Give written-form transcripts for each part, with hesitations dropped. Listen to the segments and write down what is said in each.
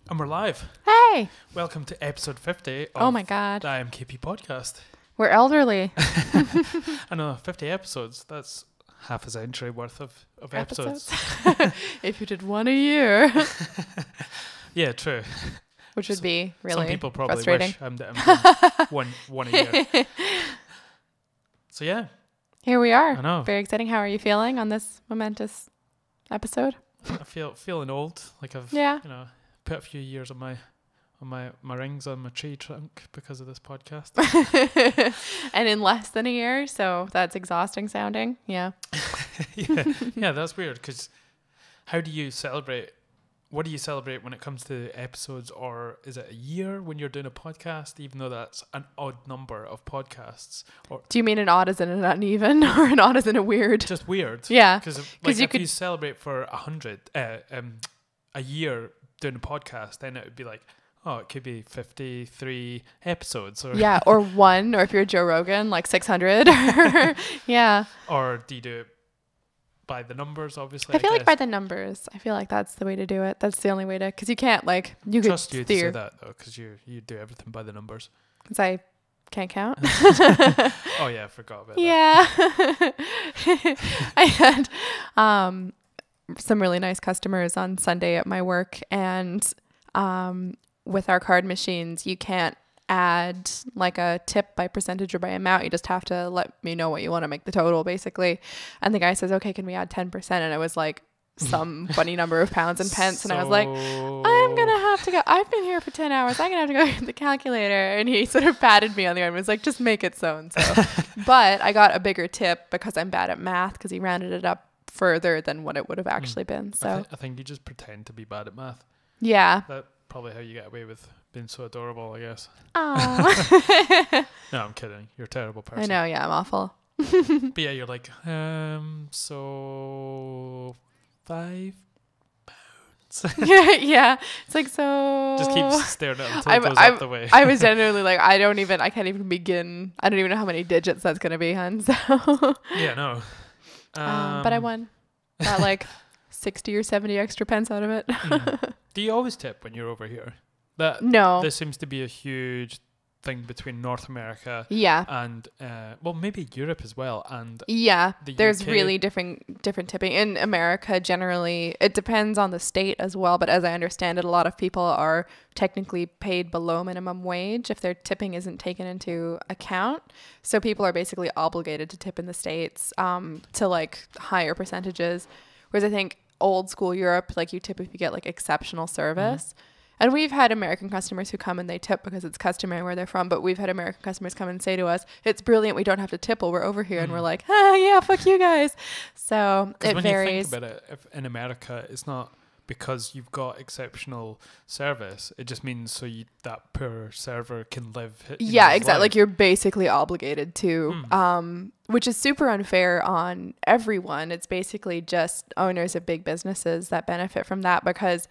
And we're live. Hey! Welcome to episode 50 of Oh my God. the IAMKAYPee Podcast. We're elderly. I know, 50 episodes. That's half a century worth of episodes. If you did one a year. Yeah, true. Which would be really Some people probably frustrating. wish I'm doing one a year. So yeah. Here we are. I know. Very exciting. How are you feeling on this momentous episode? I feeling old. Like I've put a few years on my rings on my tree trunk because of this podcast. And in less than a year, so that's exhausting sounding. Yeah. yeah, that's weird because how do you celebrate? What do you celebrate when it comes to episodes, or is it a year when you're doing a podcast, even though that's an odd number of podcasts? Or do you mean an odd as in an uneven, or an odd as in a weird? Just weird. Yeah. Because if you celebrate for a year doing a podcast, then it would be like, oh, it could be 53 episodes. Or yeah, or one, or if you're Joe Rogan, like 600. Yeah. Or do you do it by the numbers, obviously? I feel like by the numbers. I feel like that's the way to do it. That's the only way to, because you can't you could trust you to say that though, because you do everything by the numbers. Because I can't count. Oh yeah, I forgot about that. Yeah. I had some really nice customers on Sunday at my work, and with our card machines, you can't add like a tip by percentage or by amount. You just have to let me know what you want to make the total, basically. And the guy says, okay, can we add 10%? And it was like some funny number of pounds and pence. And I was like, I'm going to have to go. I've been here for 10 hours. I'm going to have to go to the calculator. And he sort of patted me on the arm and was like, just make it so and so. But I got a bigger tip because I'm bad at math, because he rounded it up further than what it would have actually been. So I think you just pretend to be bad at math. Yeah. That's probably how you get away with being so adorable, I guess. Aww. No, I'm kidding. You're a terrible person. I know, yeah, I'm awful. But yeah, you're like, so £5. Yeah. It's like, so Just keep staring at it until it goes up the way. I was genuinely like, I can't even begin. I don't even know how many digits that's going to be, hun. So Yeah, no. But I won. Got like 60 or 70 extra pence out of it. Do you always tip when you're over here? No. There seems to be a huge thing between North America and maybe Europe as well, and there's UK. really different tipping. In America, generally it depends on the state as well, but as I understand it, a lot of people are technically paid below minimum wage if their tipping isn't taken into account. So people are basically obligated to tip in the States to like higher percentages, whereas I think old school Europe, like you tip if you get like exceptional service. And we've had American customers who come and they tip because it's customary where they're from. But we've had American customers come and say to us, it's brilliant, we don't have to tip while we're over here. And we're like, yeah, fuck you guys. So it when varies. You think about it, if in America, it's not because you've got exceptional service. It just means that poor server can live. Yeah, exactly. Like you're basically obligated to, which is super unfair on everyone. It's basically just owners of big businesses that benefit from that, because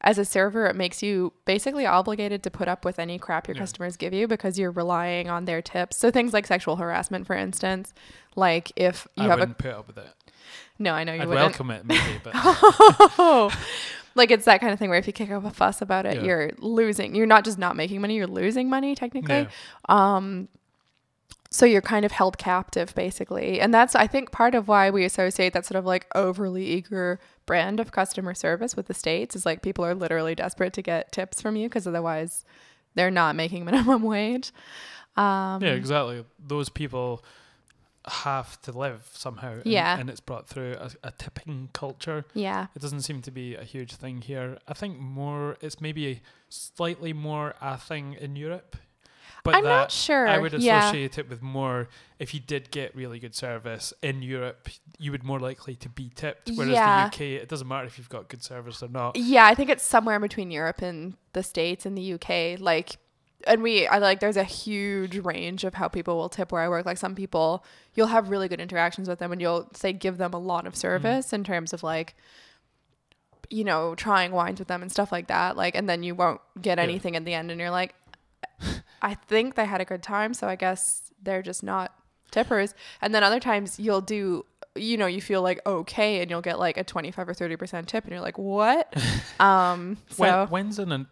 as a server, it makes you basically obligated to put up with any crap your customers give you because you're relying on their tips. So things like sexual harassment, for instance, like if you I wouldn't put up with it. No, I know you I'd wouldn't. welcome it, maybe, but like it's that kind of thing where if you kick up a fuss about it, you're losing. You're not just not making money, you're losing money technically. Yeah. So you're kind of held captive, basically. And that's, I think, part of why we associate that sort of like overly eager brand of customer service with the States is like people are literally desperate to get tips from you because otherwise they're not making minimum wage. Yeah, exactly. Those people have to live somehow. And it's brought through a tipping culture. Yeah. It doesn't seem to be a huge thing here. I think it's maybe slightly more a thing in Europe. But I'm not sure. I would associate it with more, if you did get really good service in Europe, you would more likely to be tipped. Whereas the UK, it doesn't matter if you've got good service or not. Yeah, I think it's somewhere in between Europe and the States and the UK. Like, and there's a huge range of how people will tip where I work. Like some people, you'll have really good interactions with them and you'll say give them a lot of service in terms of like, you know, trying wines with them and stuff like that. Like, and then you won't get anything in the end and you're like, I think they had a good time, so I guess they're just not tippers. And then other times you'll do, you know, you feel like okay and you'll get like a 25 or 30% tip and you're like, what? So when's an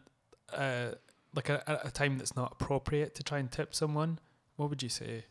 like a time that's not appropriate to try and tip someone, what would you say?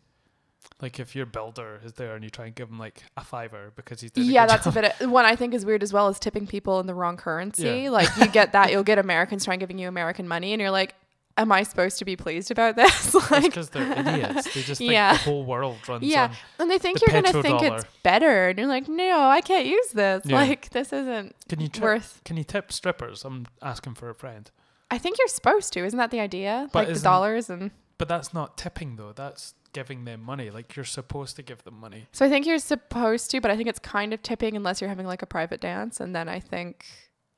Like if your builder is there and you try and give him like a $5 because he's doing that's job. A bit one I think is weird as well is tipping people in the wrong currency. Like you get that, you'll get Americans trying giving you American money and you're like, am I supposed to be pleased about this? Like, because they're idiots. They just think the whole world runs on and they think you're gonna think it's better and you're like, no, I can't use this. Like this isn't worth. Can you tip strippers? I'm asking for a friend. I think you're supposed to. Isn't that the idea? But like the dollars and. But that's not tipping though. That's giving them money. Like you're supposed to give them money. So I think you're supposed to, but I think it's kind of tipping unless you're having like a private dance, and then I think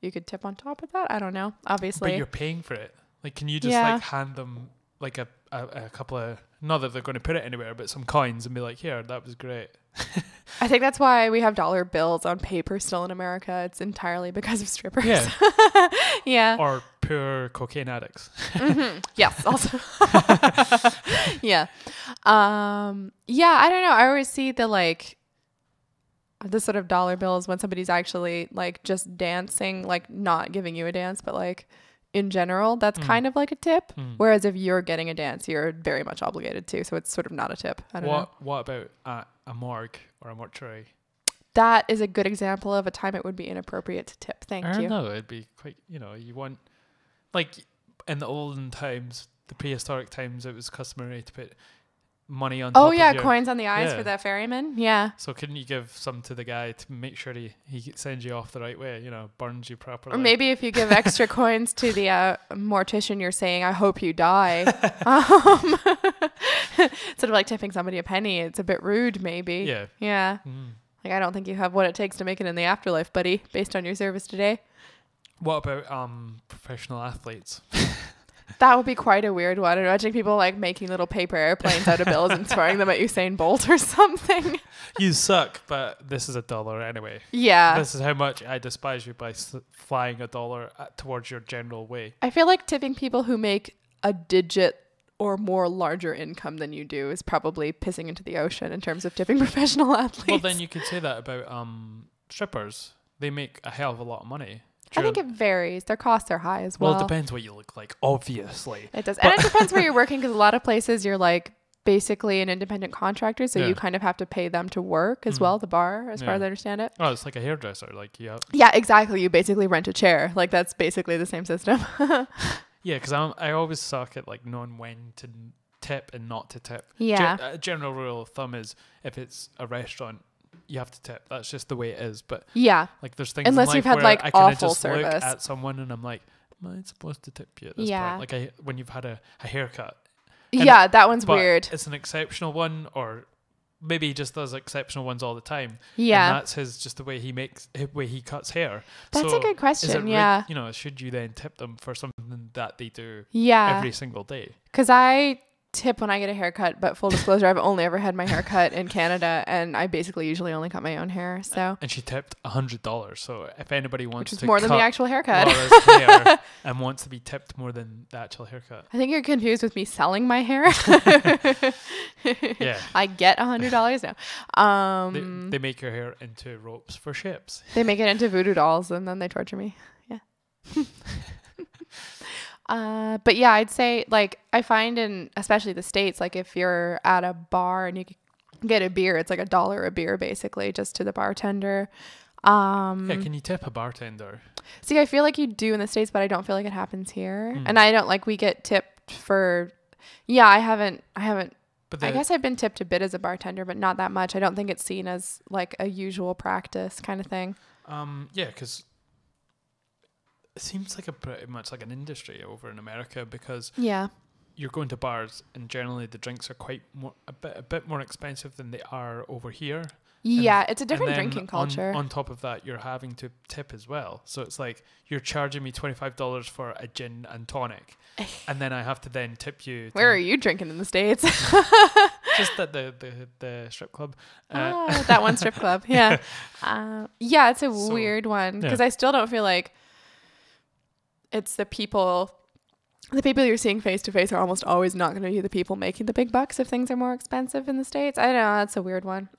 you could tip on top of that. I don't know. Obviously. But you're paying for it. Like, can you just like hand them like a couple of, not that they're going to put it anywhere, but some coins and be like, here, that was great. I think that's why we have dollar bills on paper still in America. It's entirely because of strippers. Yeah. Or poor cocaine addicts. Yes, also. Yeah. I don't know. I always see the sort of dollar bills when somebody's actually like just dancing, like not giving you a dance, but like in general, that's kind of like a tip. Whereas if you're getting a dance, you're very much obligated to. So it's sort of not a tip. I don't know. What about a morgue or a mortuary? That is a good example of a time it would be inappropriate to tip. Thank you. No, it'd be quite, you want, like in the olden times, the prehistoric times, it was customary to put money on top of coins on the eyes for the ferryman. Yeah. So couldn't you give some to the guy to make sure he sends you off the right way, burns you properly? Or maybe if you give extra coins to the mortician, you're saying, I hope you die. Sort of like tipping somebody a penny. It's a bit rude, maybe. Yeah. Yeah. Like, I don't think you have what it takes to make it in the afterlife, buddy, based on your service today. What about professional athletes? That would be quite a weird one. Imagine people like making little paper airplanes out of bills and throwing them at Usain Bolt or something. You suck, but this is $1 anyway. Yeah. This is how much I despise you by flying $1 towards your general way. I feel like tipping people who make a digit or more larger income than you do is probably pissing into the ocean in terms of tipping professional athletes. Well, then you could say that about strippers. They make a hell of a lot of money. I think it varies. Their costs are high as well. Well, it depends what you look like, obviously. It does. And it depends where you're working, because a lot of places you're like basically an independent contractor, so you kind of have to pay them to work as well, the bar, as far as I understand it. Oh, it's like a hairdresser. Yeah, exactly. You basically rent a chair. Like, that's basically the same system. Yeah, because I always suck at like knowing when to tip and not to tip. Yeah. A general rule of thumb is if it's a restaurant, you have to tip. That's just the way it is. But like there's things unless in life you've had where like I kind of awful just service. look at someone and I'm like, am I supposed to tip you at this point? Like when you've had a haircut. That one's weird. It's an exceptional one, or maybe he just does exceptional ones all the time. Yeah. And that's just the way he cuts hair. That's a good question. Should you then tip them for something that they do every single day? Because I tip when I get a haircut, but full disclosure, I've only ever had my hair cut in Canada, and I basically usually only cut my own hair. So and she tipped $100. So if anybody wants to more than the actual haircut Laura's hair and wants to be tipped more than the actual haircut, I think you're confused with me selling my hair. Yeah, I get $100 now. They make your hair into ropes for ships. They make it into voodoo dolls, and then they torture me. Yeah. But yeah, I'd say like I find in especially the States, like if you're at a bar and you get a beer, it's like $1 a beer basically just to the bartender. Can you tip a bartender? See, I feel like you do in the States, but I don't feel like it happens here. And I don't like we get tipped for. Yeah, I haven't. But I guess I've been tipped a bit as a bartender, but not that much. I don't think it's seen as like a usual practice kind of thing. Yeah, because it seems like pretty much like an industry over in America, because you're going to bars and generally the drinks are a bit more expensive than they are over here. Yeah, it's a different drinking culture. On top of that, you're having to tip as well. So it's like you're charging me $25 for a gin and tonic, and then I have to then tip you. Where are you drinking in the States? Just at the strip club. That one strip club. Yeah. It's a weird one, because I still don't feel like it's the people you're seeing face to face are almost always not going to be the people making the big bucks if things are more expensive in the States. I don't know. That's a weird one.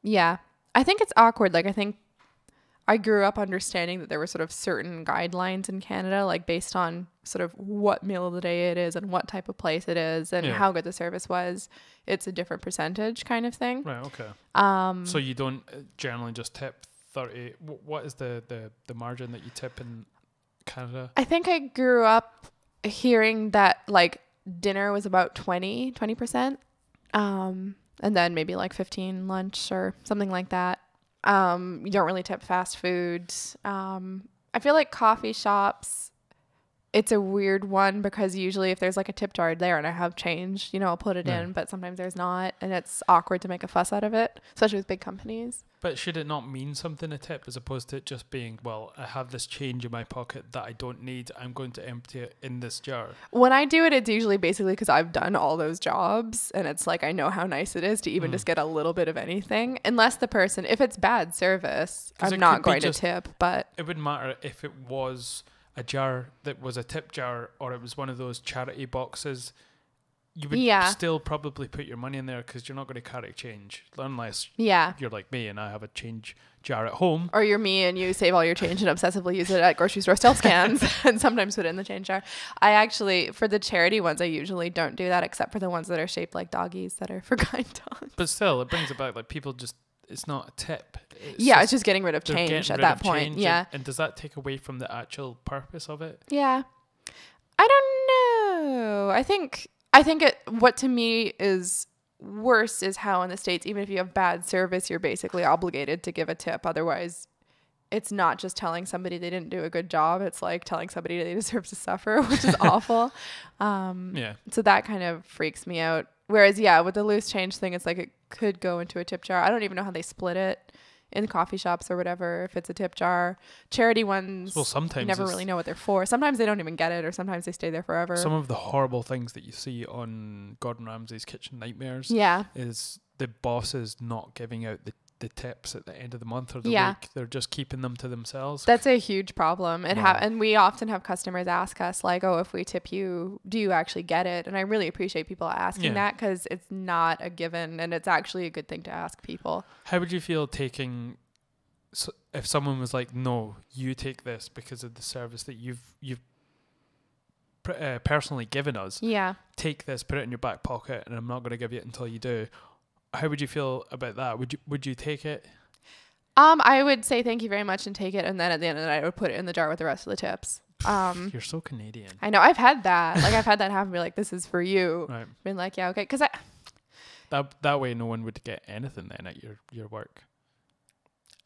Yeah. I think it's awkward. Like, I think I grew up understanding that there were sort of certain guidelines in Canada, like based on sort of what meal of the day it is and what type of place it is and how good the service was. It's a different percentage kind of thing. Right. Okay. So you don't generally just tip 30. What is the margin that you tip in Canada? I think I grew up hearing that like dinner was about 20%. And then maybe like 15 lunch or something like that. You don't really tip fast food. I feel like coffee shops, it's a weird one because usually if there's like a tip jar there and I have change, you know, I'll put it in, but sometimes there's not, and it's awkward to make a fuss out of it, especially with big companies. But should it not mean something, a tip, as opposed to it just being, well, I have this change in my pocket that I don't need, I'm going to empty it in this jar? When I do it, it's usually basically because I've done all those jobs and it's like I know how nice it is to even just get a little bit of anything. Unless the person, if it's bad service, I'm not going to tip. But it wouldn't matter if it was a jar that was a tip jar or it was one of those charity boxes. You would still probably put your money in there because you're not going to carry change unless you're like me and I have a change jar at home. Or you're me and you save all your change and obsessively use it at grocery store self-scans and sometimes put it in the change jar. I actually, for the charity ones, I usually don't do that except for the ones that are shaped like doggies that are for kind dogs. But still, it brings it back. Like people just, it's not a tip. It's just getting rid of change at that point. Yeah. And does that take away from the actual purpose of it? Yeah. I don't know. I think what to me is worse is how in the States, even if you have bad service, you're basically obligated to give a tip. Otherwise, it's not just telling somebody they didn't do a good job. It's like telling somebody they deserve to suffer, which is awful. So that kind of freaks me out. Whereas, with the loose change thing, it's like it could go into a tip jar. I don't even know how they split it in coffee shops or whatever, if it's a tip jar. Charity ones, well, sometimes you never really know what they're for. Sometimes they don't even get it, or sometimes they stay there forever. Some of the horrible things that you see on Gordon Ramsay's Kitchen Nightmares is the bosses not giving out the tips at the end of the month or the week. They're just keeping them to themselves. That's a huge problem. And we often have customers ask us like, oh, if we tip you, do you actually get it? And I really appreciate people asking that because it's not a given and it's actually a good thing to ask people. How would you feel taking, if someone was like, no, you take this because of the service that you've personally given us. Yeah. Take this, put it in your back pocket, and I'm not going to give you it until you do. How would you feel about that? Would you take it? I would say thank you very much and take it, and then at the end of the night I would put it in the jar with the rest of the tips. You're so Canadian. I know. I've had that. Like I've had that happen. Be like, this is for you. Right. Been like, yeah, okay, because that way no one would get anything then at your work.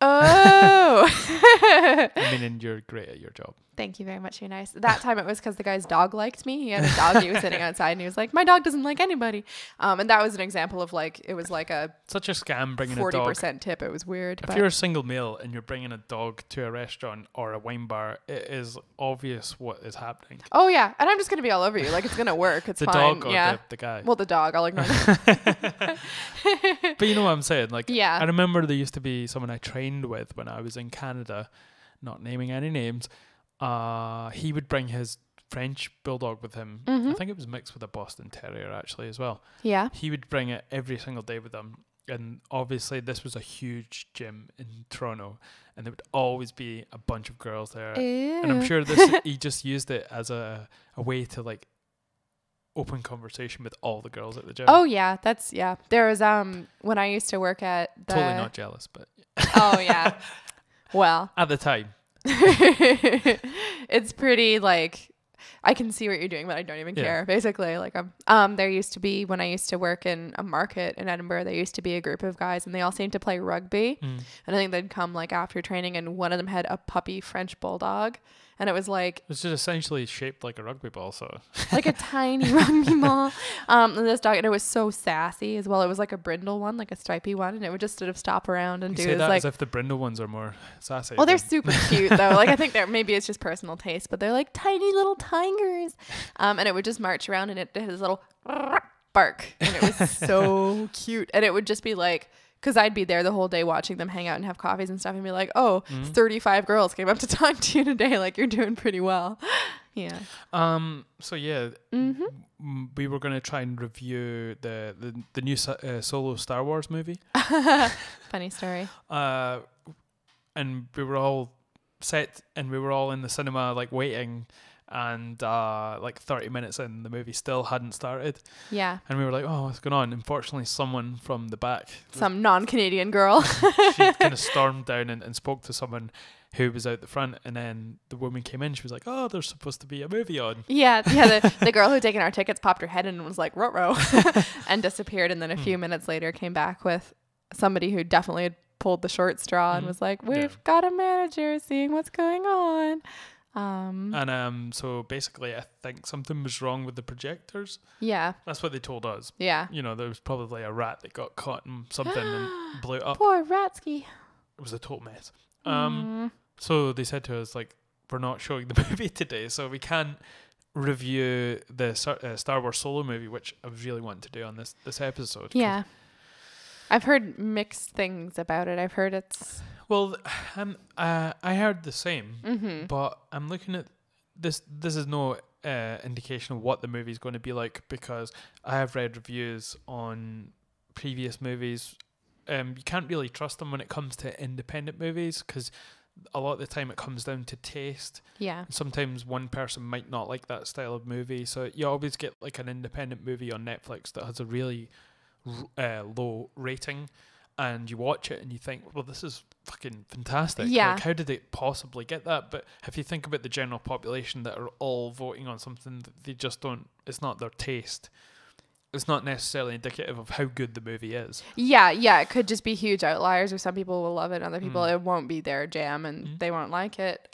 Oh. I mean, and you're great at your job. Thank you very much. You're nice. That time it was because the guy's dog liked me. He had a dog. He was sitting outside and he was like, my dog doesn't like anybody. And that was an example of like, it was like such a scam bringing 40% tip. It was weird. If you're a single male and you're bringing a dog to a restaurant or a wine bar, it is obvious what is happening. Oh yeah. And I'm just going to be all over you. Like it's going to work. It's the fine. Dog or the guy? Well, the dog. I'll ignore that. But you know what I'm saying? Like, I remember there used to be someone I trained with when I was in Canada, not naming any names. He would bring his French bulldog with him. Mm-hmm. I think it was mixed with a Boston Terrier actually as well. Yeah. He would bring it every single day with him. And obviously this was a huge gym in Toronto and there would always be a bunch of girls there. Ew. And I'm sure he just used it as a way to like open conversation with all the girls at the gym. Oh yeah, there was when I used to work at totally not jealous, but oh yeah. Well, at the time. It's pretty like I can see what you're doing, but I don't even care. Basically, like there used to be when I used to work in a market in Edinburgh, there used to be a group of guys and they all seemed to play rugby. And I think they'd come like after training and one of them had a puppy French bulldog. And it was like... It's just essentially shaped like a rugby ball, so... Like a tiny rugby ball. And this dog, and it was so sassy as well. It was like a brindle one, like a stripy one. And it would just sort of stop around and do say that like... as if the brindle ones are more sassy. Well, they're super cute, though. Like, I think maybe it's just personal taste, but they're like tiny little tigers. And it would just march around and it did his little bark. And it was so cute. And it would just be like... Because I'd be there the whole day watching them hang out and have coffees and stuff and be like, 35 girls came up to talk to you today. Like, you're doing pretty well. Yeah. So, yeah, we were going to try and review the Solo Star Wars movie. Funny story. and we were all set, and we were all in the cinema like waiting, and like 30 minutes in, the movie still hadn't started. Yeah. And we were like, oh, what's going on? Unfortunately, someone from the back, some non-Canadian girl, she kind of stormed down and spoke to someone who was out the front, and then the woman came in. She was like, oh, there's supposed to be a movie on. Yeah. The girl who had taken our tickets popped her head in and was like, ruh-roh, and disappeared. And then a few minutes later came back with somebody who definitely had pulled the short straw and was like, we've got a manager seeing what's going on. So basically, I think something was wrong with the projectors. Yeah. That's what they told us. Yeah. You know, there was probably a rat that got caught in something and blew it up. Poor Ratsky. It was a total mess. So they said to us, like, we're not showing the movie today, so we can't review the Star Wars Solo movie, which I really want to do on this episode. Yeah. I've heard mixed things about it. I've heard it's... Well, I heard the same, but I'm looking at this. This is no indication of what the movie is going to be like, because I have read reviews on previous movies. You can't really trust them when it comes to independent movies, because a lot of the time it comes down to taste. Yeah. Sometimes one person might not like that style of movie, so you always get like an independent movie on Netflix that has a really low rating, and you watch it and you think, well, this is fucking fantastic. Yeah. Like, how did they possibly get that? But if you think about the general population that are all voting on something that they just don't, it's not their taste, it's not necessarily indicative of how good the movie is. Yeah, it could just be huge outliers, or some people will love it, other people it won't be their jam and they won't like it.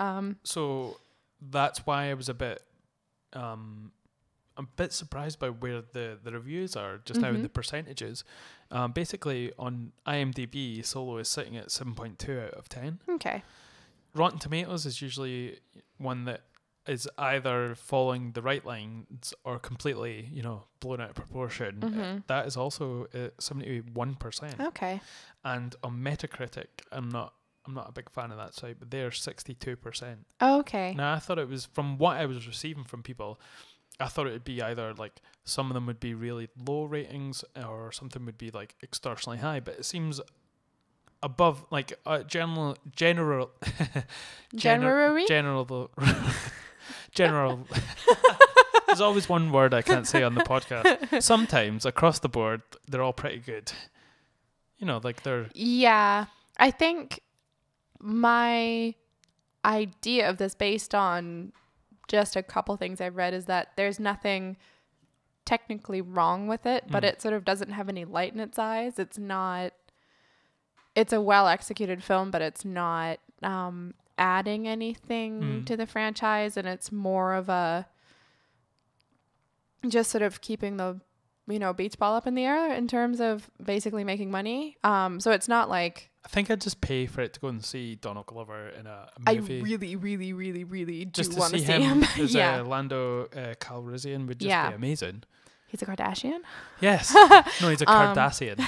So that's why I was a bit surprised by where the reviews are just now in the percentages. Basically on IMDb, Solo is sitting at 7.2 out of 10. Okay. Rotten Tomatoes is usually one that is either following the right lines or completely, blown out of proportion. That is also 71%. Okay. And on Metacritic, I'm not a big fan of that site, but they're 62%. Okay. Now, I thought it was, from what I was receiving from people, I thought it would be either like some of them would be really low ratings or something would be like extortionately high, but it seems above, like general. There's always one word I can't say on the podcast. Sometimes across the board, they're all pretty good. Like they're... Yeah. I think my idea of this, based on just a couple things I've read, is that there's nothing technically wrong with it, but it sort of doesn't have any light in its eyes. It's a well executed film, but it's not adding anything to the franchise, and it's more of a just sort of keeping the beach ball up in the air in terms of basically making money. So it's not like, I think I'd just pay for it to go and see Donald Glover in a movie. I really, really, really, really just do want to see him. As Lando Calrissian would just be amazing. He's a Kardashian? Yes. No, he's a Kardashian.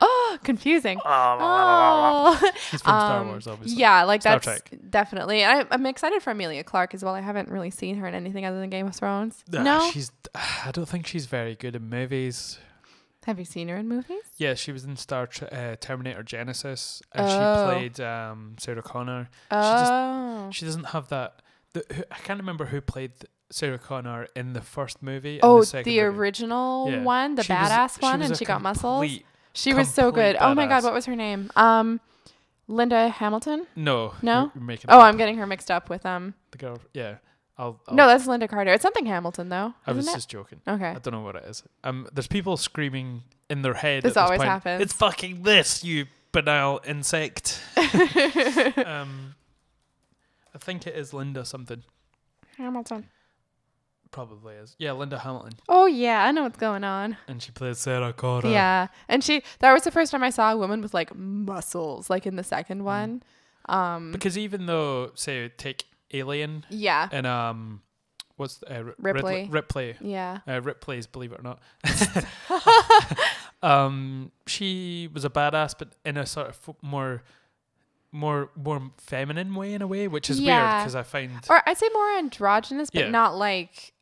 Oh, confusing. Oh. He's from Star Wars, obviously. Yeah, like Star that's Trek. Definitely. And I'm excited for Emilia Clarke as well. I haven't really seen her in anything other than Game of Thrones. No? I don't think she's very good in movies. Have you seen her in movies? Yeah, she was in Terminator Genesis, and she played Sarah Connor. She doesn't have that... I can't remember who played Sarah Connor in the first movie. Oh, and the original one, the badass one, and she got muscles. She was so good. Badass. Oh my God, what was her name? Linda Hamilton? No. No? You're making I'm getting her mixed up with the girl. Yeah. I'll no, that's Linda Carter. It's something Hamilton though. I was just joking. Okay. I don't know what it is. There's people screaming in their head. This always point, happens. It's fucking this, you banal insect. I think it is Linda something. Hamilton. Probably is. Yeah, Linda Hamilton. Oh yeah, I know what's going on. And she played Sarah Connor. Yeah, and that was the first time I saw a woman with like muscles, like in the second one. Because even though, say, take Alien. Yeah. And what's Ripley. Ripley. Yeah. Ripley's, believe it or not. She was a badass, but in a sort of more feminine way, in a way, which is weird because I find, or I'd say more androgynous, but not like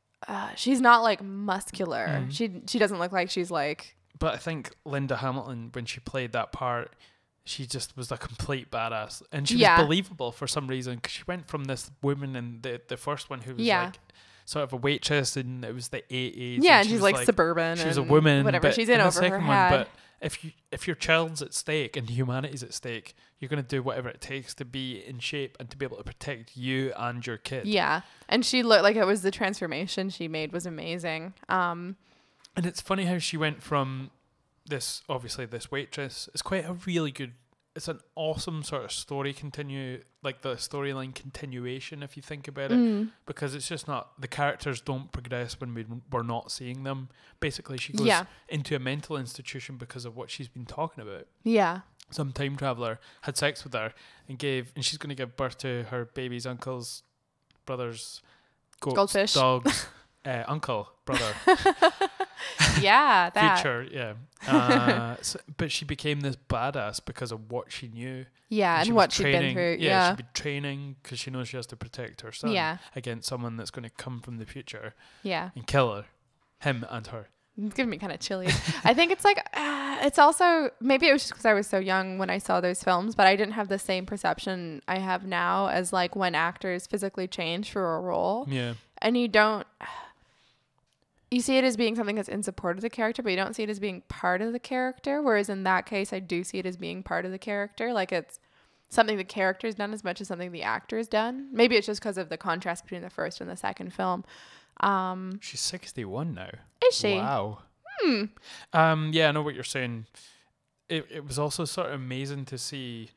she's not like muscular. She doesn't look like she's like. But I think Linda Hamilton, when she played that part, she just was a complete badass, and she was believable for some reason, because she went from this woman in the first one who was like sort of a waitress, and it was the 80s. Yeah, and she's like suburban. She was a woman, whatever she's in over her head. But if your child's at stake and humanity's at stake, you're going to do whatever it takes to be in shape and to be able to protect you and your kid. Yeah, and she looked like it was the transformation she made was amazing. And it's funny how she went from this waitress. It's quite a really good. It's an awesome sort of storyline continuation, if you think about it, because it's just not, the characters don't progress when we're not seeing them. Basically, she goes into a mental institution because of what she's been talking about. Yeah. Some time traveler had sex with her and she's going to give birth to her baby's uncle's brother's goats, goldfish, dogs, uncle, brother. Yeah, that. Future, yeah. But she became this badass because of what she knew. Yeah, and what she'd been through. Yeah, she'd been training because she knows she has to protect her son against someone that's going to come from the future and kill him and her. It's giving me kind of chilly. I think it's like, it's also, maybe it was just because I was so young when I saw those films, but I didn't have the same perception I have now as like when actors physically change for a role. Yeah. And you see it as being something that's in support of the character, but you don't see it as being part of the character. Whereas in that case, I do see it as being part of the character. Like it's something the character's done as much as something the actor's done. Maybe it's just because of the contrast between the first and the second film. She's 61 now. Is she? Wow. Yeah, I know what you're saying. It was also sort of amazing to see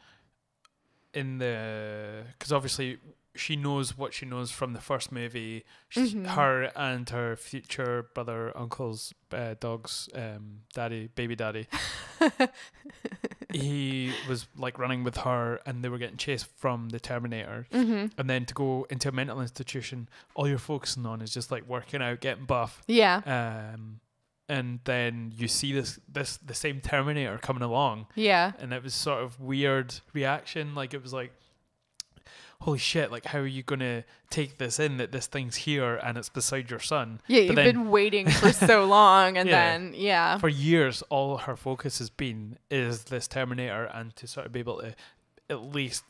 because obviously she knows what she knows from the first movie. Her and her future brother, uncle's dog's baby daddy. He was like running with her, and they were getting chased from the Terminator. And then to go into a mental institution, all you're focusing on is just like working out, getting buff. Yeah. And then you see the same Terminator coming along. Yeah. And it was sort of weird reaction. Like it was like, holy shit, like how are you going to take this in that this thing's here and it's beside your son? Yeah, you've been waiting for so long, and then for years all her focus has been is this Terminator, and to sort of be able to at least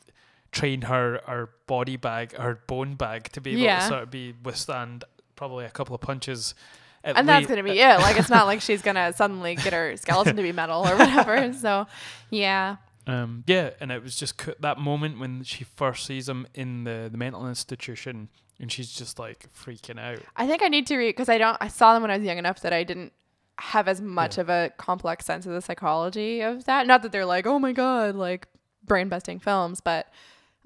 train her body bag, her bone bag, to be able to sort of withstand probably a couple of punches. And that's going to be it. Like it's not like she's going to suddenly get her skeleton to be metal or whatever. So, yeah. And it was just that moment when she first sees him in the mental institution, and she's just like freaking out. I think I need to read, because I saw them when I was young enough that I didn't have as much of a complex sense of the psychology of that. Not that they're like, oh my God, like brain busting films, but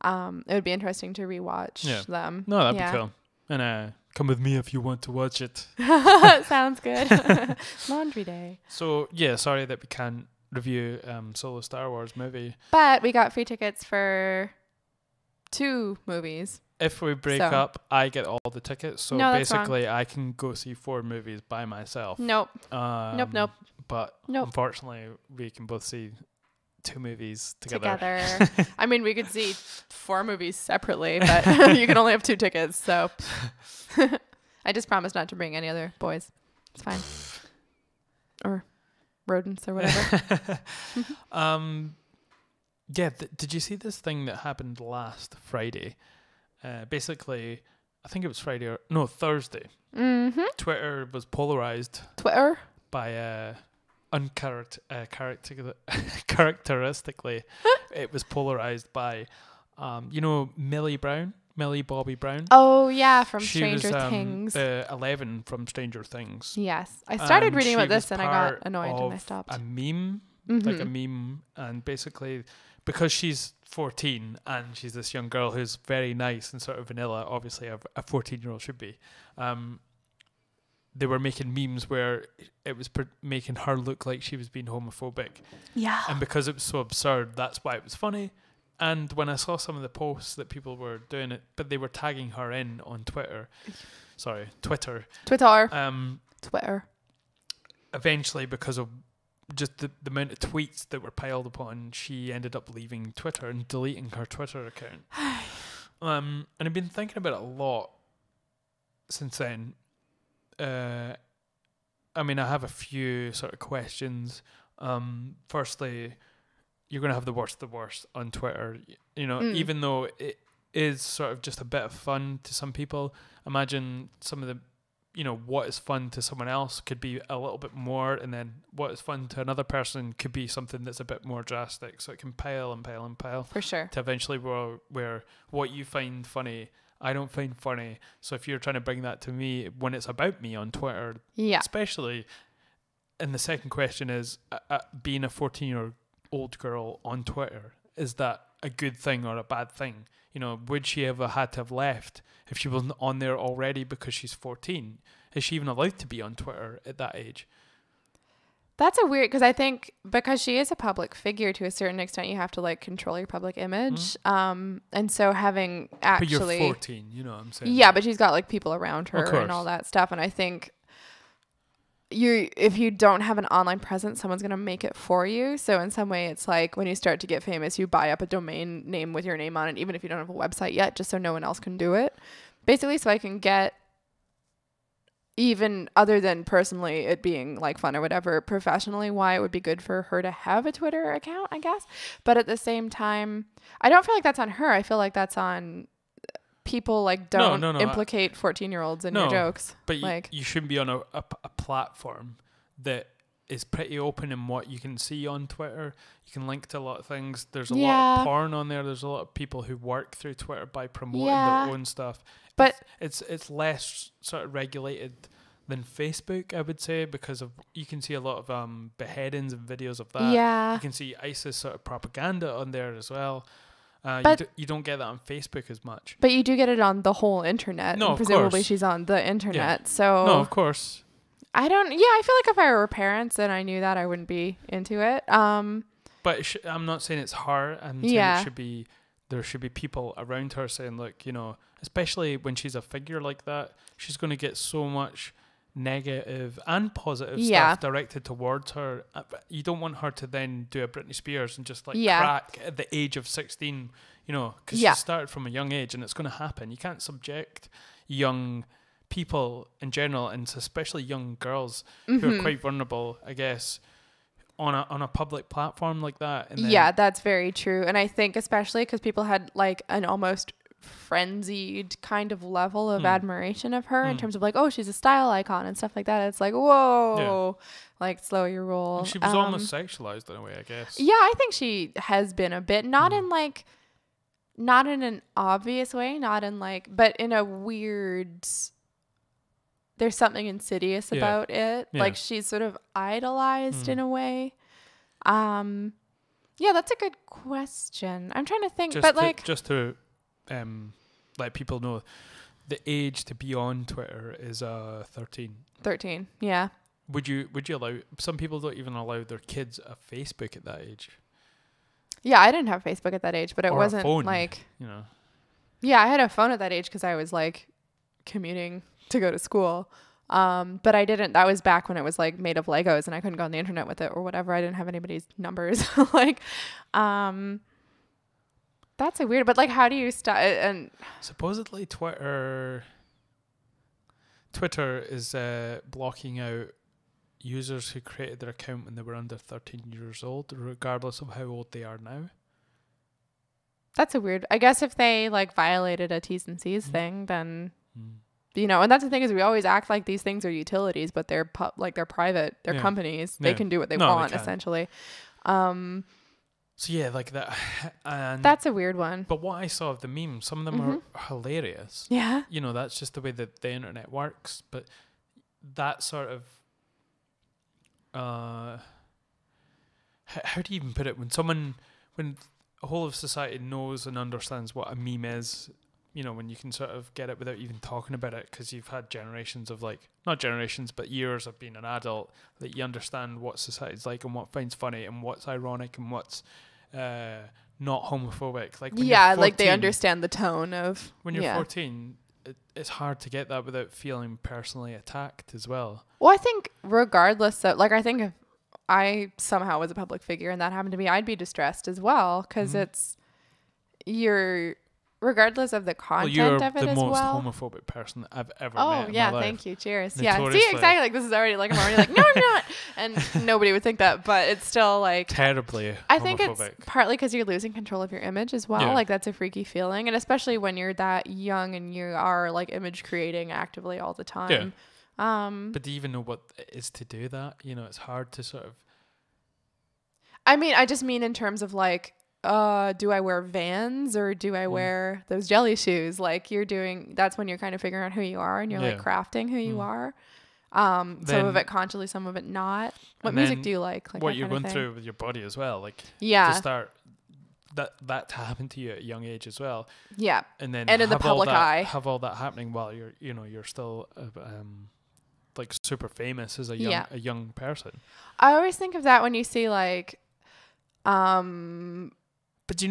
it would be interesting to rewatch them. No, that'd be cool. And come with me if you want to watch it. Sounds good. Laundry day. So yeah, sorry that we can't review Solo Star Wars movie, but we got free tickets for 2 movies. If we break up, I get all the tickets, so basically I can go see 4 movies by myself. Nope. But unfortunately we can both see 2 movies together. I mean, we could see 4 movies separately, but you can only have 2 tickets, so I just promised not to bring any other boys. It's fine. Or rodents or whatever. Did you see this thing that happened last Friday? Basically, I think it was Thursday. Twitter was polarized. By uncharacteristically, it was polarized by, Millie Bobby Brown. Oh yeah, from Stranger Things. The 11 from Stranger Things. Yes, I started reading about this and I got annoyed and I stopped. A meme, like a meme, and basically because she's 14 and she's this young girl who's very nice and sort of vanilla, obviously a 14-year-old should be. They were making memes where it was making her look like she was being homophobic. Yeah. And because it was so absurd, that's why it was funny. And when I saw some of the posts that people were doing it, but they were tagging her in on Twitter. Twitter. Eventually, because of just the amount of tweets that were piled upon, she ended up leaving Twitter and deleting her Twitter account. And I've been thinking about it a lot since then. I mean, I have a few sort of questions. Firstly, you're going to have the worst on Twitter. You know, even though it is sort of just a bit of fun to some people, imagine some of the, you know, what is fun to someone else could be a little bit more, and then what is fun to another person could be something that's a bit more drastic. So it can pile and pile and pile. For sure. To eventually where what you find funny, I don't find funny. So if you're trying to bring that to me when it's about me on Twitter, especially, and the second question is, being a 14-year-old girl on Twitter, is that a good thing or a bad thing? You know, would she ever had to have left if she wasn't on there already because she's 14? Is she even allowed to be on Twitter at that age? That's a weird, because I think because she is a public figure to a certain extent, you have to like control your public image. And so having actually... But you're 14, you know what I'm saying? Yeah, but she's got like people around her and all that stuff. And I think if you don't have an online presence, someone's going to make it for you. So in some way, it's like when you start to get famous, you buy up a domain name with your name on it, even if you don't have a website yet, just so no one else can do it. Basically, so I can get, even other than personally it being like fun or whatever, professionally, why it would be good for her to have a Twitter account, I guess. But at the same time, I don't feel like that's on her. I feel like that's on people. Like, don't implicate 14-year-olds in your jokes. But you shouldn't be on a platform that is pretty open in what you can see on Twitter. You can link to a lot of things. There's a lot of porn on there. There's a lot of people who work through Twitter by promoting their own stuff. But it's less sort of regulated than Facebook, I would say, because of you can see a lot of beheadings and videos of that. Yeah. You can see ISIS sort of propaganda on there as well. But you don't get that on Facebook as much. But you do get it on the whole internet. No, presumably she's on the internet. Yeah. So no, of course. I feel like if I were parents and I knew that, I wouldn't be into it. But I'm not saying it's her. I'm saying there should be people around her saying, look, you know, especially when she's a figure like that, she's going to get so much negative and positive stuff directed towards her. You don't want her to then do a Britney Spears and just crack at the age of 16, you know, because she started from a young age, and it's going to happen. You can't subject young people in general, and especially young girls who are quite vulnerable, I guess, on a public platform like that. And that's very true. And I think especially because people had like an almost frenzied kind of level of admiration of her in terms of like, oh, she's a style icon and stuff like that. It's like, whoa, like slow your roll. And she was almost sexualized in a way, I guess. Yeah, I think she has been a bit, not in an obvious way, but in a weird, there's something insidious about it. Yeah. Like she's sort of idolized in a way. Yeah, that's a good question. I'm trying to think, just to let people know, the age to be on Twitter is 13. 13, yeah. Would you allow, some people don't even allow their kids a Facebook at that age. Yeah, I didn't have Facebook at that age, but it wasn't phone, like, you know. Yeah, I had a phone at that age because I was like commuting to go to school. But I didn't, that was back when it was like made of Legos and I couldn't go on the internet with it or whatever. I didn't have anybody's numbers. That's a weird, but like, how do you start? And supposedly Twitter is blocking out users who created their account when they were under 13 years old, regardless of how old they are now. That's a weird, I guess if they like violated a T's and C's thing, then, you know, and that's the thing is we always act like these things are utilities, but they're they're private, they're companies. They can do what they want, essentially. So yeah, like that. And that's a weird one. But what I saw of the memes, some of them are hilarious. Yeah. You know, that's just the way that the internet works. But that sort of, how do you even put it? When the whole of society knows and understands what a meme is, you know, when you can sort of get it without even talking about it, because you've had generations of like, not generations, but years of being an adult, that you understand what society's like and what finds funny and what's ironic and what's not homophobic. Like when you're 14, like they understand the tone of when you're 14. It's hard to get that without feeling personally attacked as well. Well, I think regardless of, like, I think if I somehow was a public figure and that happened to me, I'd be distressed as well, because it's regardless of the content of it as well. You're the most homophobic person I've ever met in my life. Oh, yeah, thank you. Cheers. Yeah, see, exactly. Like, this is already, like, I'm already like, no, I'm not. And nobody would think that, but it's still, like... Terribly I think it's partly because you're losing control of your image as well. Yeah. Like, that's a freaky feeling. And especially when you're that young and you are, like, image creating actively all the time. Yeah. But do you even know what it is to do that? You know, it's hard to sort of... I mean, I just mean in terms of, like... do I wear Vans or do I wear those jelly shoes? Like that's when you're kind of figuring out who you are and you're like crafting who you are. Some of it consciously, some of it not. What music do you like? What you're going through with your body as well. Like to start that to happen to you at a young age as well. Yeah. And then in the public eye. Have all that happening while you're still like super famous as a young person. I always think of that when you see like but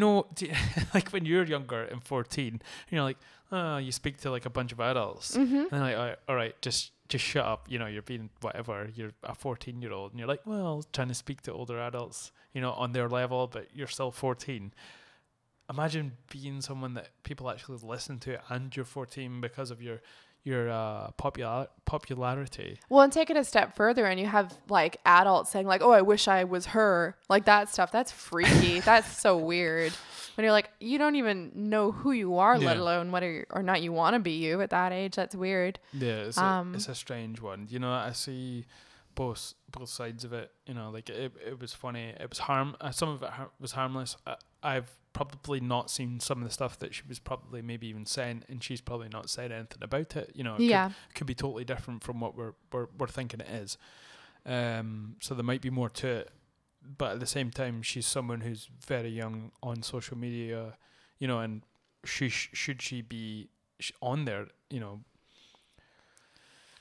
like when you're younger and 14, you're like, oh, you speak to like a bunch of adults, and they're like, all right, just shut up. You know, you're being whatever. You're a 14-year-old, and you're like, well, trying to speak to older adults, on their level, but you're still 14. Imagine being someone that people actually listen to, and you're 14 because of your popularity. Well, and take it a step further and you have like adults saying like, oh, I wish I was her, like that stuff. That's freaky. That's so weird when you're like, you don't even know who you are, let alone whether or not you want to be you at that age. That's weird. Yeah, it's a strange one. I see both sides of it. Like it was funny, it was some of it was harmless. I've probably not seen some of the stuff that she was probably maybe even saying, and she's probably not said anything about it. It could be totally different from what we're thinking it is. So there might be more to it, but at the same time, she's someone who's very young on social media, and should she be on there?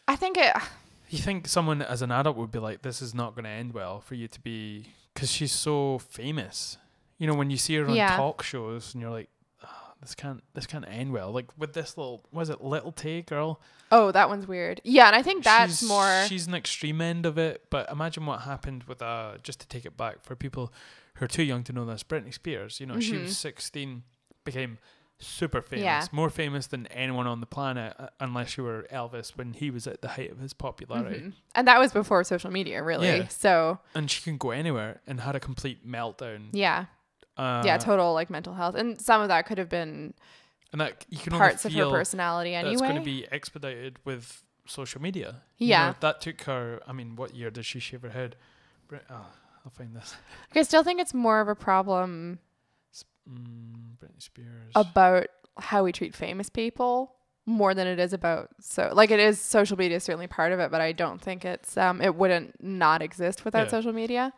I think you think someone as an adult would be like, this is not going to end well for you to be, because she's so famous. When you see her on talk shows and you're like, oh, this can't end well. Like with this Little Tay girl? Oh, that one's weird. Yeah, and I think that's she's an extreme end of it. But imagine what happened with just to take it back for people who are too young to know this, Britney Spears. She was 16, became super famous, more famous than anyone on the planet, unless you were Elvis when he was at the height of his popularity. And that was before social media, really. Yeah. So, and she can go anywhere and had a complete meltdown. Yeah. Total like mental health, and some of that could have been you can parts of her personality anyway. It's going to be expedited with social media. Yeah, that took her. I mean, what year did she shave her head? I'll find this. I still think it's more of a problem. Britney Spears about how we treat famous people more than it is about it is social media is certainly part of it, but I don't think it's it wouldn't not exist without social media.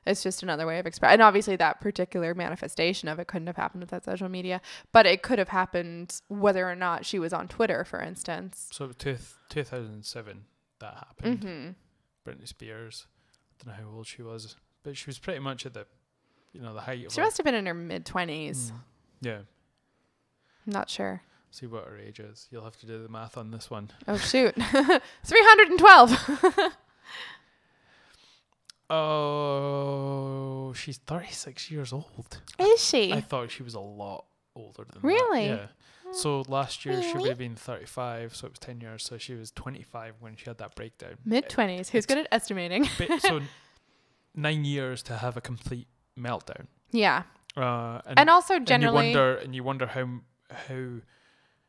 It's just another way of expressing. And obviously that particular manifestation of it couldn't have happened without social media, but it could have happened whether or not she was on Twitter, for instance. So 2007 that happened. Britney Spears, I don't know how old she was, but she was pretty much at the the height of she must have been in her mid-20s. Yeah. I'm not sure. See what her age is. You'll have to do the math on this one. Oh, shoot. 312. Oh, she's 36 years old. Is she? I thought she was a lot older than really? That. Yeah. So last year she would have been 35, so it was 10 years. So she was 25 when she had that breakdown. Mid-20s. Who's good at estimating? So 9 years to have a complete meltdown. Yeah. And also generally... And you wonder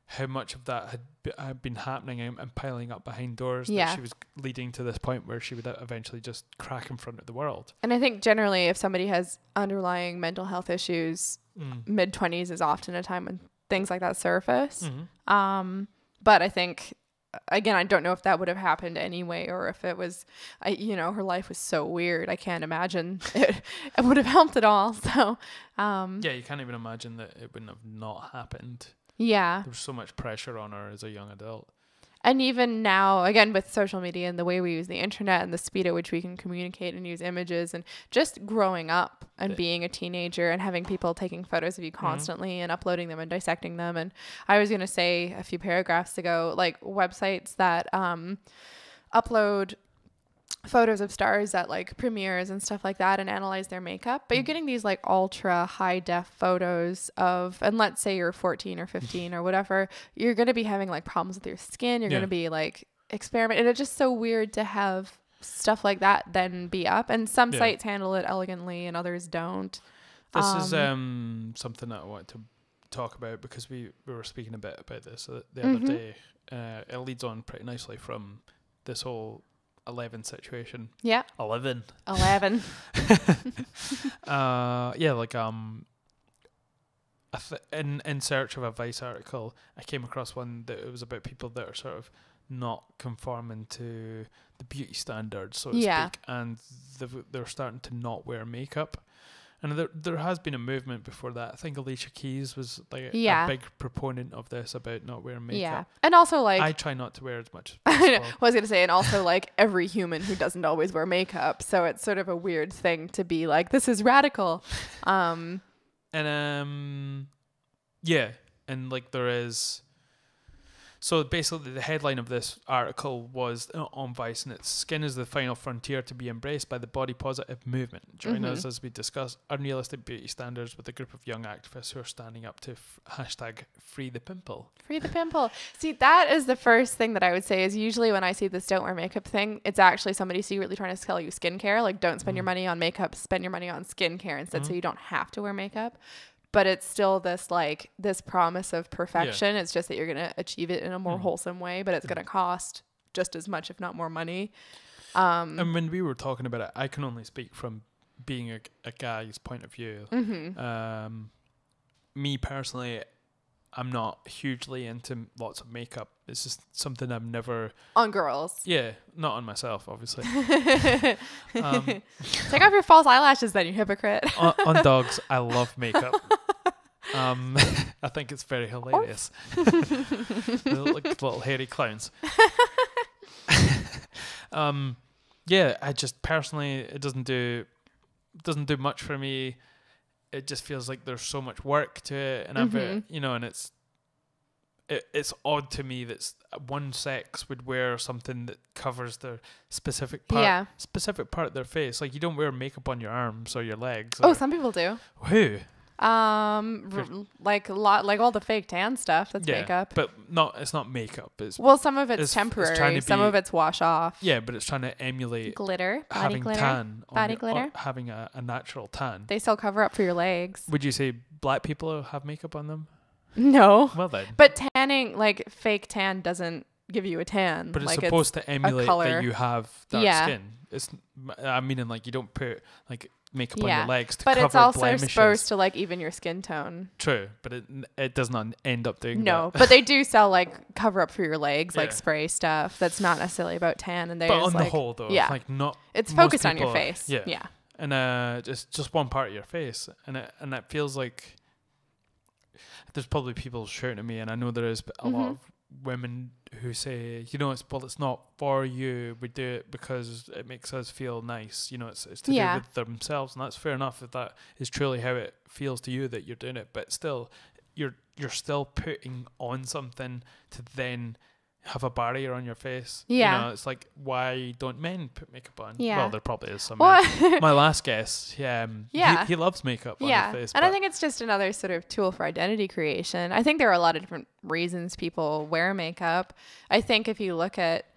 how much of that had been happening and piling up behind doors that she was leading to this point where she would eventually just crack in front of the world. And I think generally if somebody has underlying mental health issues, mid-20s is often a time when things like that surface. But I think, again, I don't know if that would have happened anyway or if it was, her life was so weird. I can't imagine it would have helped at all. So, you can't even imagine that it wouldn't have not happened. Yeah. There was so much pressure on her as a young adult. And even now, again, with social media and the way we use the internet and the speed at which we can communicate and use images and just growing up and being a teenager and having people taking photos of you constantly and uploading them and dissecting them. And I was going to say a few paragraphs ago, like websites that upload photos of stars at like premieres and stuff like that and analyze their makeup, but you're getting these like ultra high def photos of, and let's say you're 14 or 15 or whatever, you're going to be having like problems with your skin. You're going to be like experiment. And it's just so weird to have stuff like that then be up, and some sites handle it elegantly and others don't. This is something that I want to talk about because we were speaking a bit about this the other day. It leads on pretty nicely from this whole 11 situation. Yeah. 11. Yeah, like in search of a Vice article, I came across one that it was about people that are sort of not conforming to the beauty standards, so to speak, and they're starting to not wear makeup. And there has been a movement before that. I think Alicia Keys was like a big proponent of this about not wearing makeup. Yeah, and also like I try not to wear as much as possible. I was gonna say, and also like every human who doesn't always wear makeup, so it's sort of a weird thing to be like, this is radical. And like there is. So basically, the headline of this article was on Vice, and it's "Skin is the final frontier to be embraced by the body positive movement." Join us as we discuss unrealistic beauty standards with a group of young activists who are standing up to #Free the Pimple. Free the pimple. See, that is the first thing that I would say is usually when I see this "don't wear makeup" thing, it's actually somebody secretly trying to sell you skincare. Like, don't spend your money on makeup, spend your money on skincare instead, so you don't have to wear makeup. But it's still this like this promise of perfection. It's just that you're going to achieve it in a more wholesome way, but it's going to cost just as much, if not more money. And when we were talking about it, I can only speak from being a guy's point of view. Me personally, I'm not hugely into lots of makeup. It's just something I've never... On girls. Yeah, not on myself, obviously. Take off your false eyelashes then, you hypocrite. on dogs, I love makeup. I think it's very hilarious. They look like little hairy clowns. I just personally, it doesn't do much for me. It just feels like there's so much work to it, and and it's odd to me that one sex would wear something that covers their specific part of their face. Like, you don't wear makeup on your arms or your legs. Oh, some people do. Who? Like all the fake tan stuff. That's makeup. But it's not makeup. Some of it's temporary. Some of it's wash off. Yeah, but it's trying to emulate glitter, having glitter, tan, glitter, having a natural tan. They still cover up for your legs. Would you say black people have makeup on them? No. Well then. But tanning, like fake tan, doesn't give you a tan. But it's like supposed to emulate that you have dark skin. I'm meaning like you don't put like makeup on your legs to cover blemishes. But it's also supposed to like even your skin tone. True, but it does not end up doing that. No, but they do sell like cover up for your legs, like spray stuff. That's not necessarily about tan. And but on the whole, though, like not. It's focused on your face. Yeah. And just one part of your face, and it feels like there's probably people shouting at me, and I know there is a lot of women who say, it's not for you. We do it because it makes us feel nice. It's to do with themselves, and that's fair enough if that is truly how it feels to you that you're doing it. But still, you're still putting on something to then have a barrier on your face. Yeah. It's like, why don't men put makeup on? Yeah. Well, there probably is some men. My last guest, he loves makeup on his face. And I think it's just another sort of tool for identity creation. I think there are a lot of different reasons people wear makeup. I think if you look at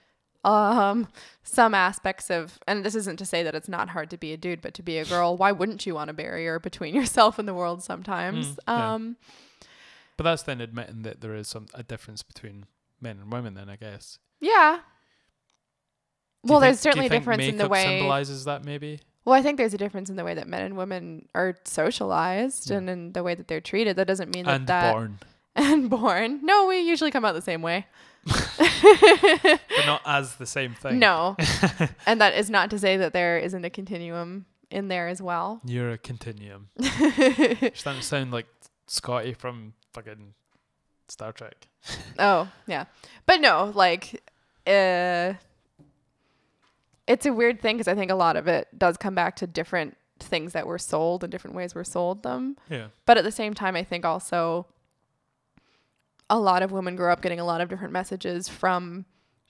some aspects of, and this isn't to say that it's not hard to be a dude, but to be a girl, why wouldn't you want a barrier between yourself and the world sometimes? But that's then admitting that there is a difference between men and women, then, I guess. Yeah. Well, there's certainly a difference in the way symbolizes that, maybe. Well, I think there's a difference in the way that men and women are socialized and in the way that they're treated. That doesn't mean born. No, we usually come out the same way. But not as the same thing. No. And that is not to say that there isn't a continuum in there as well. You're a continuum. You're starting to sound like Scotty from fucking Star Trek. Oh, yeah. But no, like, it's a weird thing because I think a lot of it does come back to different things that were sold and different ways we're sold them. Yeah. But at the same time, I think also a lot of women grow up getting a lot of different messages from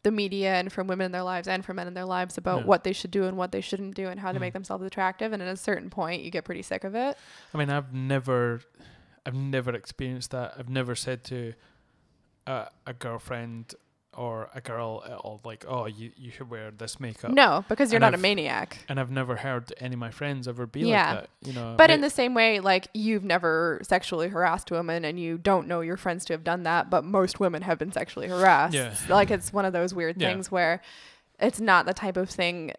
the media and from women in their lives and from men in their lives about what they should do and what they shouldn't do and how to make themselves attractive. And at a certain point, you get pretty sick of it. I mean, I've never experienced that. I've never said to a girlfriend or a girl at all, like, oh, you should wear this makeup. No, because you're not a maniac. And I've never heard any of my friends ever be like that, you know. But in the same way, like, you've never sexually harassed women and you don't know your friends to have done that, but most women have been sexually harassed. Yeah. Like, it's one of those weird things where it's not the type of thing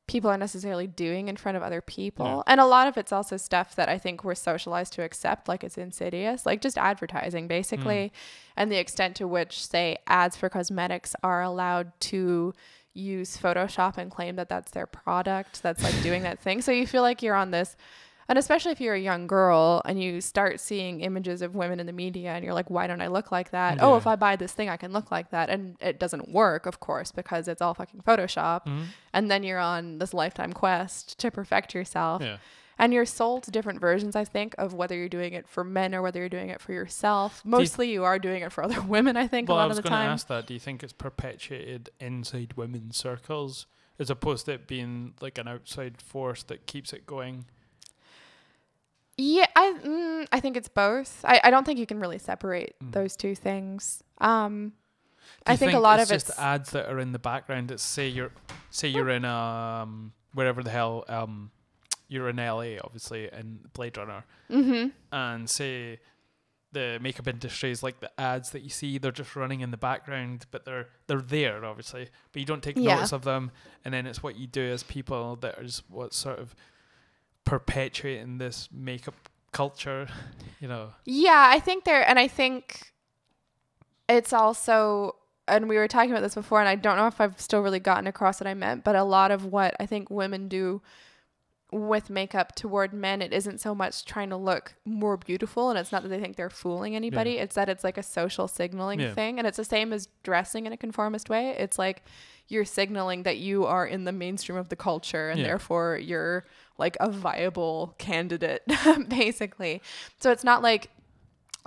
people are necessarily doing in front of other people. Yeah. And a lot of it's also stuff that I think we're socialized to accept, like it's insidious, like just advertising basically. And the extent to which, say, ads for cosmetics are allowed to use Photoshop and claim that that's their product, that's like doing that thing. So you feel like you're on this, and especially if you're a young girl and you start seeing images of women in the media and you're like, why don't I look like that? Yeah. Oh, if I buy this thing, I can look like that. And it doesn't work, of course, because it's all fucking Photoshop. And then you're on this lifetime quest to perfect yourself. Yeah. And you're sold different versions, I think, of whether you're doing it for men or whether you're doing it for yourself. Mostly you are doing it for other women, I think, a lot of the time. Well, I was going to ask that. Do you think it's perpetuated inside women's circles as opposed to it being like an outside force that keeps it going? Yeah, I think it's both. I don't think you can really separate those two things. I think a lot of it's just ads that are in the background. It's say you're in wherever the hell you're in LA, obviously, in Blade Runner, and say the makeup industry is like the ads that you see. They're just running in the background, but they're there, obviously, but you don't take notice of them. And then it's what you do as people that is what sort of perpetuating this makeup culture, you know. Yeah, I think I think it's also, and we were talking about this before, and I don't know if I've still really gotten across what I meant, but a lot of what I think women do with makeup toward men, it isn't so much trying to look more beautiful, and it's not that they think they're fooling anybody, it's that it's like a social signaling thing. And it's the same as dressing in a conformist way. It's like you're signaling that you are in the mainstream of the culture, and therefore you're like a viable candidate, basically. So it's not like,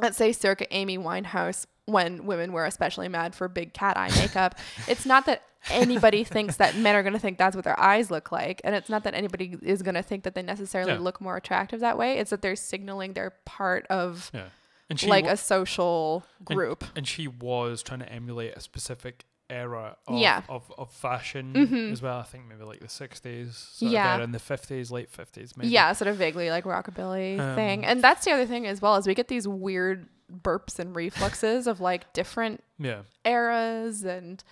let's say circa Amy Winehouse, when women were especially mad for big cat eye makeup. It's not that anybody thinks that men are going to think that's what their eyes look like. And it's not that anybody is going to think that they necessarily look more attractive that way. It's that they're signaling they're part of like a social group. And she was trying to emulate a specific era of fashion as well. I think maybe like the 60s, there in the 50s, late 50s maybe. Yeah, sort of vaguely like rockabilly thing. And that's the other thing as well, is we get these weird burps and refluxes of like different eras, and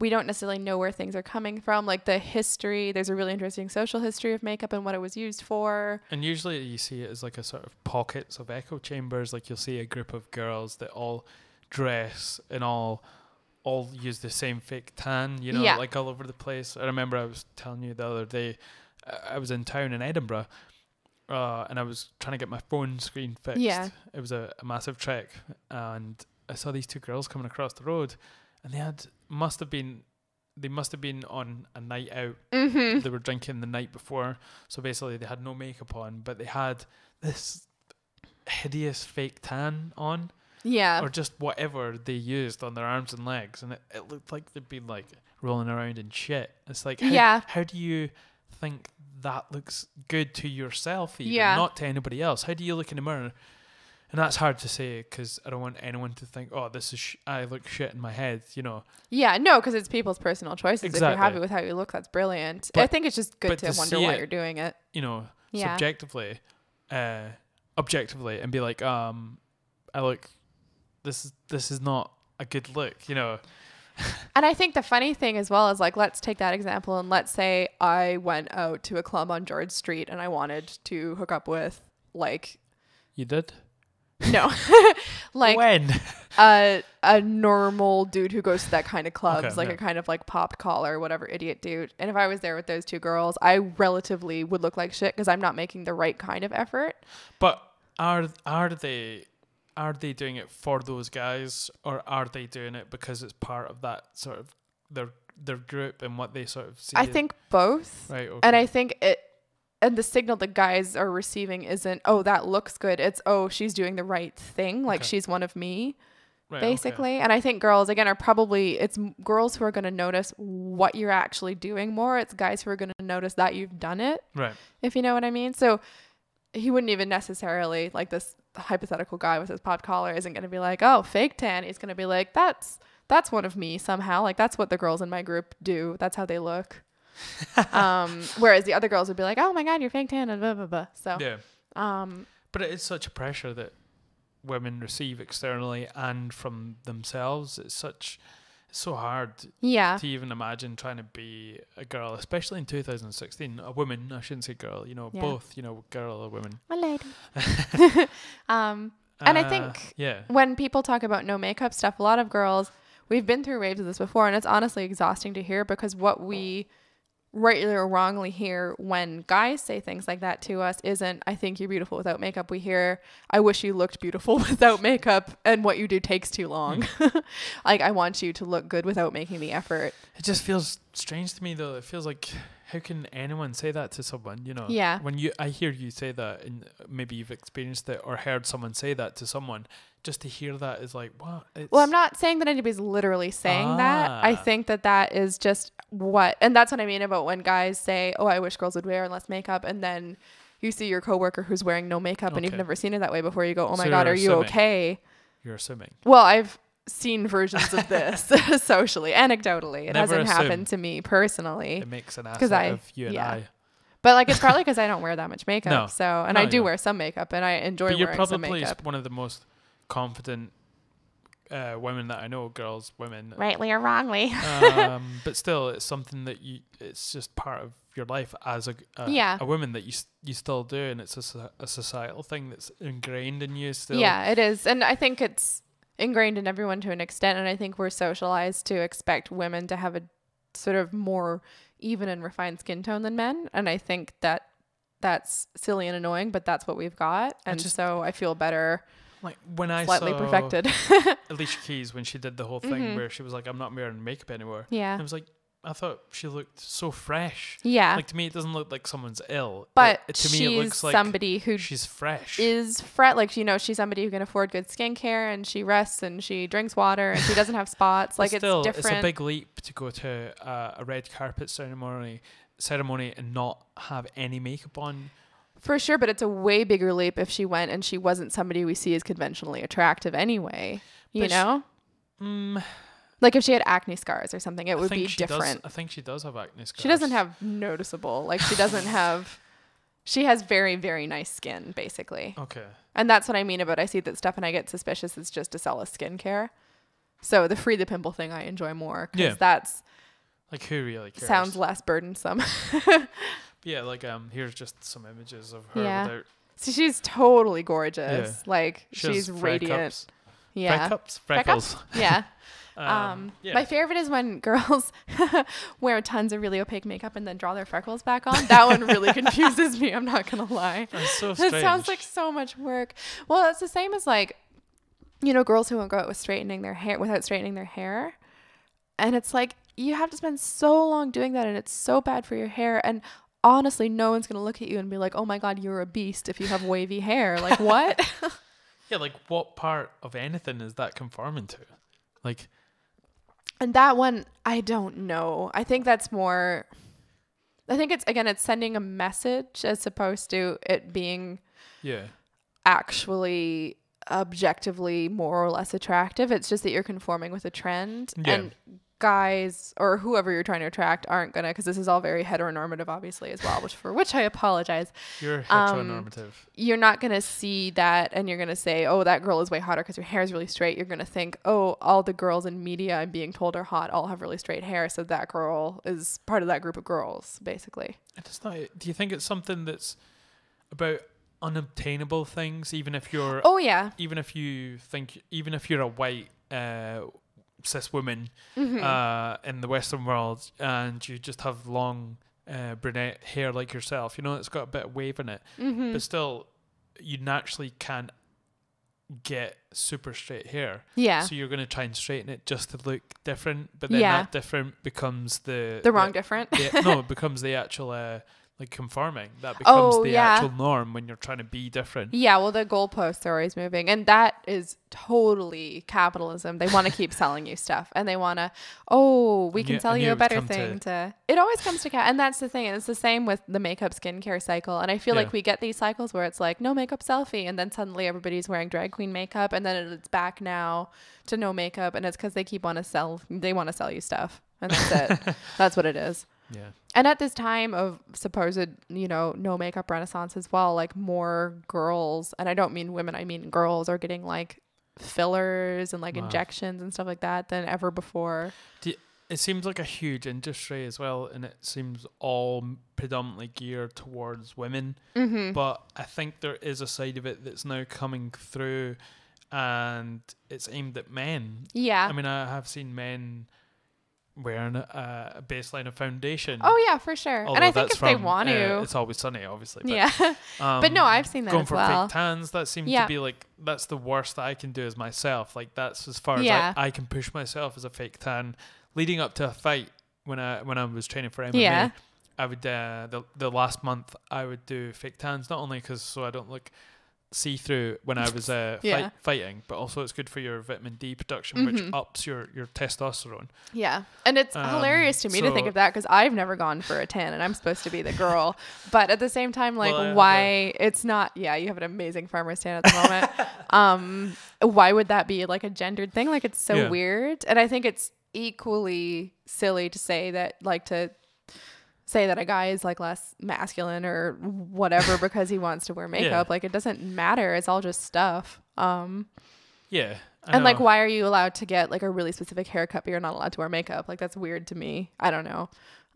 we don't necessarily know where things are coming from. Like the history, there's a really interesting social history of makeup and what it was used for. And usually you see it as like a sort of pockets of echo chambers. Like you'll see a group of girls that all dress and all use the same fake tan, you know, like all over the place. I remember I was telling you the other day, I was in town in Edinburgh, and I was trying to get my phone screen fixed. Yeah. It was a massive trek, and I saw these two girls coming across the road, and they must have been on a night out. They were drinking the night before, so basically they had no makeup on, but they had this hideous fake tan on. Yeah. Or just whatever they used on their arms and legs. And it looked like they'd been like rolling around in shit. It's like, how do you think that looks good to yourself even, not to anybody else? How do you look in the mirror? And that's hard to say because I don't want anyone to think, oh, this is I look shit in my head, you know. Yeah, no, because it's people's personal choices. Exactly. If you're happy with how you look, that's brilliant. But I think it's just good to wonder why you're doing it. You know, subjectively, objectively, and be like, I look... This is not a good look, you know. And I think the funny thing as well is, like, let's take that example, and let's say I went out to a club on George Street and I wanted to hook up with, like... You did? No. Like... When? A normal dude who goes to that kind of clubs, a kind of like popped collar, whatever idiot dude. And if I was there with those two girls, I relatively would look like shit because I'm not making the right kind of effort. But are they doing it for those guys, or are they doing it because it's part of that sort of their group and what they sort of see? I think both. Right. Okay. And I think the signal the guys are receiving isn't, oh, that looks good. It's, oh, she's doing the right thing. Like she's one of me. basically. Okay. And I think girls, again, are probably, it's girls who are going to notice what you're actually doing more. It's guys who are going to notice that you've done it. Right. If you know what I mean. So he wouldn't even necessarily, like this hypothetical guy with his pop collar isn't going to be like, oh, fake tan. He's going to be like, that's one of me somehow. Like, that's what the girls in my group do. That's how they look. Whereas the other girls would be like, oh my God, you're fake tan and blah, blah, blah. So, yeah. But it is such a pressure that women receive externally and from themselves. It's so hard to even imagine trying to be a girl, especially in 2016. A woman, I shouldn't say girl, both, girl or woman. A lady. And I think when people talk about no makeup stuff, a lot of girls, we've been through waves of this before, and it's honestly exhausting to hear, because what we rightly or wrongly hear when guys say things like that to us isn't, I think you're beautiful without makeup. We hear, I wish you looked beautiful without makeup, and what you do takes too long. Like, I want you to look good without making the effort. It just feels strange to me, though. It feels like, how can anyone say that to someone, Yeah. When I hear you say that, and maybe you've experienced it or heard someone say that to someone, just to hear that is like, what? Well, I'm not saying that anybody's literally saying that. I think that is just and that's what I mean about when guys say, oh, I wish girls would wear less makeup, and then you see your coworker who's wearing no makeup and you've never seen it that way before, you go, oh my God, are you okay? You're assuming. Well, I've seen versions of this socially, anecdotally. It hasn't happened to me personally. It makes an asset of you and I. But like, it's probably because I don't wear that much makeup. I do wear some makeup, and I enjoy wearing some makeup. But you're probably one of the most confident women that I know, women. Rightly or wrongly. But still, it's something that it's just part of your life as a woman that you still do, and it's a societal thing that's ingrained in you still. Yeah, it is. And I think it's ingrained in everyone to an extent, and I think we're socialized to expect women to have a sort of more even and refined skin tone than men, and I think that's silly and annoying, but that's what we've got, and so I feel better. Like when I slightly saw perfected Alicia Keys when she did the whole thing where she was like, I'm not wearing makeup anymore. Yeah. And I was like, I thought she looked so fresh. Yeah. Like, to me, it doesn't look like someone's ill. But to me, it looks like somebody who she's fresh. Like, she's somebody who can afford good skincare, and she rests and she drinks water and she doesn't have spots. Like, still, it's different. It's a big leap to go to a red carpet ceremony and not have any makeup on. For sure, but it's a way bigger leap if she went and she wasn't somebody we see as conventionally attractive anyway. You know? Like, if she had acne scars or something, it would be different. I think she does have acne scars. She doesn't have noticeable. Like, she doesn't have... She has very, very nice skin, basically. Okay. And that's what I mean about I see that stuff and I get suspicious it's just to sell us skincare. So the free the pimple thing I enjoy more, because that's... Like, who really cares? Sounds less burdensome. Yeah, like, here's just some images of her without... So she's totally gorgeous. Yeah. Like, she's radiant. Yeah. Freckles. Yeah. My favorite is when girls wear tons of really opaque makeup and then draw their freckles back on. That one really confuses me, I'm not gonna lie. That's so strange. It sounds like so much work. Well, it's the same as, like, girls who won't go out without straightening their hair. And it's like, you have to spend so long doing that, and it's so bad for your hair. And honestly, no one's going to look at you and be like, oh my God, you're a beast if you have wavy hair. Like, what? Yeah, like, what part of anything is that conforming to? Like... And that one, I don't know. I think that's more... I think it's sending a message as opposed to it being... actually objectively more or less attractive. It's just that you're conforming with a trend. Yeah. And guys or whoever you're trying to attract aren't gonna, because this is all very heteronormative obviously as well, for which I apologize. You're heteronormative. You're not gonna see that and you're gonna say, oh, that girl is way hotter because her hair is really straight. You're gonna think, oh, all the girls in media I'm being told are hot all have really straight hair, so that girl is part of that group of girls, basically. It's not. Do you think it's something that's about unobtainable things, even if you're even if you're a white cis woman in the Western world and you just have long brunette hair like yourself, it's got a bit of wave in it, but still you naturally can't get super straight hair, so you're going to try and straighten it just to look different, but then that different becomes the wrong different. It becomes the actual like conforming. That becomes the actual norm when you're trying to be different. Yeah, well, the goalposts are always moving, and that is totally capitalism. They want to keep selling you stuff, and they want to, we can sell you a better thing. It always comes to and that's the thing. And it's the same with the makeup skincare cycle. And I feel like we get these cycles where it's like no makeup selfie, and then suddenly everybody's wearing drag queen makeup, and then it's back now to no makeup, and it's because they want to sell you stuff, and that's it. That's what it is. Yeah. And at this time of supposed, no makeup renaissance as well, like more girls, and I don't mean women, I mean girls, are getting like fillers and like injections and stuff like that than ever before. It seems like a huge industry as well, and it seems all predominantly geared towards women. Mm-hmm. But I think there is a side of it that's now coming through, and it's aimed at men. Yeah. I mean, I have seen men wearing a baseline of foundation. Oh yeah, for sure. Although, and I think if they want to, It's Always Sunny, obviously. But, yeah. But no, I've seen that going as well. Going for fake tans, that seems to be like, that's the worst that I can do as myself. Like that's as far as I can push myself as a fake tan. Leading up to a fight, when I was training for MMA, I would the last month I would do fake tans, not only because so I don't look see-through when I was fighting, but also it's good for your vitamin D production, which ups your testosterone. Yeah, and it's hilarious to me to think of that, because I've never gone for a tan, and I'm supposed to be the girl. But at the same time, like, why it's not? Yeah, you have an amazing farmer's tan at the moment. Why would that be like a gendered thing? Like, it's so weird, and I think it's equally silly to say that, like, to say that a guy is like less masculine or whatever because he wants to wear makeup. Like, it doesn't matter. It's all just stuff. And like, why are you allowed to get like a really specific haircut but you're not allowed to wear makeup? Like, that's weird to me. I don't know.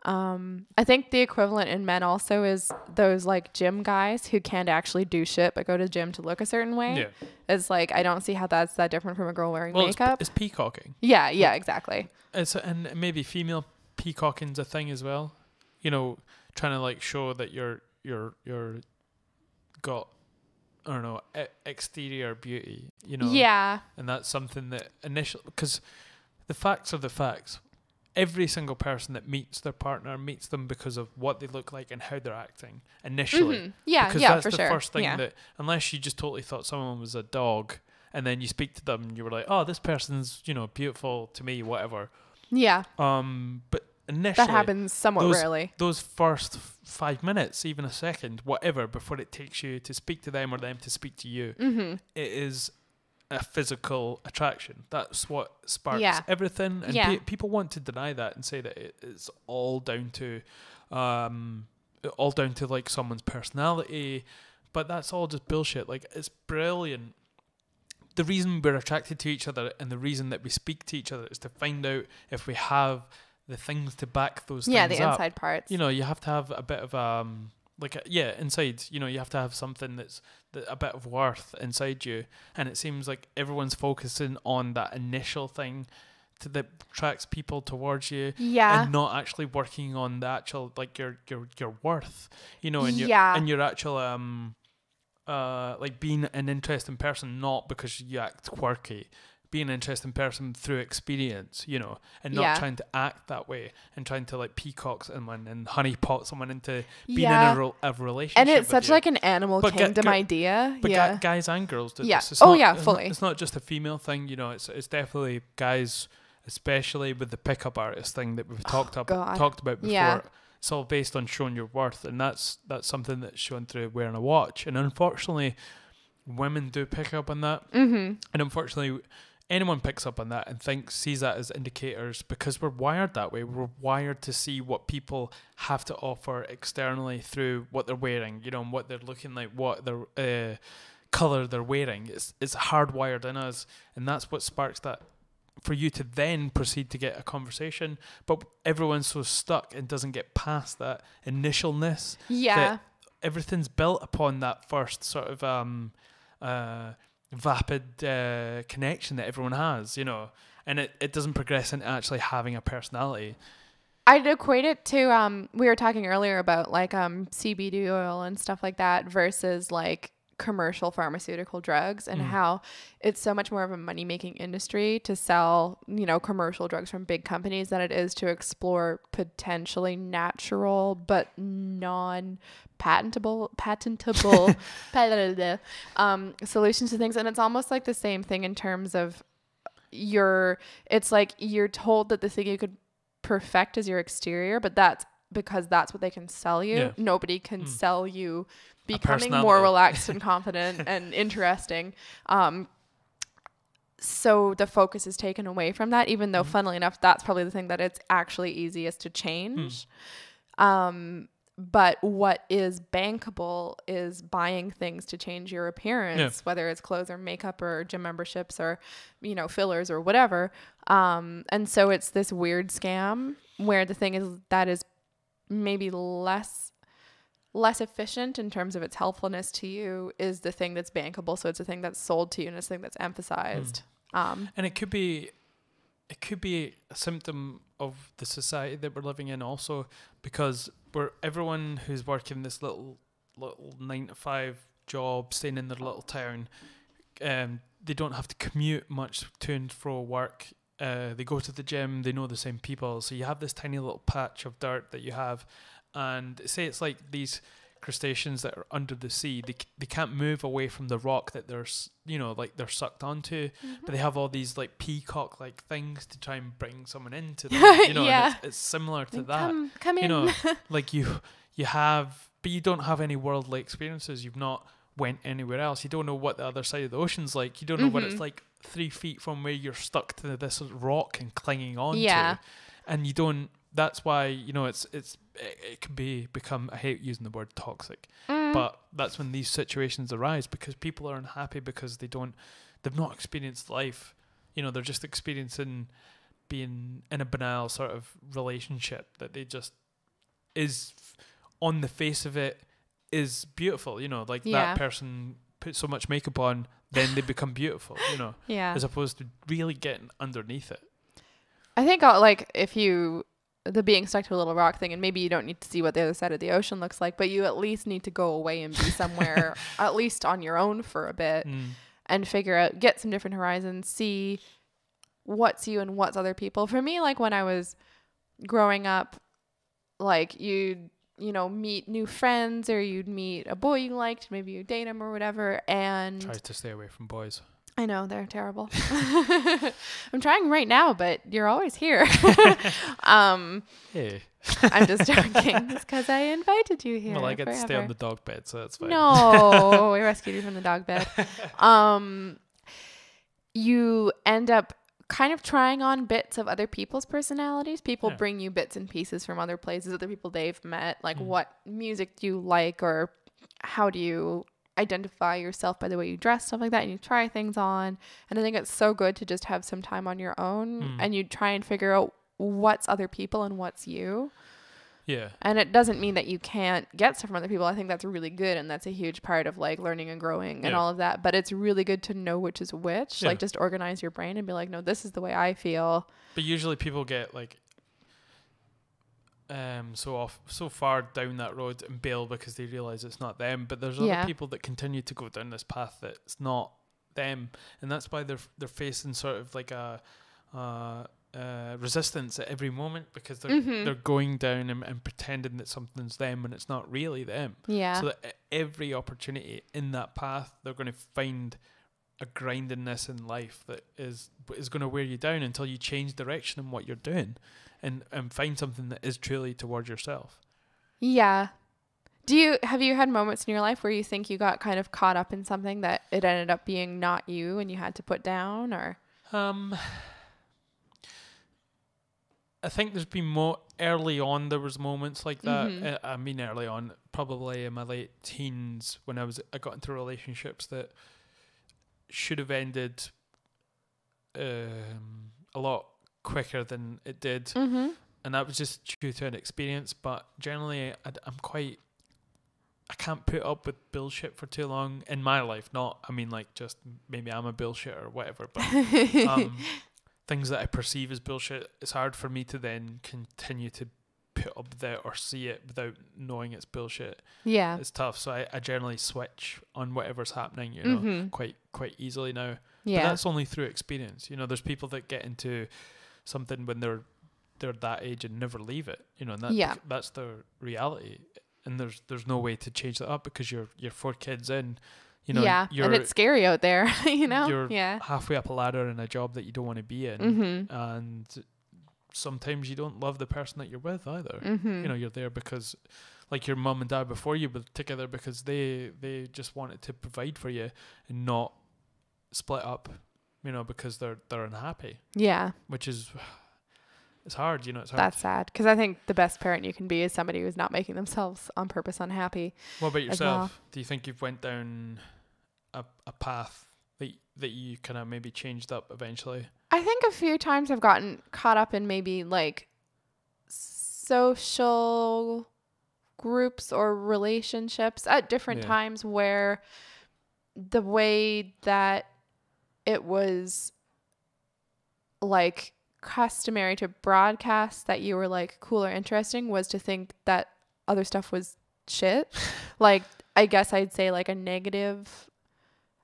I think the equivalent in men also is those like gym guys who can't actually do shit but go to the gym to look a certain way. Yeah. It's like, I don't see how that's that different from a girl wearing makeup. It's peacocking. Yeah, exactly. And maybe female peacocking's a thing as well. Trying to like show that you're got, I don't know, exterior beauty, Yeah. And that's something that because the facts are the facts. Every single person that meets their partner meets them because of what they look like and how they're acting initially. Mm-hmm. Yeah, because yeah, that's for the sure. first thing that, unless you just totally thought someone was a dog, and then you speak to them and you were like, oh, this person's, beautiful to me, whatever. Yeah. But initially, that happens somewhat rarely. Those first 5 minutes, even a second, whatever, before it takes you to speak to them or them to speak to you, it is a physical attraction. That's what sparks everything. And people want to deny that and say that it's all down to like someone's personality, but that's all just bullshit. Like, it's brilliant. The reason we're attracted to each other and the reason that we speak to each other is to find out if we have the things to back those things up. Yeah, the inside parts. You have to have a bit of inside. You have to have something that's a bit of worth inside you, and it seems like everyone's focusing on that initial thing that attracts people towards you, and not actually working on the actual, like, your worth, and your actual like being an interesting person, not because you act quirky. Being an interesting person through experience, and not trying to act that way and trying to like peacock someone and honeypot someone into being in a relationship. And it's such like an animal kingdom idea. But guys and girls do this. It's fully. It's not just a female thing, it's definitely guys, especially with the pickup artist thing that we've talked about before. Yeah. It's all based on showing your worth, and that's something that's shown through wearing a watch. And unfortunately, women do pick up on that. Mm-hmm. And unfortunately, anyone picks up on that and sees that as indicators, because we're wired that way. We're wired to see what people have to offer externally through what they're wearing, and what they're looking like, what their color they're wearing. It's hardwired in us, and that's what sparks that for you to then proceed to get a conversation. But everyone's so stuck and doesn't get past that initialness. Yeah. That everything's built upon that first sort of vapid connection that everyone has, and it doesn't progress into actually having a personality. I'd equate it to we were talking earlier about like CBD oil and stuff like that versus like commercial pharmaceutical drugs and how it's so much more of a money-making industry to sell, you know, commercial drugs from big companies than it is to explore potentially natural but non-patentable solutions to things. And it's almost like the same thing in terms of it's like you're told that the thing you could perfect is your exterior, but that's because that's what they can sell you. Yeah. Nobody can sell you becoming more relaxed and confident and interesting. So the focus is taken away from that, even though funnily enough, that's probably the thing that it's actually easiest to change. But what is bankable is buying things to change your appearance, whether it's clothes or makeup or gym memberships or, you know, fillers or whatever. And so it's this weird scam where the thing is that is maybe less efficient in terms of its helpfulness to you is the thing that's bankable. So it's a thing that's sold to you and it's a thing that's emphasized. And it could be a symptom of the society that we're living in also, because everyone who's working this little 9-to-5 job, staying in their little town, they don't have to commute much to and fro work. They go to the gym, they know the same people. So you have this tiny little patch of dirt that you have, and say it's like these crustaceans that are under the sea. They can't move away from the rock that they're sucked onto, but they have all these like peacock like things to try and bring someone into them. You know, and it's similar to that. Come in. You know, like you have, but you don't have any worldly experiences. You've not went anywhere else. You don't know what the other side of the ocean's like. You don't know what it's like 3 feet from where you're stuck to this rock and clinging on to, and you don't. That's why, you know, it can become, I hate using the word toxic, but that's when these situations arise, because people are unhappy because they've not experienced life. You know, they're just experiencing being in a banal sort of relationship that they just is on the face of it is beautiful. You know, like that person puts so much makeup on, then they become beautiful, you know, as opposed to really getting underneath it. I think like the being stuck to a little rock thing, and maybe you don't need to see what the other side of the ocean looks like, but you at least need to go away and be somewhere at least on your own for a bit and figure out, get some different horizons, see what's you and what's other people. For me, like when I was growing up, like you'd, you know, meet new friends, or you'd meet a boy you liked, maybe you date him or whatever, and try to stay away from boys. I know, they're terrible. I'm trying right now, but you're always here. Hey. I'm just joking. It's because I invited you here. Well, I get to stay on the dog bed, so that's fine. No, we rescued you from the dog bed. You end up kind of trying on bits of other people's personalities. People bring you bits and pieces from other places, other people they've met. Like what music do you like, or how do you identify yourself by the way you dress, stuff like that, and you try things on. And I think it's so good to just have some time on your own and you try and figure out what's other people and what's you. Yeah. And it doesn't mean that you can't get stuff from other people. I think that's really good, and that's a huge part of like learning and growing and all of that. But it's really good to know which is which. Like just organize your brain and be like, no, this is the way I feel. But usually people get like so far down that road and bail because they realize it's not them. But there's other people that continue to go down this path that's not them, and that's why they're facing sort of like a resistance at every moment, because they're going down and pretending that something's them when it's not really them. So that every opportunity in that path, they're going to find a grindiness in life that is going to wear you down until you change direction in what you're doing and find something that is truly towards yourself. Yeah. Have you had moments in your life where you think you got kind of caught up in something that it ended up being not you and you had to put down, or? I think there's been early on, there was moments like that. I mean, early on, probably in my late teens, when I got into relationships that should have ended a lot quicker than it did. And that was just due to an experience. But generally, I can't put up with bullshit for too long in my life. Just maybe I'm a bullshitter or whatever, but things that I perceive as bullshit, it's hard for me to then continue to put up with it or see it without knowing it's bullshit. Yeah. It's tough. So I generally switch on whatever's happening, you know, quite easily now. Yeah. But that's only through experience. You know, there's people that get into something when they're that age and never leave it, you know, and that's their reality. And there's no way to change that up because you're 4 kids in, you know. Yeah, and it's scary out there, you know. You're halfway up a ladder in a job that you don't want to be in, and sometimes you don't love the person that you're with either. You know, you're there because, like your mum and dad before you were together, because they just wanted to provide for you and not split up, you know, because they're unhappy. Yeah, which is. It's hard, you know. It's hard. That's sad, because I think the best parent you can be is somebody who's not making themselves on purpose unhappy. What about yourself? Well. Do you think you've went down a path that you kind of maybe changed up eventually? I think a few times I've gotten caught up in maybe like social groups or relationships at different times where the way that it was like customary to broadcast that you were like cool or interesting was to think that other stuff was shit. Like, I guess I'd say like a negative,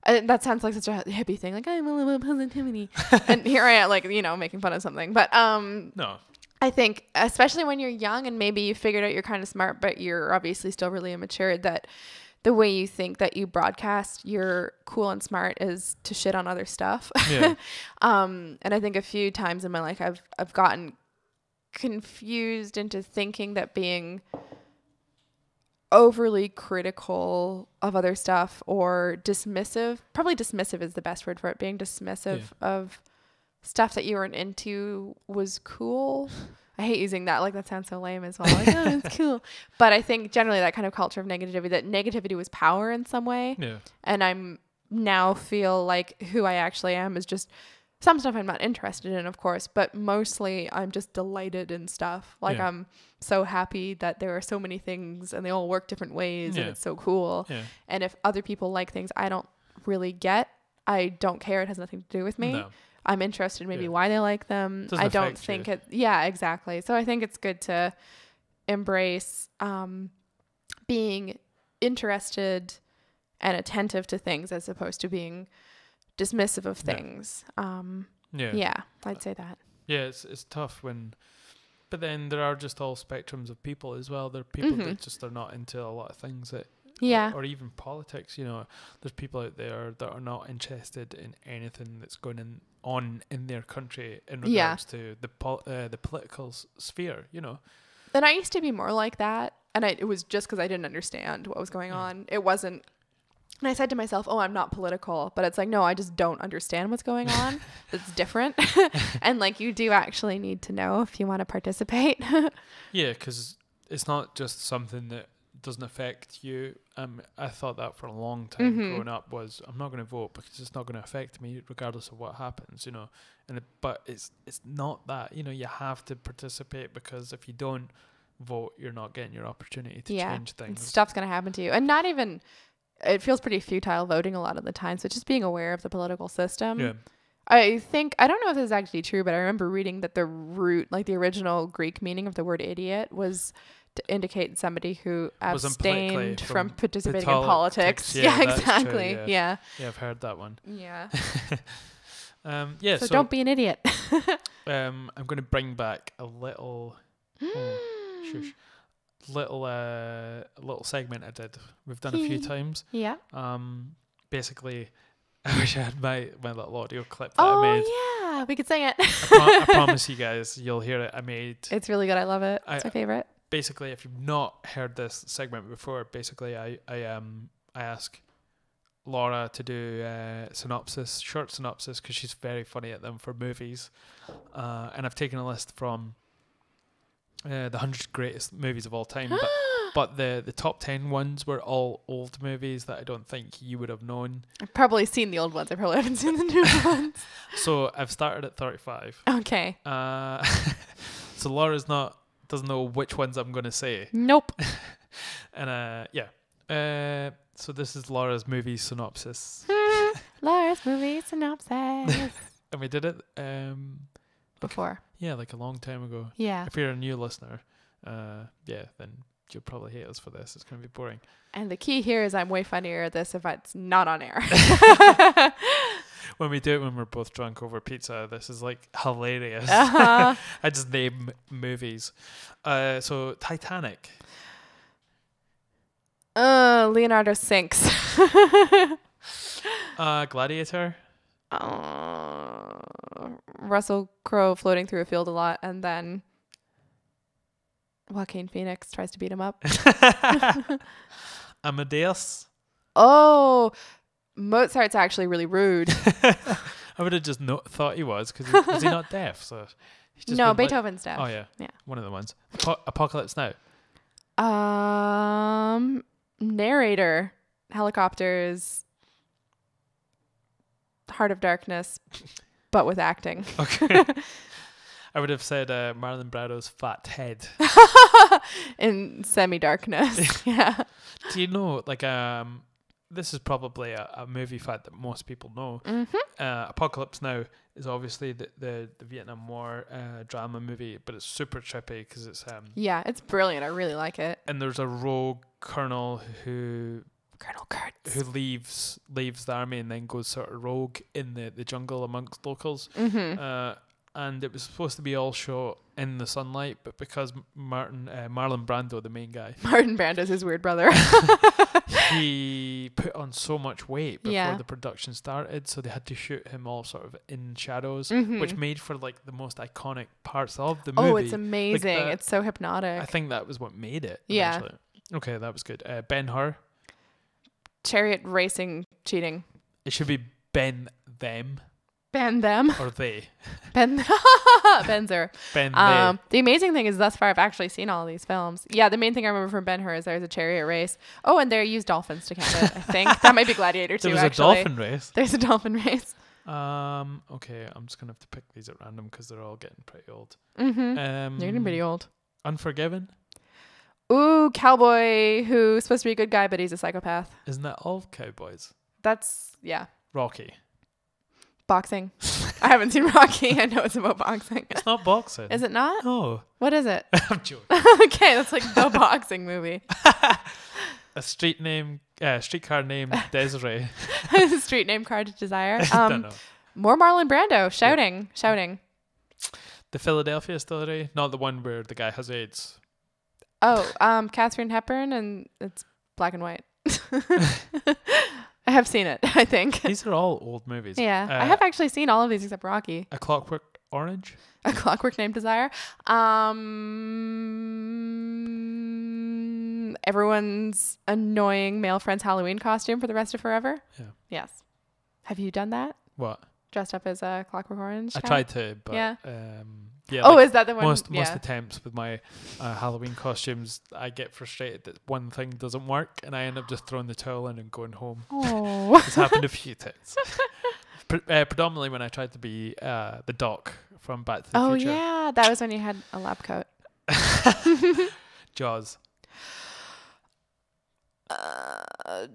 that sounds like such a hippie thing, like I'm a little positivity and here I am, like, you know, making fun of something, but no, I think especially when you're young and maybe you figured out you're kind of smart but you're obviously still really immature, that the way you think that you broadcast you're cool and smart is to shit on other stuff. Yeah. And I think a few times in my life I've gotten confused into thinking that being overly critical of other stuff or dismissive, probably dismissive is the best word for it, being dismissive of stuff that you weren't into was cool. I hate using that. Like, that sounds so lame as well. Like, oh, it's cool. But I think generally that kind of culture of negativity, that negativity was power in some way. Yeah. And I'm now feel like who I actually am is just some stuff I'm not interested in, of course, but mostly I'm just delighted in stuff. Like, I'm so happy that there are so many things and they all work different ways and it's so cool. Yeah. And if other people like things I don't really get, I don't care. It has nothing to do with me. No. I'm interested maybe why they like them. I don't think it. Yeah, exactly. So I think it's good to embrace being interested and attentive to things as opposed to being dismissive of things. Yeah, I'd say that. Yeah, it's tough but then there are just all spectrums of people as well. There are people that just are not into a lot of things that. Yeah. Or even politics, you know, there's people out there that are not interested in anything that's going on in their country in regards to the political sphere, you know. And I used to be more like that, and it was just because I didn't understand what was going on. It wasn't, and I said to myself, oh, I'm not political, but it's like, no, I just don't understand what's going on. It's different. And like, you do actually need to know if you want to participate. Yeah, because it's not just something that doesn't affect you. I thought that for a long time growing up was, I'm not going to vote because it's not going to affect me regardless of what happens, you know. But it's not that, you know. You have to participate because if you don't vote, you're not getting your opportunity to change things. Stuff's going to happen to you, and not even. It feels pretty futile voting a lot of the time. So just being aware of the political system. Yeah. I don't know if this is actually true, but I remember reading that the root, like the original Greek meaning of the word idiot was to indicate somebody who abstained from participating in politics. Yeah, exactly. True, yeah, I've heard that one. Yeah. So don't be an idiot. I'm going to bring back a little little segment I did. We've done a few times. Yeah. Basically, I wish I had my little audio clip that I made. Oh yeah, we could sing it. I promise you guys, you'll hear it. I made. It's really good. I love it. It's my favorite. Basically, if you've not heard this segment before, basically I ask Laura to do short synopsis, because she's very funny at them for movies, and I've taken a list from the 100 greatest movies of all time, but the top 10 ones were all old movies that I don't think you would have known. I've probably seen the old ones. I probably haven't seen the new ones. So I've started at 35. Okay. So Laura's doesn't know which ones I'm going to say. Nope. And so this is Laura's movie synopsis. Laura's movie synopsis. And we did it before. Yeah, like a long time ago. Yeah. If you're a new listener, then you'll probably hate us for this. It's going to be boring. And the key here is I'm way funnier at this if it's not on air. When we do it when we're both drunk over pizza, this is like hilarious. I just name movies. So Titanic. Leonardo sinks. Gladiator. Russell Crowe floating through a field a lot, and then Joaquin Phoenix tries to beat him up. Amadeus. Oh, Mozart's actually really rude. I would have just thought he was, because was he not deaf? So no, Beethoven's deaf. Oh yeah, one of the ones. Apocalypse Now. Narrator, helicopters, Heart of Darkness, but with acting. Okay. I would have said Marlon Brando's fat head. In semi-darkness. Yeah. Do you know, like, this is probably a movie fact that most people know. Mm-hmm. Apocalypse Now is obviously the Vietnam War drama movie, but it's super trippy because it's... yeah, it's brilliant. I really like it. And there's a rogue colonel who leaves the army and then goes sort of rogue in the jungle amongst locals. Mm-hmm. And it was supposed to be all shot in the sunlight, but because Marlon Brando, the main guy, Martin Brando's his weird brother, he put on so much weight before the production started, so they had to shoot him all sort of in shadows, which made for like the most iconic parts of the movie. Oh, it's amazing! Like it's so hypnotic. I think that was what made it. Yeah. Eventually. Okay, that was good. Ben-Hur. Chariot racing cheating. It should be Ben Them. Ben them. Or they. Benzer. Ben they. The amazing thing is thus far I've actually seen all of these films. Yeah, the main thing I remember from Ben-Hur is there's a chariot race. Oh, and they used dolphins to count it, I think. That might be Gladiator too, actually. There's a dolphin race. There's a dolphin race. Okay, I'm just going to have to pick these at random because they're all getting pretty old. Mm-hmm. They're getting pretty old. Unforgiven. Ooh, cowboy who's supposed to be a good guy, but he's a psychopath. Isn't that all cowboys? Yeah. Rocky. Boxing. I haven't seen Rocky. I know it's about boxing. It's not boxing. Is it not? No. What is it? I'm joking. Okay, that's like the boxing movie. A streetcar named Desiree. Street name Car to Desire. Don't know. More Marlon Brando shouting. The Philadelphia story, not the one where the guy has AIDS. Oh, Katharine Hepburn, and it's black and white. I have seen it, I think. These are all old movies. Yeah. I have actually seen all of these except Rocky. A Clockwork Orange. A Clockwork Named Desire. Everyone's annoying male friend's Halloween costume for the rest of forever. Yeah. Yes. Have you done that? What? Dressed up as a Clockwork Orange? I tried to, but... Yeah. Yeah, oh, is that the one? Most attempts with my Halloween costumes, I get frustrated that one thing doesn't work, and I end up just throwing the towel in and going home. Oh, it's happened a few times. Predominantly when I tried to be the Doc from Back to the Future. Oh yeah, that was when you had a lab coat. Jaws.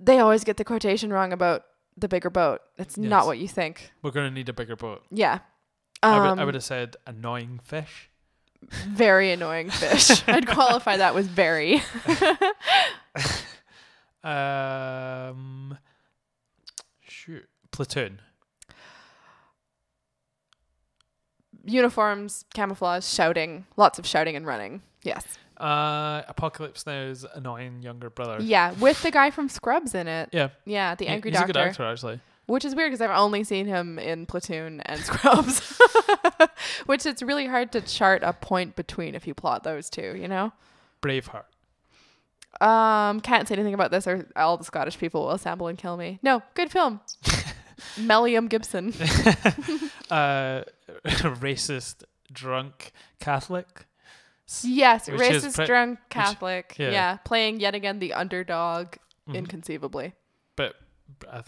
They always get the quotation wrong about the bigger boat. It's not what you think. We're gonna need a bigger boat. Yeah. I would have said annoying fish. Very annoying fish. I'd qualify that with very. Platoon. Uniforms, camouflage, shouting. Lots of shouting and running. Yes. Apocalypse Now's annoying younger brother. Yeah, with the guy from Scrubs in it. Yeah. Yeah, the angry doctor. He's a good actor, actually. Which is weird because I've only seen him in Platoon and Scrubs. Which it's really hard to chart a point between if you plot those two, you know? Braveheart. Can't say anything about this or all the Scottish people will assemble and kill me. No, good film. Mellium Gibson. Racist, drunk Catholic. Yes, racist, drunk Catholic. Yeah, playing yet again the underdog inconceivably. But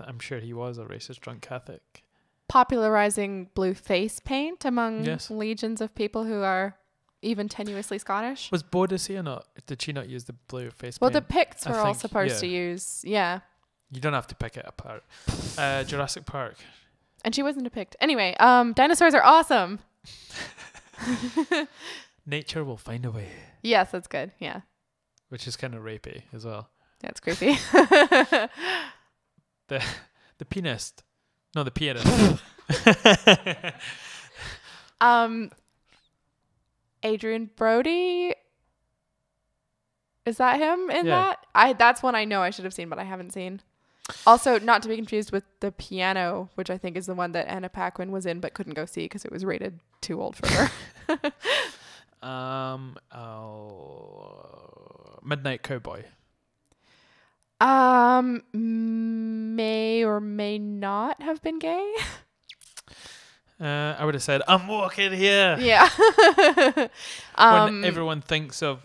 I'm sure he was a racist drunk Catholic. Popularizing blue face paint among legions of people who are even tenuously Scottish. Was Boadicea not? Did she not use the blue face paint? Well, the Picts were all supposed to use. Yeah. You don't have to pick it apart. Jurassic Park. And she wasn't a Pict. Anyway, dinosaurs are awesome. Nature will find a way. Yes, that's good. Yeah. Which is kind of rapey as well. That's creepy. The pianist. No, the pianist. Adrian Brody. Is that him in that? That's one I know I should have seen, but I haven't seen. Also, not to be confused with The Piano, which I think is the one that Anna Paquin was in but couldn't go see because it was rated too old for her. Midnight Cowboy. May or may not have been gay. I would have said, I'm walking here. Yeah. When everyone thinks of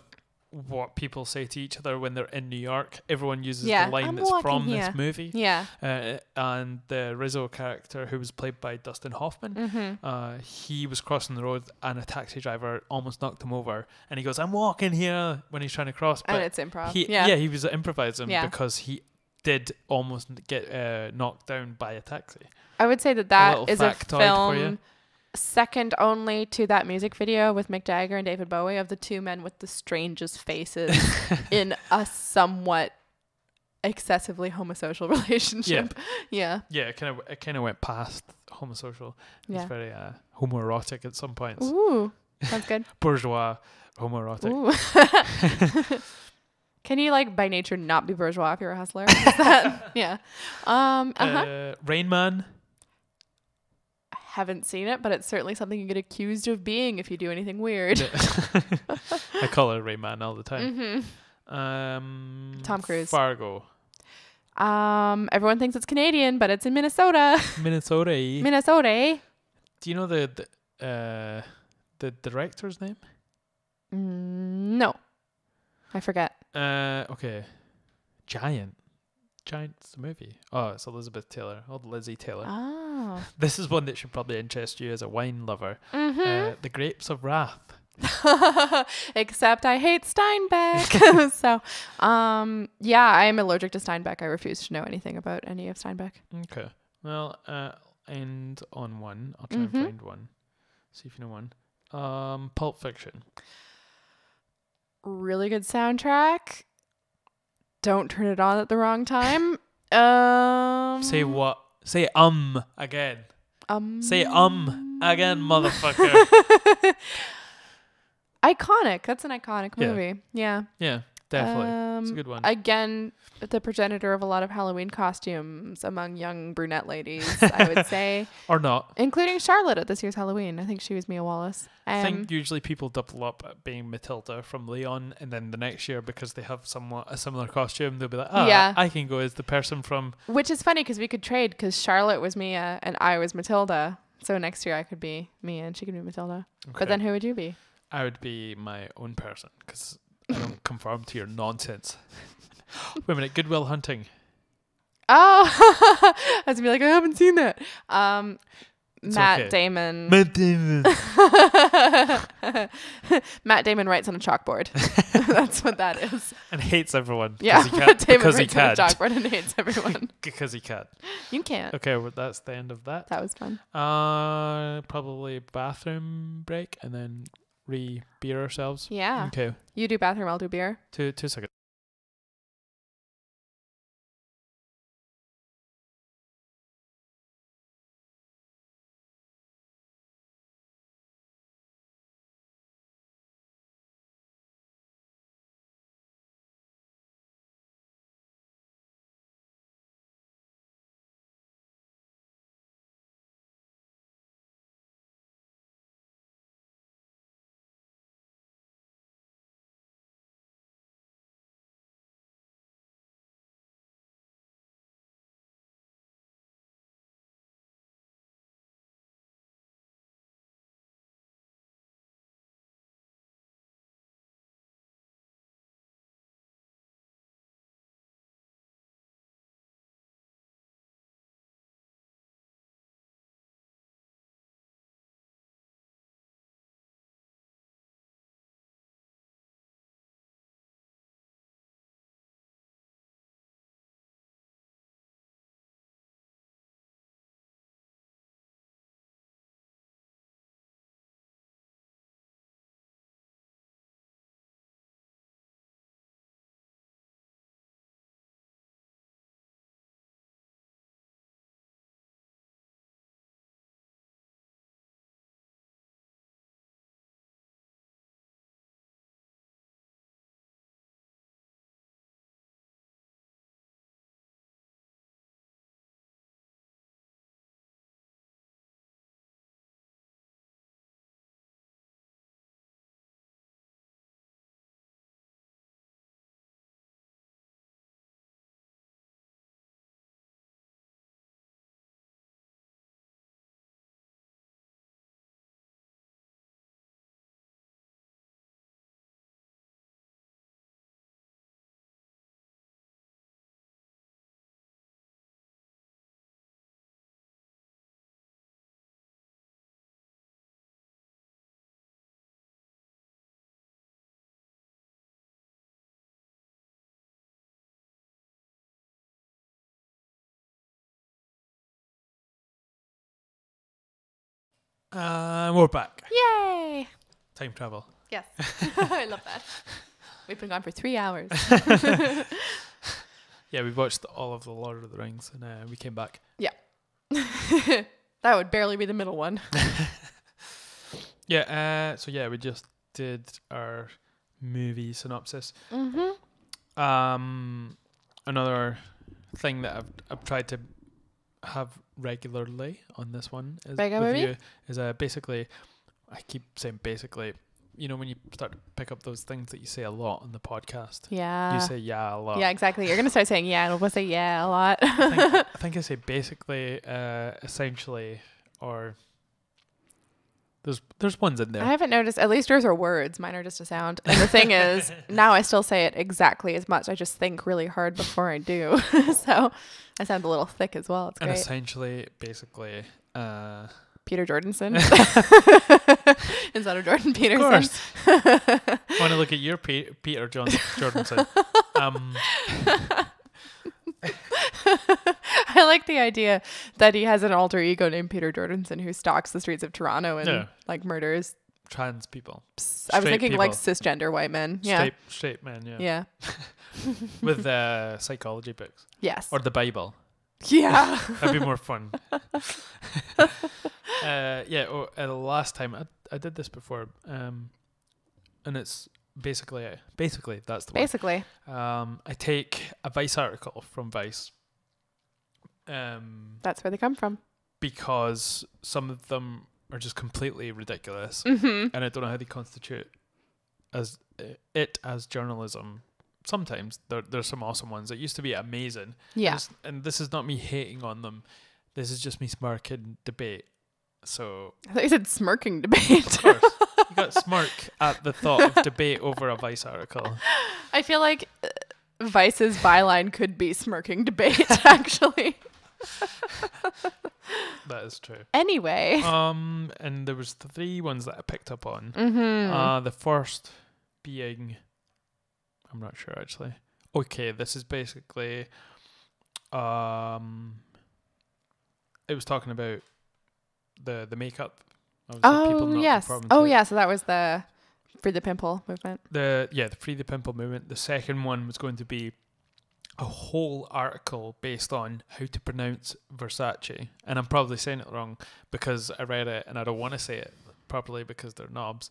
what people say to each other when they're in New York, everyone uses the line that's from this movie. Yeah. And the Rizzo character, who was played by Dustin Hoffman, he was crossing the road and a taxi driver almost knocked him over. And he goes, I'm walking here, when he's trying to cross. But and it's improv. He was improvising because he did almost get knocked down by a taxi. I would say that is a film second only to that music video with Mick Jagger and David Bowie of the two men with the strangest faces in a somewhat excessively homosexual relationship. Yeah. Yeah, it kind of went past homosexual. It's very homoerotic at some points. Ooh, sounds good. Bourgeois homoerotic. Ooh. Can you by nature not be bourgeois if you're a hustler? Is that, yeah. Rain Man. Haven't seen it, but it's certainly something you get accused of being if you do anything weird. I call it Rain Man all the time. Tom Cruise. Fargo. Everyone thinks it's Canadian, but it's in Minnesota. Minnesota. Do you know the director's name? No, I forget. Okay. Giant's the movie. Oh, it's Elizabeth Taylor. Oh, Lizzie Taylor. Oh. This is one that should probably interest you as a wine lover. The Grapes of Wrath. Except I hate Steinbeck. So, I'm allergic to Steinbeck. I refuse to know anything about any of Steinbeck. Okay. Well, end on one. I'll try and find one. See if you know one. Pulp Fiction. Really good soundtrack. Don't turn it on at the wrong time. Say what? Say again. Say again, motherfucker. Iconic. That's an iconic movie. Yeah. Yeah, definitely. It's a good one. Again, the progenitor of a lot of Halloween costumes among young brunette ladies, I would say. Or not. Including Charlotte at this year's Halloween. I think she was Mia Wallace. I think usually people double up at being Matilda from Leon, and then the next year, because they have somewhat a similar costume, they'll be like, I can go as the person from... Which is funny, because we could trade, because Charlotte was Mia and I was Matilda. So next year I could be Mia and she could be Matilda. Okay. But then who would you be? I would be my own person, because I don't conform to your nonsense. Wait a minute, Good Will Hunting. Oh, I was gonna be like, I haven't seen that. Matt Damon. Matt Damon. Matt Damon writes on a chalkboard. That's what that is. And hates everyone. Yeah, Matt Damon because writes on a chalkboard and hates everyone. Because he can. You can't. Okay, well, that's the end of that. That was fun. Probably bathroom break and then beer ourselves. Yeah. Okay. You do bathroom, I'll do beer. 2 seconds. We're back. Yay! Time travel. Yes. I love that. We've been gone for 3 hours. Yeah, we watched all of the Lord of the Rings and we came back. Yeah. That would barely be the middle one. Yeah, so yeah, we just did our movie synopsis. Mm-hmm. Another thing that I've tried to have regularly on this one is basically, I keep saying basically, you know, when you start to pick up those things that you say a lot on the podcast. Yeah. You say yeah a lot. Yeah, exactly. You're going to start saying yeah, and we'll say yeah a lot. I think I say basically, essentially, or there's ones in there. I haven't noticed. At least yours are words. Mine are just a sound. And the thing is, now I still say it exactly as much. I just think really hard before I do. So I sound a little thick as well. It's great. And essentially, basically, Peter Jordanson instead of Jordan Peterson. Of course. Want to look at your Peter Jordanson? I like the idea that he has an alter ego named Peter Jordanson who stalks the streets of Toronto and like murders trans people. I was thinking people. Like cisgender white men. Yeah. Straight men. Yeah. Yeah. With psychology books. Yes. Or the Bible. Yeah. That'd be more fun. Last time I did this before, and it's basically that's the one. Basically. I take a Vice article from Vice. That's where they come from. Because some of them are just completely ridiculous, and I don't know how they constitute as journalism. Sometimes there's some awesome ones. It used to be amazing. Yeah. And this is not me hating on them. This is just me smirking debate. So I thought you said smirking debate. Of course. You got smirk at the thought of debate over a Vice article. I feel like Vice's byline could be smirking debate, actually. That is true. Anyway. And there was 3 ones that I picked up on. Mm-hmm. The first being, I'm not sure actually. Okay, this is basically, it was talking about the makeup. Yes. Oh, yeah. So that was the Free the Pimple movement. The Free the Pimple movement. The second one was going to be a whole article based on how to pronounce Versace. And I'm probably saying it wrong because I read it and I don't want to say it properly because they're knobs.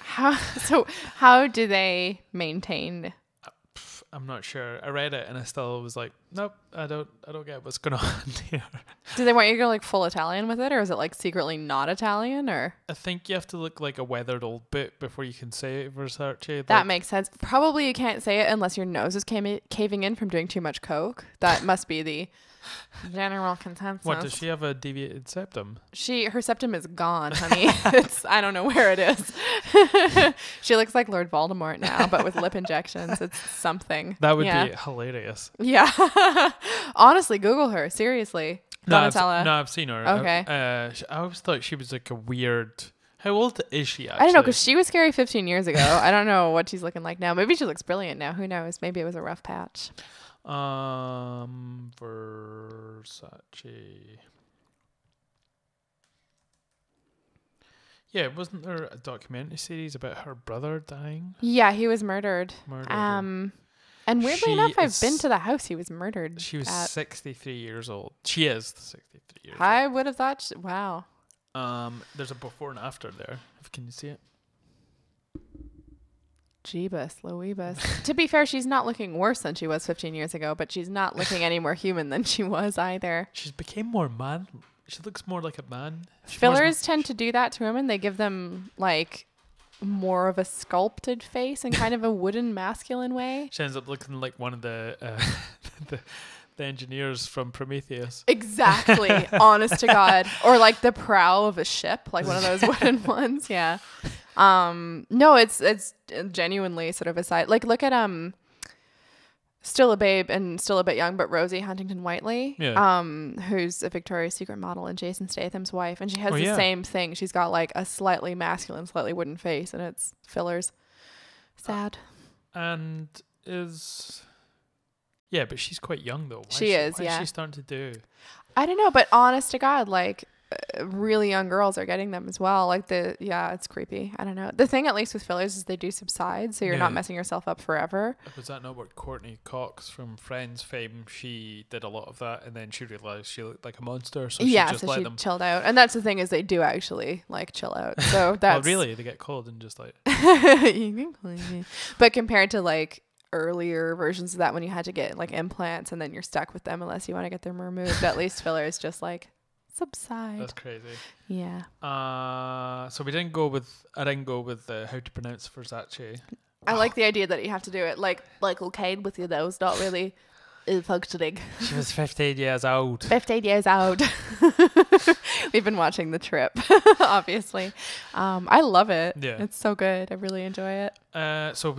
How do they maintain? I'm not sure. I read it and I still was like, nope, I don't get what's going on here. Do they want you to go like full Italian with it, or is it like secretly not Italian? Or I think you have to look like a weathered old boot before you can say Versace. That makes sense. Probably you can't say it unless your nose is caving in from doing too much coke. That must be the general consensus. What, does she have a deviated septum? Her septum is gone, honey. I don't know where it is. She looks like Lord Voldemort now, but with lip injections. It's something. That would be hilarious. Yeah. Honestly, Google her. Seriously. I've seen her. Okay. I always thought she was like a weird. How old is she actually? I don't know, because she was scary 15 years ago. I don't know what she's looking like now. Maybe she looks brilliant now. Who knows? Maybe it was a rough patch. Versace. Yeah, wasn't there a documentary series about her brother dying? Yeah, he was murdered. And weirdly enough, I've been to the house he was murdered. She was 63 years old. She is 63 years old. I would have thought. Wow. There's a before and after there. Can you see it? Jeebus Louibus. To be fair, she's not looking worse than she was 15 years ago, but she's not looking any more human than she was either. She's became more man. She looks more like a man. Fillers tend to do that to women. They give them like more of a sculpted face in kind of a wooden masculine way. She ends up looking like one of the engineers from Prometheus. Exactly. Honest to God. Or like the prow of a ship, like one of those wooden ones. Yeah. No, it's genuinely sort of a side. Like look at Still a Babe and Still a Bit Young, but Rosie Huntington-Whiteley, who's a Victoria's Secret model and Jason Statham's wife, and she has the same thing. She's got like a slightly masculine, slightly wooden face, and it's fillers. Sad. And is but she's quite young though. Why she is. Why is she starting to do? I don't know, but honest to God, like really young girls are getting them as well. Like it's creepy. I don't know. The thing, at least with fillers, is they do subside, so you're not messing yourself up forever. Was that not what Courtney Cox from Friends fame? She did a lot of that, and then she realized she looked like a monster, so she just let them chilled out. And that's the thing, is they do actually like chill out. So that's well, really, they get cold and just like. But compared to like earlier versions of that, when you had to get like implants and then you're stuck with them unless you want to get them removed, at least fillers just like subside. That's crazy. Yeah. So I didn't go with how to pronounce Versace. I like the idea that you have to do it like cocaine with your nose not really functioning. She was 15 years old. 15 years old. We've been watching The Trip, obviously. I love it. Yeah. It's so good. I really enjoy it. So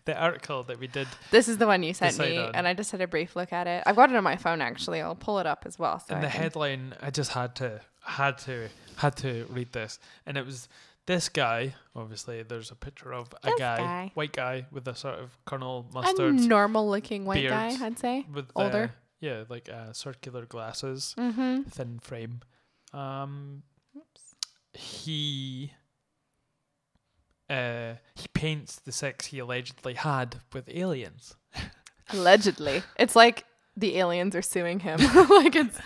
the article that we did. This is the one you sent me, and I just had a brief look at it. I've got it on my phone actually. I'll pull it up as well. So and the headline, I just had to read this, and it was this guy. Obviously, there's a picture of a guy, white guy with a sort of Colonel Mustard, a normal-looking white beard, guy, I'd say, with older. Like circular glasses, thin frame. He paints the sex he allegedly had with aliens. Allegedly. It's like the aliens are suing him. Like it's.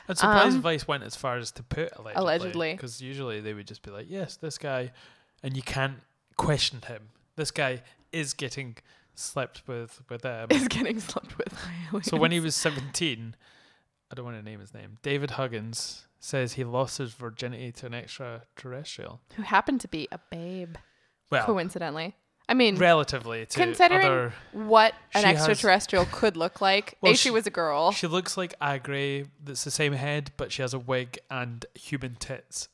I'm surprised Vice went as far as to put allegedly. Because usually they would just be like, yes, this guy, and you can't question him. This guy is getting slept with. Is getting slept with by aliens. So when he was 17, I don't want to name his name, David Huggins says he lost his virginity to an extraterrestrial. Who happened to be a babe. Well, coincidentally. I mean, relatively to considering what an extraterrestrial could look like. Well, she was a girl. She looks like Agri, that's the same head, but she has a wig and human tits.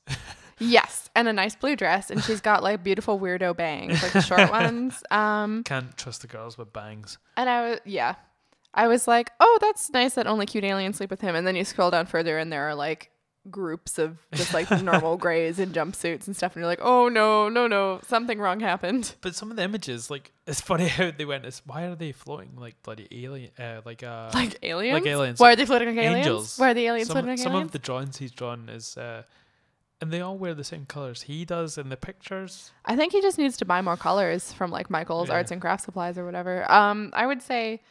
Yes, and a nice blue dress, and she's got like beautiful weirdo bangs, like the short ones. Can't trust the girls with bangs. And I was like, oh, that's nice that only cute aliens sleep with him. And then you scroll down further, and there are like groups of just like normal grays in jumpsuits and stuff, and you're like, oh no, something wrong happened. But some of the images, like, it's funny how they went, why are they floating like bloody alien like aliens? Like aliens. Why are they floating like aliens? Angels. Why are the aliens floating like aliens? Some of the drawings he's drawn is and they all wear the same colors he does in the pictures. I think he just needs to buy more colors from like Michael's Arts and Craft Supplies or whatever. I would say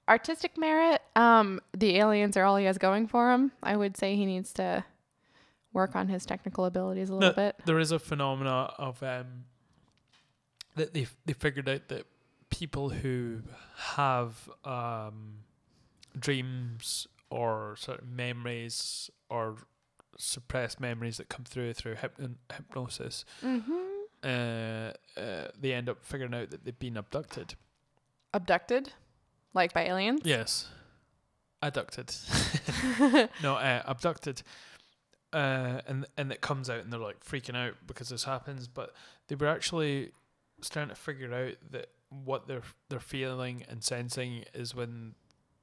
artistic merit, the aliens are all he has going for him. I would say he needs to work on his technical abilities a little bit. There is a phenomena of that they figured out that people who have dreams or sort of memories or suppressed memories that come through hypnosis, they end up figuring out that they've been abducted. Abducted? Like by aliens? Yes. Abducted. No, abducted. And it comes out and they're like freaking out because this happens, but they were actually starting to figure out that what they're feeling and sensing is when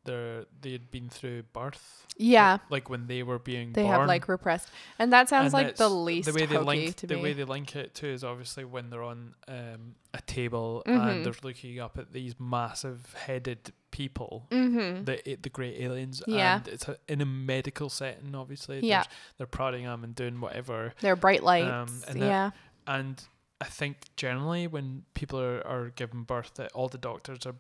they had been through birth. Yeah. Like when they were being born. They have like repressed. And that sounds like the least the way they hokey to me. The way they link it to is obviously when they're on a table and they're looking up at these massive headed people, the great aliens, and it's in a medical setting, obviously. Yeah. They're prodding them and doing whatever. They're bright lights. And I think generally when people are giving birth, that all the doctors are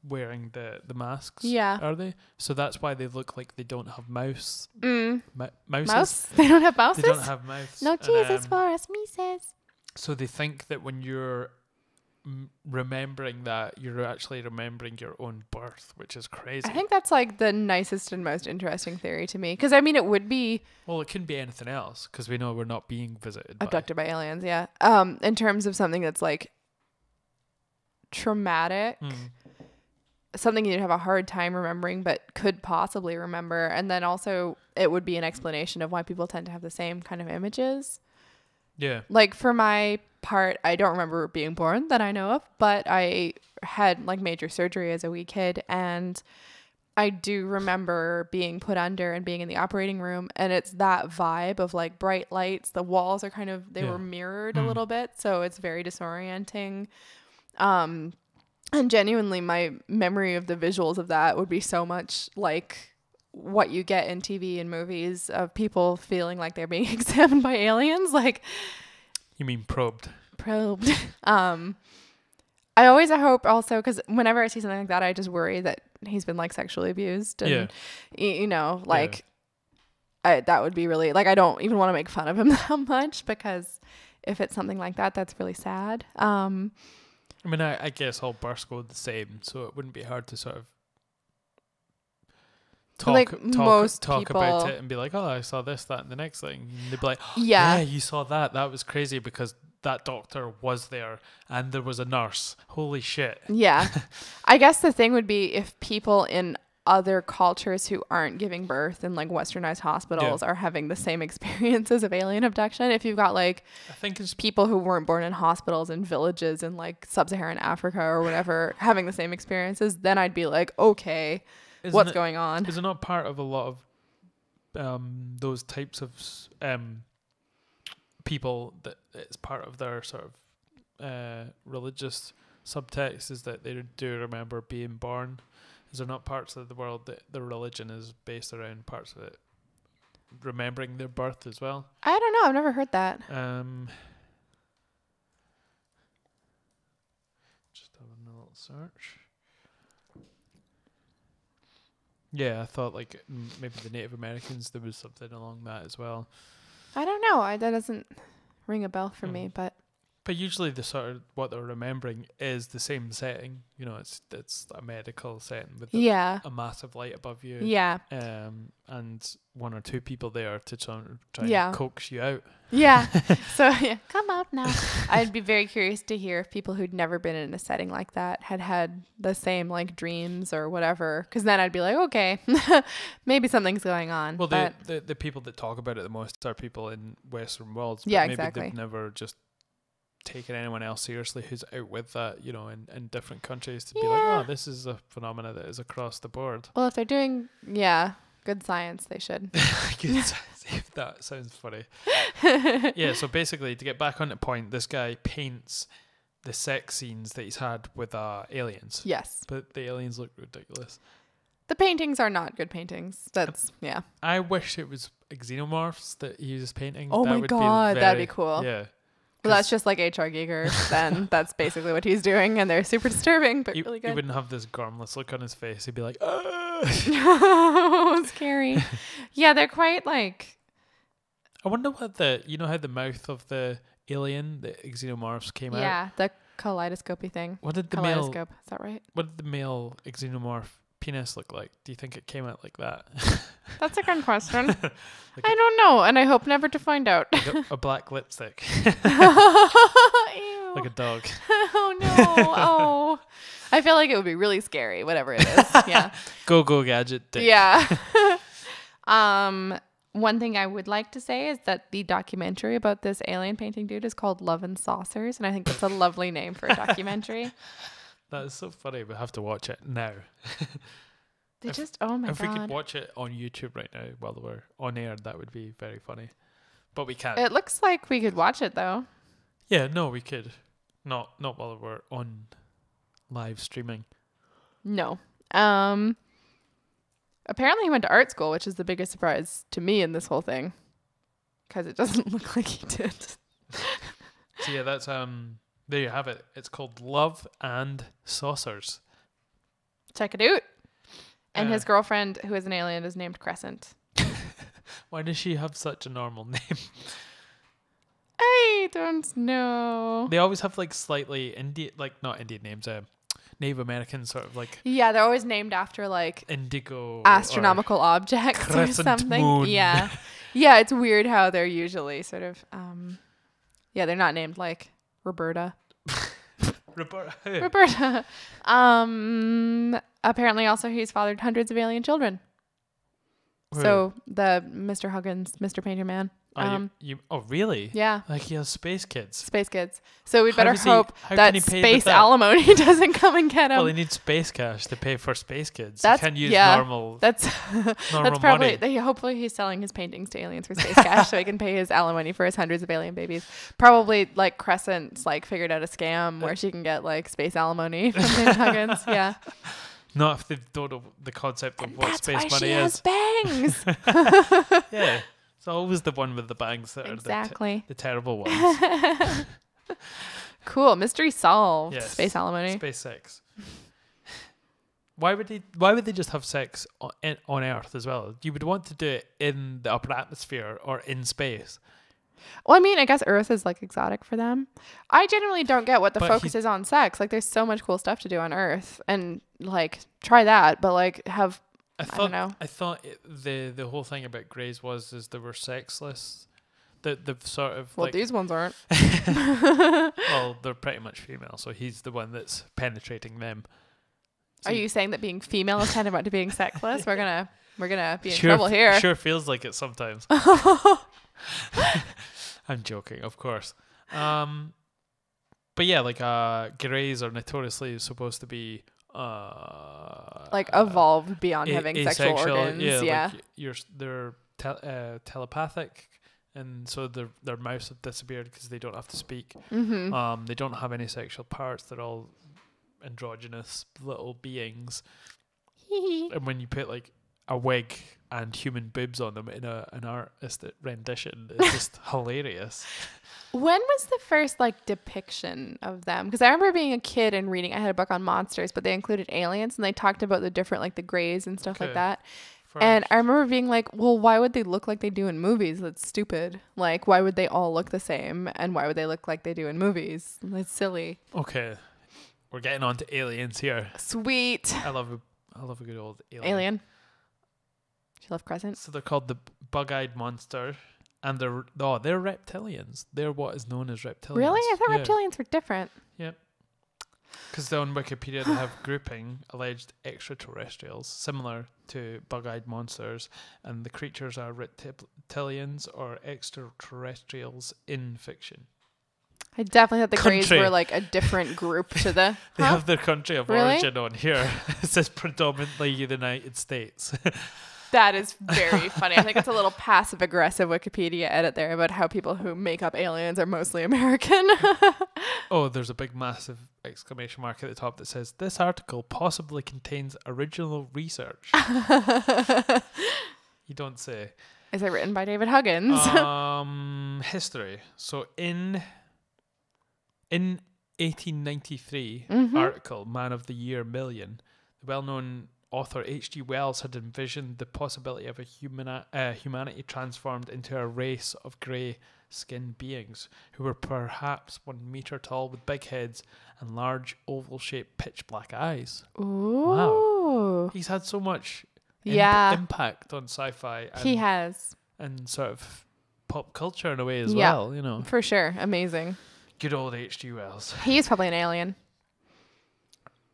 wearing the masks. Yeah. Are they? So that's why they look like they don't have mouths. Mouses? They don't have mouths? They don't have mouths. No Jesus for us, Mises. So they think that when you're remembering that, you're actually remembering your own birth, which is crazy. I think that's like the nicest and most interesting theory to me. Because I mean, it would be... Well, it couldn't be anything else because we know we're not being visited. Abducted by aliens, yeah. In terms of something that's like traumatic... something you'd have a hard time remembering but could possibly remember, and then also it would be an explanation of why people tend to have the same kind of images. Yeah. Like for my part, I don't remember being born that I know of, but I had like major surgery as a wee kid, and I do remember being put under and being in the operating room, and it's that vibe of like bright lights. The walls are kind of, they were mirrored a little bit, so it's very disorienting. And genuinely, my memory of the visuals of that would be so much like what you get in TV and movies of people feeling like they're being examined by aliens. Like, you mean probed? I always hope also, because whenever I see something like that, I just worry that he's been like sexually abused, and you know, like that would be really, like, I don't even want to make fun of him that much, because if it's something like that, that's really sad. I mean, I guess all births go the same, so it wouldn't be hard to sort of talk about it and be like, oh, I saw this, that, and the next thing. And they'd be like, oh, yeah, you saw that. That was crazy because that doctor was there and there was a nurse. Holy shit. Yeah. I guess the thing would be if people in other cultures who aren't giving birth in like westernized hospitals are having the same experiences of alien abduction. If you've got like, I think it's people who weren't born in hospitals in villages in like sub-Saharan Africa or whatever having the same experiences, then I'd be like, okay, what's going on? Is it not part of a lot of those types of people that it's part of their sort of religious subtext is that they do remember being born? Is there not parts of the world that the religion is based around parts of it remembering their birth as well? I don't know. I've never heard that. Just having a little search. Yeah, I thought like maybe the Native Americans, there was something along that as well. I don't know. That doesn't ring a bell for me, but usually the sort of what they're remembering is the same setting. You know, it's a medical setting with a massive light above you. Yeah. And one or two people there to try and coax you out. Yeah. So come out now. I'd be very curious to hear if people who'd never been in a setting like that had the same like dreams or whatever. Because then I'd be like, okay, maybe something's going on. Well, the people that talk about it the most are people in Western worlds. Yeah, maybe exactly. They've never just taken anyone else seriously who's out with that, you know, in different countries to be like, oh, this is a phenomena that is across the board. Well, if they're doing, good science, they should. Good science. That sounds funny. Yeah, so basically, to get back on the point, this guy paints the sex scenes that he's had with aliens. Yes. But the aliens look ridiculous. The paintings are not good paintings. That's, I wish it was xenomorphs that he was painting. Oh my God, that'd be cool. Yeah. Well, that's just like H.R. Giger. Then that's basically what he's doing, and they're super disturbing, but really good. He wouldn't have this garmless look on his face. He'd be like, oh, scary. Yeah, they're quite like. I wonder what you know how the mouth of the alien, the xenomorphs came out? Yeah, the kaleidoscopy thing. What did the kaleidoscope? Is that right? What did the male xenomorph penis look like? Do you think it came out like that? That's a good question. I don't know, and I hope never to find out. Like a black lipstick. Ew. Like a dog. Oh no. Oh. I feel like it would be really scary, whatever it is. Yeah. Go gadget dick. Yeah. One thing I would like to say is that the documentary about this alien painting dude is called Love and Saucers, and I think that's a lovely name for a documentary. That is so funny. We have to watch it now. Oh my God. If we could watch it on YouTube right now while we're on air, that would be very funny. But we can't. It looks like we could watch it though. Yeah, no, we could. Not while we're on live streaming. No. Apparently he went to art school, which is the biggest surprise to me in this whole thing. Because it doesn't look like he did. So yeah, that's there you have it. It's called Love and Saucers. Check it out. And his girlfriend, who is an alien, is named Crescent. Why does she have such a normal name? I don't know. They always have like slightly not Indian names, Native American sort of like. Yeah, they're always named after like indigo astronomical objects or something. Moon. Yeah. Yeah, it's weird how they're usually sort of they're not named like Roberta. Roberta. Apparently also he's fathered hundreds of alien children. So the Mr. Huggins, Mr. Painter Man. Really? Yeah. Like he has space kids. Space kids. So we better hope that space alimony doesn't come and get him. Well, he needs space cash to pay for space kids. He can't use normal. That's probably. Hopefully, he's selling his paintings to aliens for space cash, so he can pay his alimony for his hundreds of alien babies. Probably like Crescent's like figured out a scam where she can get like space alimony from David Huggins. Yeah. Not if they don't know the concept of what space money That's is. why she has bangs. Yeah. It's always the one with the bangs that are the terrible ones. Cool. Mystery solved. Yes. Space alimony. Space sex. Why would they just have sex on Earth as well? You would want to do it in the upper atmosphere or in space. Well, I mean, I guess Earth is like exotic for them. I genuinely don't get what the focus is on sex. Like, there's so much cool stuff to do on Earth, and like try that, but like have I don't know. I thought the whole thing about Greys is they were sexless. The sort of these ones aren't. Well, they're pretty much female, so he's the one that's penetrating them. So are you saying that being female is tantamount to being sexless? We're gonna be in trouble here. Sure feels like it sometimes. I'm joking, of course. But yeah, like Greys are notoriously supposed to be like evolved beyond having sexual organs. Yeah. Like they're telepathic, and so their mouths have disappeared because they don't have to speak. Mm-hmm. They don't have any sexual parts. They're all androgynous little beings. And when you put like a wig and human boobs on them in an artistic rendition, it's just hilarious. When was the first like depiction of them? Because I remember being a kid and reading, I had a book on monsters, but they included aliens, and they talked about the different like the Greys and stuff like that. And I remember being like, well, why would they look like they do in movies? That's stupid. Like, why would they all look the same? And why would they look like they do in movies? It's silly. Okay. We're getting on to aliens here. Sweet. I love a good old alien. Do you love Crescent? So they're called the bug-eyed monster, and they're reptilians. They're what is known as reptilians. Really? I thought reptilians were different. Yep. Because on Wikipedia they have grouping alleged extraterrestrials similar to bug-eyed monsters, and the creatures are reptilians or extraterrestrials in fiction. I definitely thought the Greys were like a different group to the... They have their country of origin on here. It says predominantly the United States. That is very funny. I think it's a little passive-aggressive Wikipedia edit there about how people who make up aliens are mostly American. Oh, there's a big, massive exclamation mark at the top that says, "This article possibly contains original research." You don't say. Is it written by David Huggins? History. So in 1893 article, Man of the Year Million, the well-known author H.G. Wells had envisioned the possibility of a humanity transformed into a race of grey-skinned beings who were perhaps 1 meter tall with big heads and large oval-shaped pitch-black eyes. Ooh. Wow. He's had so much impact on sci-fi. He has. And sort of pop culture in a way as well, you know. For sure. Amazing. Good old H.G. Wells. He's probably an alien.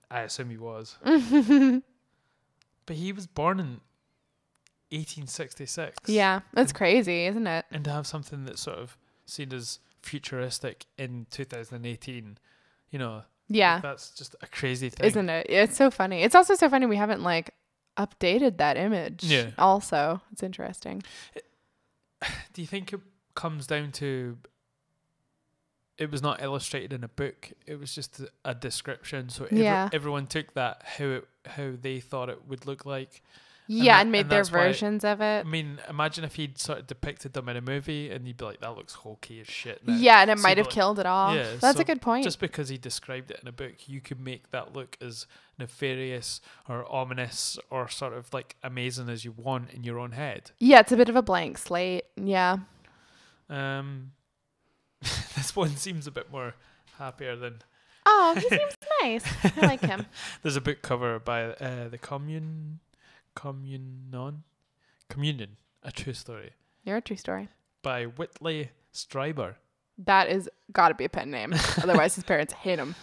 I assume he was. But he was born in 1866. Yeah, that's crazy, isn't it? And to have something that's sort of seen as futuristic in 2018, you know. Yeah. Like that's just a crazy thing. Isn't it? It's so funny. It's also so funny we haven't like updated that image. Yeah. Also, it's interesting. Do you think it comes down to it was not illustrated in a book, it was just a description, so everyone took that how they thought it would look like, and made their versions of it. I mean, imagine if he'd sort of depicted them in a movie and you'd be like, that looks hokey as shit now. Yeah, and it might have killed it off. That's a good point. Just because he described it in a book, you could make that look as nefarious or ominous or sort of like amazing as you want in your own head. Yeah, it's a bit of a blank slate. Yeah. This one seems a bit more happier than... Oh, he seems nice. I like him. There's a book cover by the Communion, A True Story. You're a true story. By Whitley Strieber. That is got to be a pen name. Otherwise his parents hate him.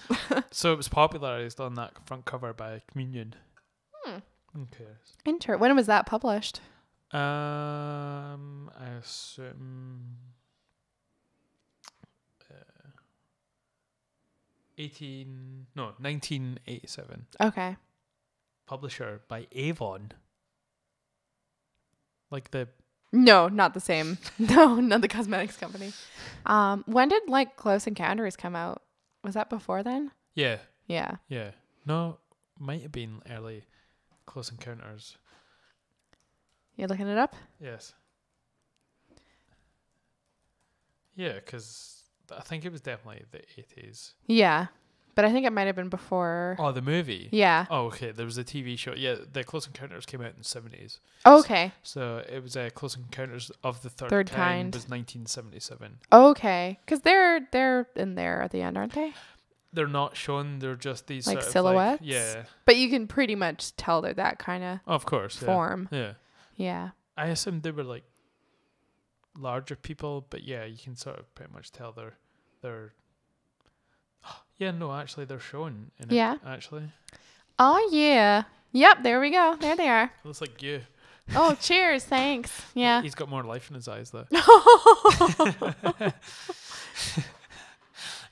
So it was popularized on that front cover by Communion. Who cares? When was that published? I assume... 1987. Okay. Publisher by Avon. Like the... No, not the same. No, not the cosmetics company. When did like Close Encounters come out? Was that before then? Yeah. Yeah. Yeah. No. might have been early Close Encounters. You're looking it up? Yes. Yeah, because I think it was definitely the 80s. Yeah. But I think it might have been before. Oh, the movie? Yeah. Oh, okay. There was a TV show. Yeah, the Close Encounters came out in the 70s. Oh, okay. So it was Close Encounters of the Third Kind was 1977. Okay. Because they're in there at the end, aren't they? They're not shown. They're just these like sort silhouettes? Of yeah. But you can pretty much tell they're that kind of of course, form. Yeah. Yeah. I assumed they were like larger people, but yeah, you can sort of pretty much tell they're yeah, no, actually they're shown in it, actually. Oh yeah. Yep, there we go. There they are. It looks like you. Oh, cheers, thanks. Yeah. He's got more life in his eyes though.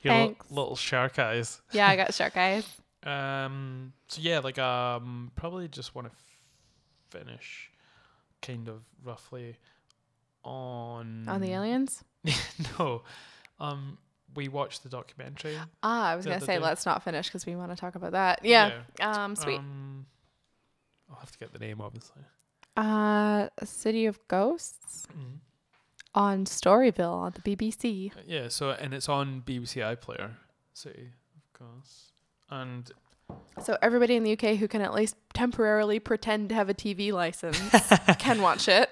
Your little shark eyes. Yeah, I got shark eyes. So yeah, like probably just want to finish kind of roughly on the aliens? No. We watched the documentary. I was going to say let's not finish because we want to talk about that. Yeah. Sweet. I'll have to get the name obviously. A City of Ghosts on Storyville on the BBC. Yeah, so and it's on BBC iPlayer. City of Ghosts. And so everybody in the UK who can at least temporarily pretend to have a TV license can watch it.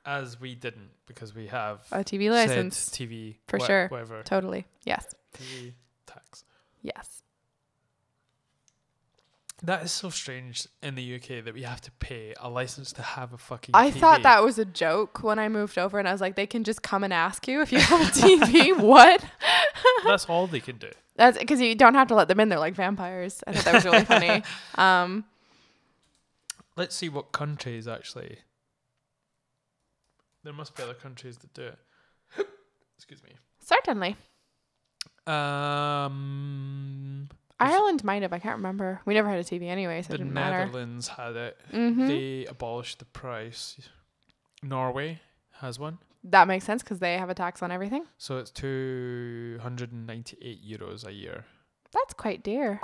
As we didn't, because we have a TV license. TV. For sure. Whatever. Totally. Yes. TV tax. Yes. That is so strange in the UK that we have to pay a license to have a fucking I TV. thought that was a joke when I moved over and I was like, they can just come and ask you if you have a TV. What? That's all they can do. That's because you don't have to let them in. They're like vampires. I thought that was really funny. Let's see what countries actually. There must be other countries that do it. Excuse me. Certainly. Ireland might have. I can't remember. We never had a TV anyway, so it didn't matter. The Netherlands had it. Mm-hmm. They abolished the price. Norway has one. That makes sense because they have a tax on everything. So it's €298 a year. That's quite dear.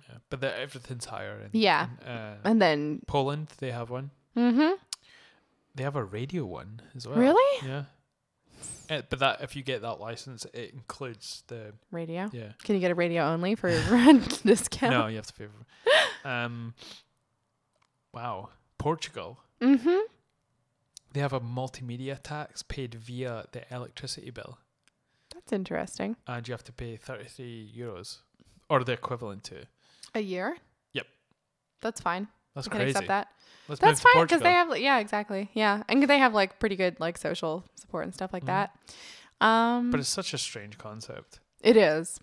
Yeah, but everything's higher. And then Poland, they have one. Mm-hmm. They have a radio one as well. Really? Yeah. But that if you get that license, it includes the radio. Yeah. Can you get a radio only for a discount? No, you have to pay for it. Wow. Portugal. Mm-hmm. They have a multimedia tax paid via the electricity bill. That's interesting. And you have to pay €33 or the equivalent to a year. Yep. That's fine. That's crazy. Can accept that. That's fine because they have exactly and they have like pretty good like social support and stuff like that. But it's such a strange concept. It is.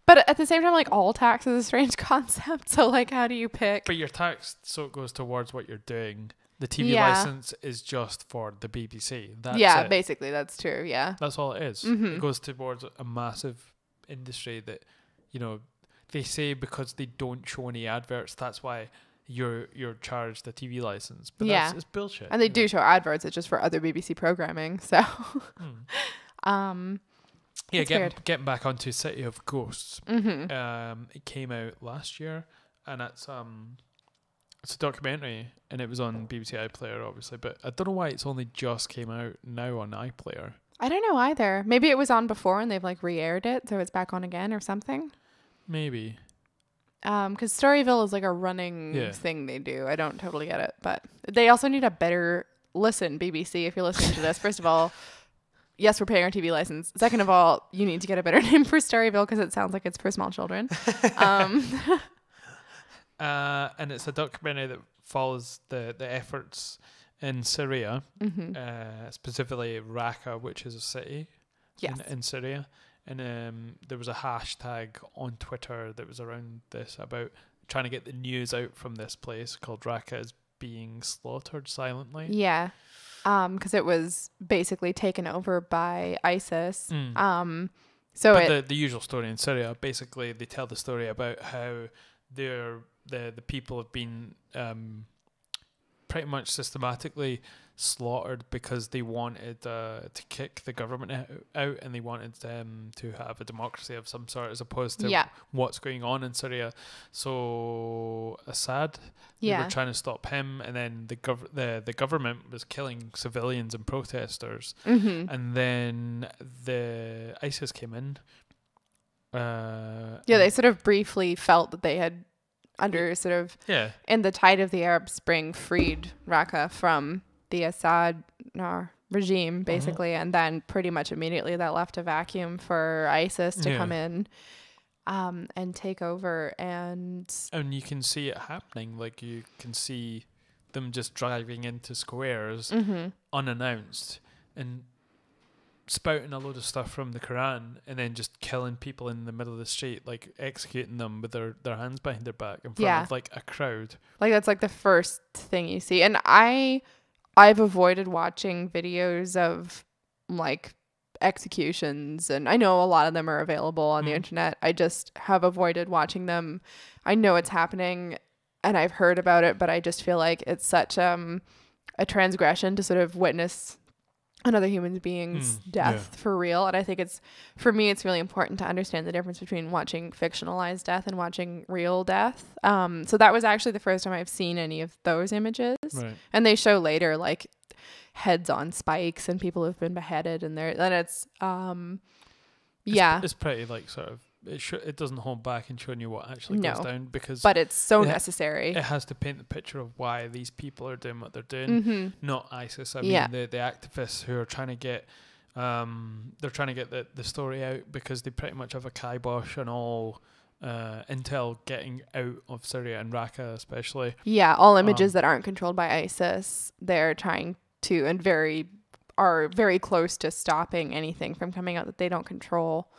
But at the same time, like all tax is a strange concept. So like, how do you pick? But your tax so it goes towards what you're doing. The TV license is just for the BBC. That's it. Basically that's true. Yeah, that's all it is. Mm-hmm. It goes towards a massive industry that they say because they don't show any adverts. That's why you're charged a TV license, but it's bullshit. And they do show adverts. It's just for other BBC programming. So, getting back onto City of Ghosts. Mm-hmm. It came out last year, and it's a documentary, and it was on BBC iPlayer, obviously. But I don't know why it's only just came out now on iPlayer. I don't know either. Maybe it was on before, and they've like re-aired it, so it's back on again or something. Maybe. Because Storyville is like a running thing they do. I don't totally get it, but they also need a better listen. BBC, if you're listening to this, first of all, yes, we're paying our TV license. Second of all, you need to get a better name for Storyville because it sounds like it's for small children. And it's a documentary that follows the efforts in Syria, specifically Raqqa, which is a city in Syria. And there was a hashtag on Twitter that was around this about trying to get the news out from this place called Raqqa is being slaughtered silently. Yeah. Because it was basically taken over by ISIS. But the usual story in Syria, basically they tell the story about how the people have been pretty much systematically slaughtered because they wanted to kick the government out, and they wanted them to have a democracy of some sort, as opposed to what's going on in Syria. So Assad, they were trying to stop him, and then the government was killing civilians and protesters, and then the ISIS came in. They sort of briefly felt that they had, under sort of in the tide of the Arab Spring, freed Raqqa from the Assad regime, basically, and then pretty much immediately that left a vacuum for ISIS to come in and take over. And you can see it happening. Like, you can see them just driving into squares unannounced and spouting a load of stuff from the Quran, and then just killing people in the middle of the street, like executing them with their hands behind their back in front of like a crowd. Like, that's like the first thing you see. And I've avoided watching videos of like executions, and I know a lot of them are available on the internet. I just have avoided watching them. I know it's happening and I've heard about it, but I just feel like it's such a transgression to sort of witness another human being's death for real. And I think for me, it's really important to understand the difference between watching fictionalized death and watching real death. So that was actually the first time I've seen any of those images. Right. And they show later like heads on spikes and people who've been beheaded, and it's pretty like sort of, it doesn't hold back in showing you what actually goes down, but it's so necessary. It has to paint the picture of why these people are doing what they're doing, not ISIS. I mean, the activists who are trying to get they're trying to get the story out, because they pretty much have a kibosh on all intel getting out of Syria and Raqqa especially. All images that aren't controlled by ISIS, they're trying to, and are very close to stopping anything from coming out that they don't control.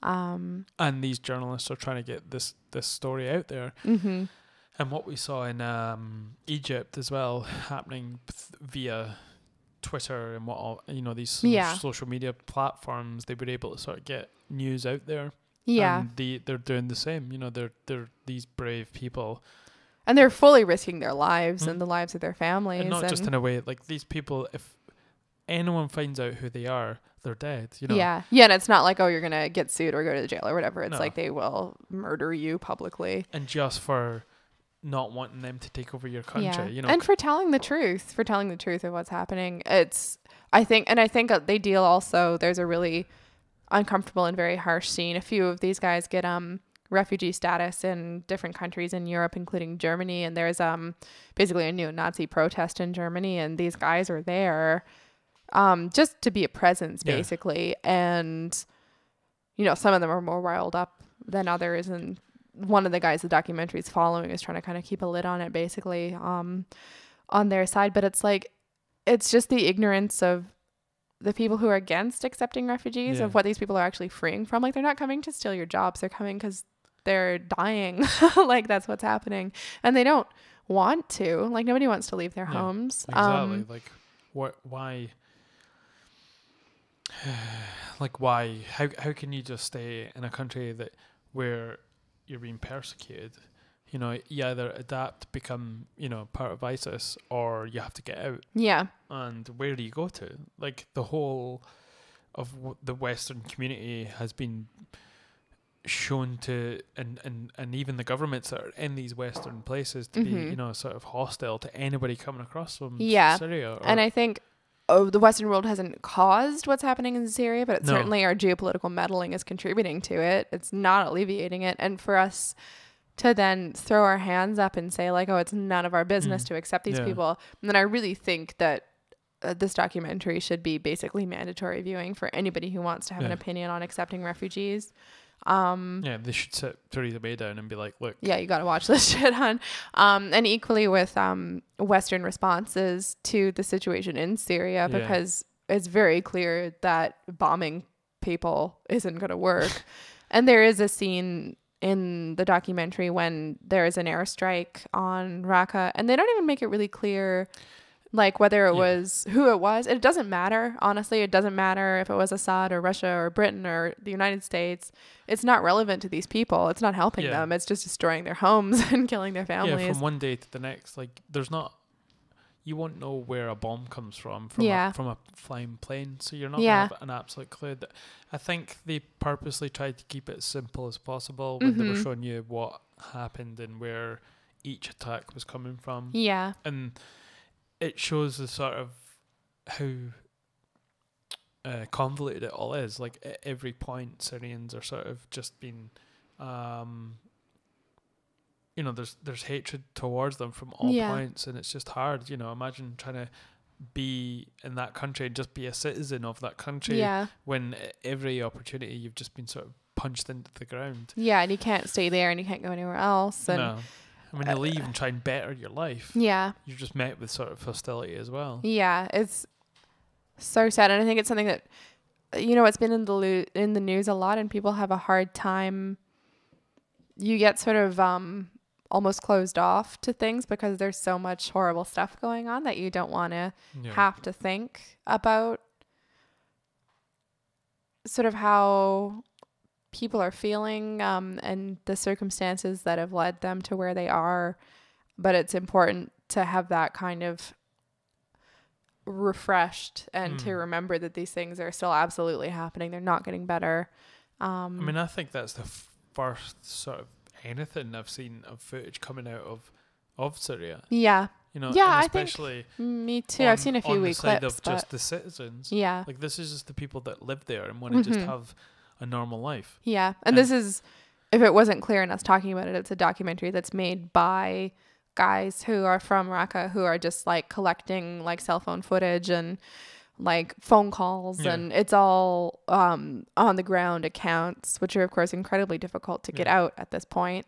And these journalists are trying to get this story out there. And what we saw in Egypt as well, happening via Twitter and these social media platforms, they were able to sort of get news out there. And they're doing the same. They're these brave people, and they're fully risking their lives and the lives of their families, and not just in a way like these people, if anyone finds out who they are, they're dead, and it's not like, oh, you're gonna get sued or go to the jail or whatever. It's like they will murder you publicly, and just for not wanting them to take over your country, and for telling the truth of what's happening. I think they deal also, there's a really uncomfortable and very harsh scene. A few of these guys get refugee status in different countries in Europe, including Germany, and there's basically a neo-Nazi protest in Germany, and these guys are there just to be a presence, basically. And some of them are more riled up than others, and one of the guys the documentary is following is trying to kind of keep a lid on it, basically, on their side. But it's like, it's just the ignorance of the people who are against accepting refugees, of what these people are actually freeing from. Like, they're not coming to steal your jobs, they're coming because they're dying. Like, that's what's happening, and they don't want to. Like, nobody wants to leave their homes. Exactly. Like, why? Like, why? How can you just stay in a country where you're being persecuted? You either adapt, become, part of ISIS, or you have to get out. Yeah. And where do you go to? Like, the whole of the Western community has been shown to, and even the governments that are in these Western places to be, sort of hostile to anybody coming across from Syria. And I think the Western world hasn't caused what's happening in Syria, but certainly our geopolitical meddling is contributing to it. It's not alleviating it. And for us to then throw our hands up and say, like, oh, it's none of our business to accept these people. And then I really think that this documentary should be basically mandatory viewing for anybody who wants to have an opinion on accepting refugees. They should sit Theresa May down and be like, look. Yeah, you got to watch this shit on. And equally with Western responses to the situation in Syria, because it's very clear that bombing people isn't going to work. And there is a scene in the documentary when there is an airstrike on Raqqa, and they don't even make it really clear, like, whether it was who it was. It doesn't matter, honestly. It doesn't matter if it was Assad or Russia or Britain or the United States. It's not relevant to these people. It's not helping them. It's just destroying their homes and killing their families. From one day to the next. Like, you won't know where a bomb comes from from a flying plane, so you're not going to have an absolute clue. That I think they purposely tried to keep it as simple as possible when they were showing you what happened and where each attack was coming from. Yeah. And it shows the sort of how convoluted it all is. Like at every point, Syrians are sort of just being, there's hatred towards them from all points, and it's just hard. Imagine trying to be in that country and just be a citizen of that country when every opportunity you've just been sort of punched into the ground. Yeah, and you can't stay there and you can't go anywhere else. And no. And when you leave and try and better your life, you're just met with sort of hostility as well. Yeah, it's so sad. And I think it's something that, it's been in the news a lot, and people have a hard time. You get sort of almost closed off to things because there's so much horrible stuff going on that you don't want to have to think about sort of how people are feeling and the circumstances that have led them to where they are. But it's important to have that kind of refreshed and to remember that these things are still absolutely happening. They're not getting better. I think that's the first sort of anything I've seen of footage coming out of Syria. Yeah. And especially I think me too. I've seen a few wee clips. Of just the citizens. Yeah. Like this is just the people that live there and want to just have a normal life. Yeah. And this is, if it wasn't clear in us talking about it, it's a documentary that's made by guys who are from Raqqa, who are just like collecting like cell phone footage and like phone calls, and it's all on the ground accounts, which are of course incredibly difficult to get out at this point.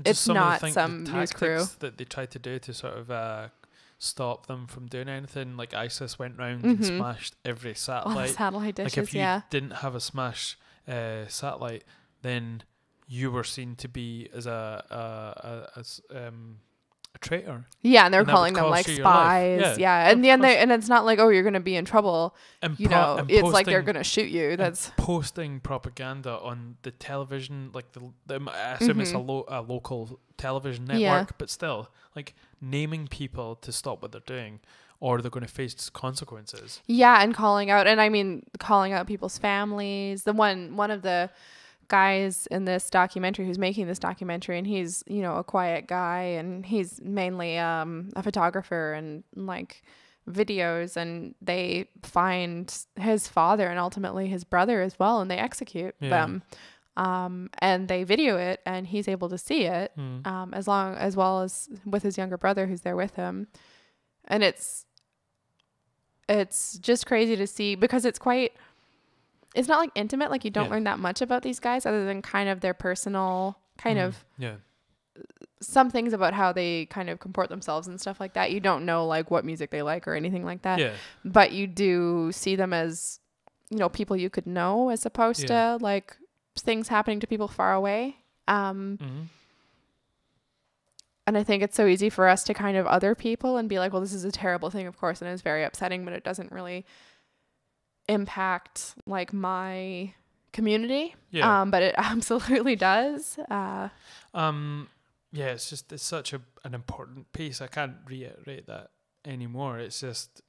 It's not some news crew that they tried to do to sort of stop them from doing anything. Like ISIS went round and smashed every satellite. All the satellite dishes, like if you didn't have a smash satellite, then you were seen to be as a traitor. Yeah, and they're calling them like spies. Yeah. And and it's not like, oh, you're going to be in trouble. And it's like they're going to shoot you. That's posting propaganda on the television, like I assume it's a local television network, but still, like naming people to stop what they're doing, or they're going to face consequences. Yeah, and calling out people's families. One of the guys in this documentary who's making this documentary, and he's a quiet guy, and he's mainly a photographer and like videos, and they find his father and ultimately his brother as well, and they execute them, and they video it, and he's able to see it as well as with his younger brother who's there with him. And it's just crazy to see, because it's not like intimate, like you don't learn that much about these guys other than kind of their personal some things about how they kind of comport themselves and stuff like that. You don't know like what music they like or anything like that. Yeah. But you do see them as, people you could know, as opposed to like things happening to people far away. And I think it's so easy for us to kind of other people and be like, well, this is a terrible thing, of course, and it's very upsetting, but it doesn't really impact like my community. But it absolutely does. It's such an important piece. I can't reiterate that anymore. It's just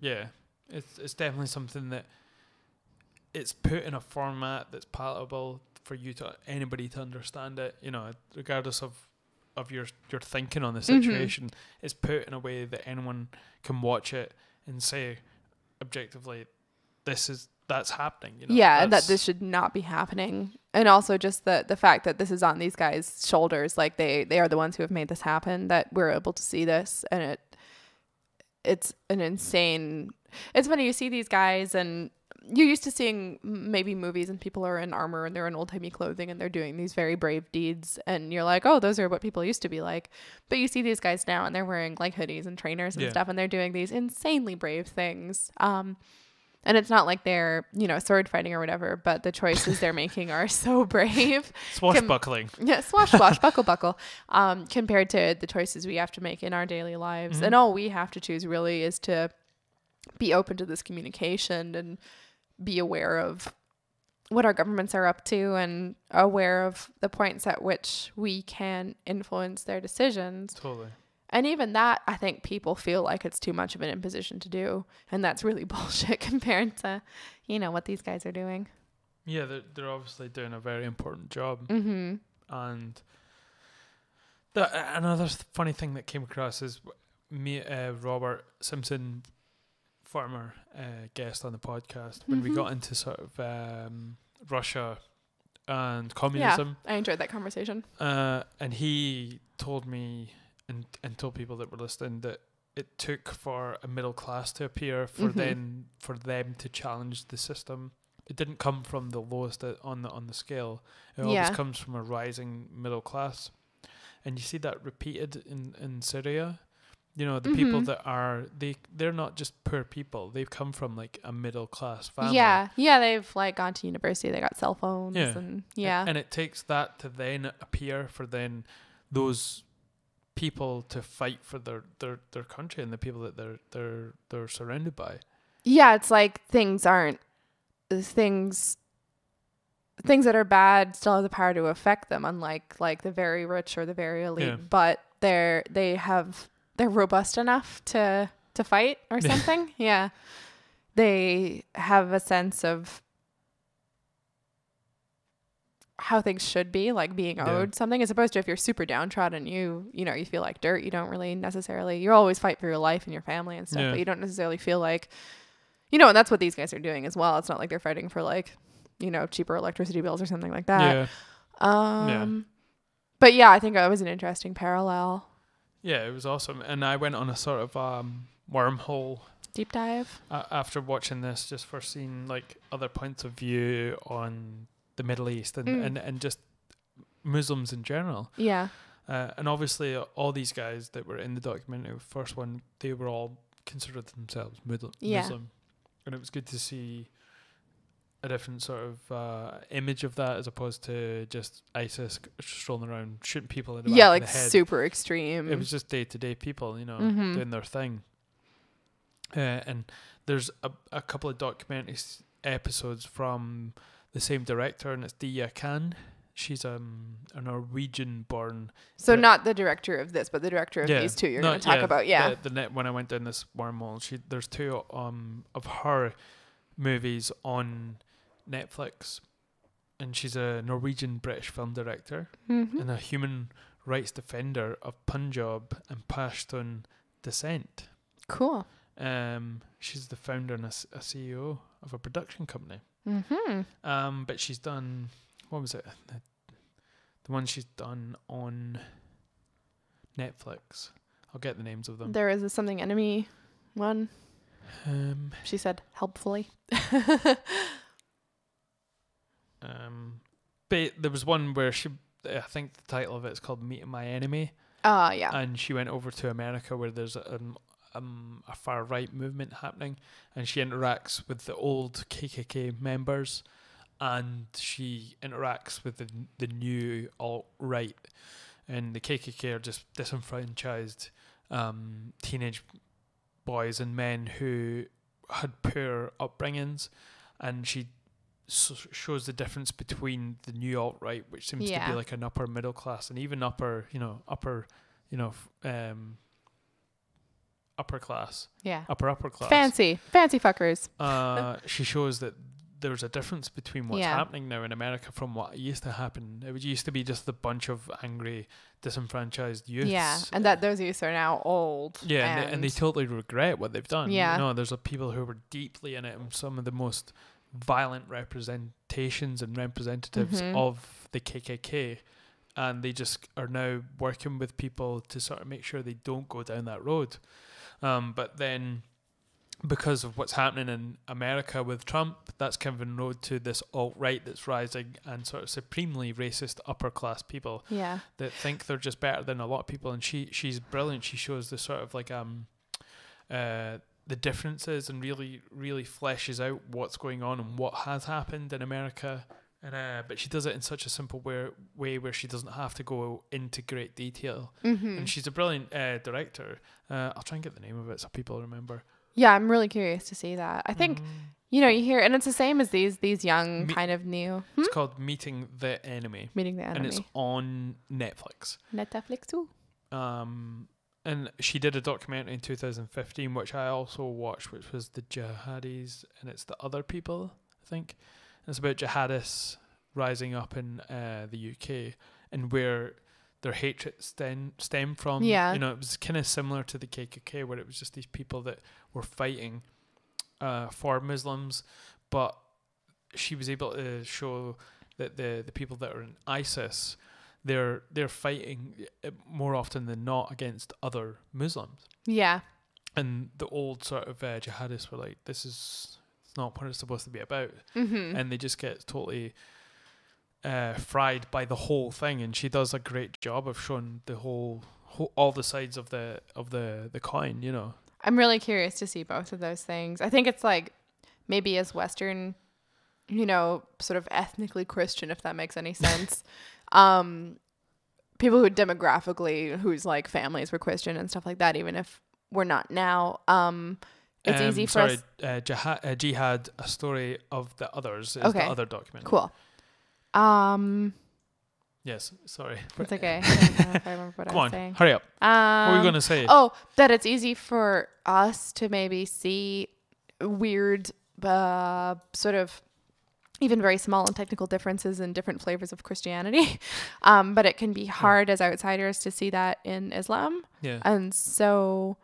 it's definitely something that it's put in a format that's palatable for anybody to understand it, regardless of your thinking on the situation. It's put in a way that anyone can watch it and say objectively, that's happening. And that this should not be happening. And also just the fact that this is on these guys' shoulders, like they are the ones who have made this happen, that we're able to see this, and it's an insane. It's funny, you see these guys and you're used to seeing maybe movies and people are in armor and they're in old-timey clothing and they're doing these very brave deeds, and you're like, oh, those are what people used to be like. But you see these guys now and they're wearing like hoodies and trainers and stuff, and they're doing these insanely brave things. And it's not like they're, sword fighting or whatever, but the choices they're making are so brave. Swashbuckling. Buckle. Compared to the choices we have to make in our daily lives. And all we have to choose really is to be open to this communication and be aware of what our governments are up to, and aware of the points at which we can influence their decisions. Totally. And even that, I think people feel like it's too much of an imposition to do. And that's really bullshit compared to, what these guys are doing. Yeah, they're obviously doing a very important job. Mm-hmm. And another funny thing that came across is me, Robert Simpson, former guest on the podcast, when we got into sort of Russia and communism. Yeah, I enjoyed that conversation. And he told me and told people that were listening that it took for a middle class to appear for them to challenge the system. It didn't come from the lowest on the scale. It always comes from a rising middle class. And you see that repeated in Syria. The people that they're not just poor people. They've come from like a middle class family. Yeah. Yeah, they've like gone to university, they got cell phones and And it takes that to then appear for then those people to fight for their country and the people that they're surrounded by. Yeah, it's like things that are bad still have the power to affect them, unlike like the very rich or the very elite, but they're robust enough to fight or something. Yeah. They have a sense of how things should be, like being owed something, as opposed to if you're super downtrodden, you feel like dirt. You don't really necessarily, you always fight for your life and your family and stuff, but you don't necessarily feel like, and that's what these guys are doing as well. It's not like they're fighting for like, cheaper electricity bills or something like that. But yeah, I think that was an interesting parallel. Yeah, it was awesome. And I went on a sort of wormhole deep dive after watching this, just for seeing like other points of view on the Middle East and just Muslims in general. Yeah. And obviously all these guys that were in the documentary, the first one, they were all considered themselves Muslim. And it was good to see a different sort of image of that, as opposed to just ISIS strolling around shooting people in the back of the head. Super extreme. It was just day-to-day people, doing their thing. And there's a couple of documentary episodes from the same director, and it's Dia Khan. She's a Norwegian-born. So not the director of this, but the director of these two you're going to talk about. Yeah. When I went down this wormhole, there's two of her movies on Netflix, and she's a Norwegian-British film director and a human rights defender of Punjab and Pashtun descent. Cool. She's the founder and a CEO of a production company. But she's done, what was it? The one she's done on Netflix. I'll get the names of them. There is a Something Enemy one. She said helpfully. But there was one where I think the title of it is called Meeting My Enemy. Yeah. And she went over to America, where there's a far right movement happening, and she interacts with the old KKK members, and she interacts with the new alt-right, and the KKK are just disenfranchised teenage boys and men who had poor upbringings, and she shows the difference between the new alt-right, which seems to be like an upper middle class, and even upper class. Yeah. Upper class. Fancy fuckers. She shows that there's a difference between what's happening now in America from what used to happen. It used to be just a bunch of angry, disenfranchised youths. Yeah, and that those youths are now old. Yeah, and they totally regret what they've done. Yeah. There's people who were deeply in it, and some of the most violent representations and representatives of the KKK, and they just are now working with people to sort of make sure they don't go down that road. But then, because of what's happening in America with Trump, that's kind of a road to this alt-right that's rising, and sort of supremely racist upper class people that think they're just better than a lot of people. And she's brilliant. She shows the sort of like the differences, and really, really fleshes out what's going on and what has happened in America. And but she does it in such a simple way where she doesn't have to go into great detail. And she's a brilliant director. I'll try and get the name of it so people remember. Yeah, I'm really curious to see that. I think, you hear, and it's the same as these young kind of new. It's called Meeting the Enemy. Meeting the Enemy. And it's on Netflix. Netflix too. And And she did a documentary in 2015, which I also watched, which was The Jihadis, and it's the other people, I think. And it's about jihadists rising up in the UK and where their hatred stem from. Yeah. You know, it was kind of similar to the KKK, where it was just these people that were fighting for Muslims, but she was able to show that the people that are in ISIS, they're fighting more often than not against other Muslims. Yeah. And the old sort of jihadists were like, it's not what it's supposed to be about. Mm-hmm. And they just get totally fried by the whole thing. And she does a great job of showing the whole all the sides of the coin, you know. I'm really curious to see both of those things. I think it's like maybe as Western, you know, sort of ethnically Christian, if that makes any sense. People who demographically, whose like families were Christian and stuff like that, even if we're not now, it's easy for us. Jihad, A Story of the Others is the other documentary. Cool. Yes, sorry. It's okay. I don't know if I remember what I was saying. Hurry up. What were you going to say? Oh, that it's easy for us to maybe see weird, sort of even very small and technical differences in different flavors of Christianity. But it can be hard as outsiders to see that in Islam. Yeah. And so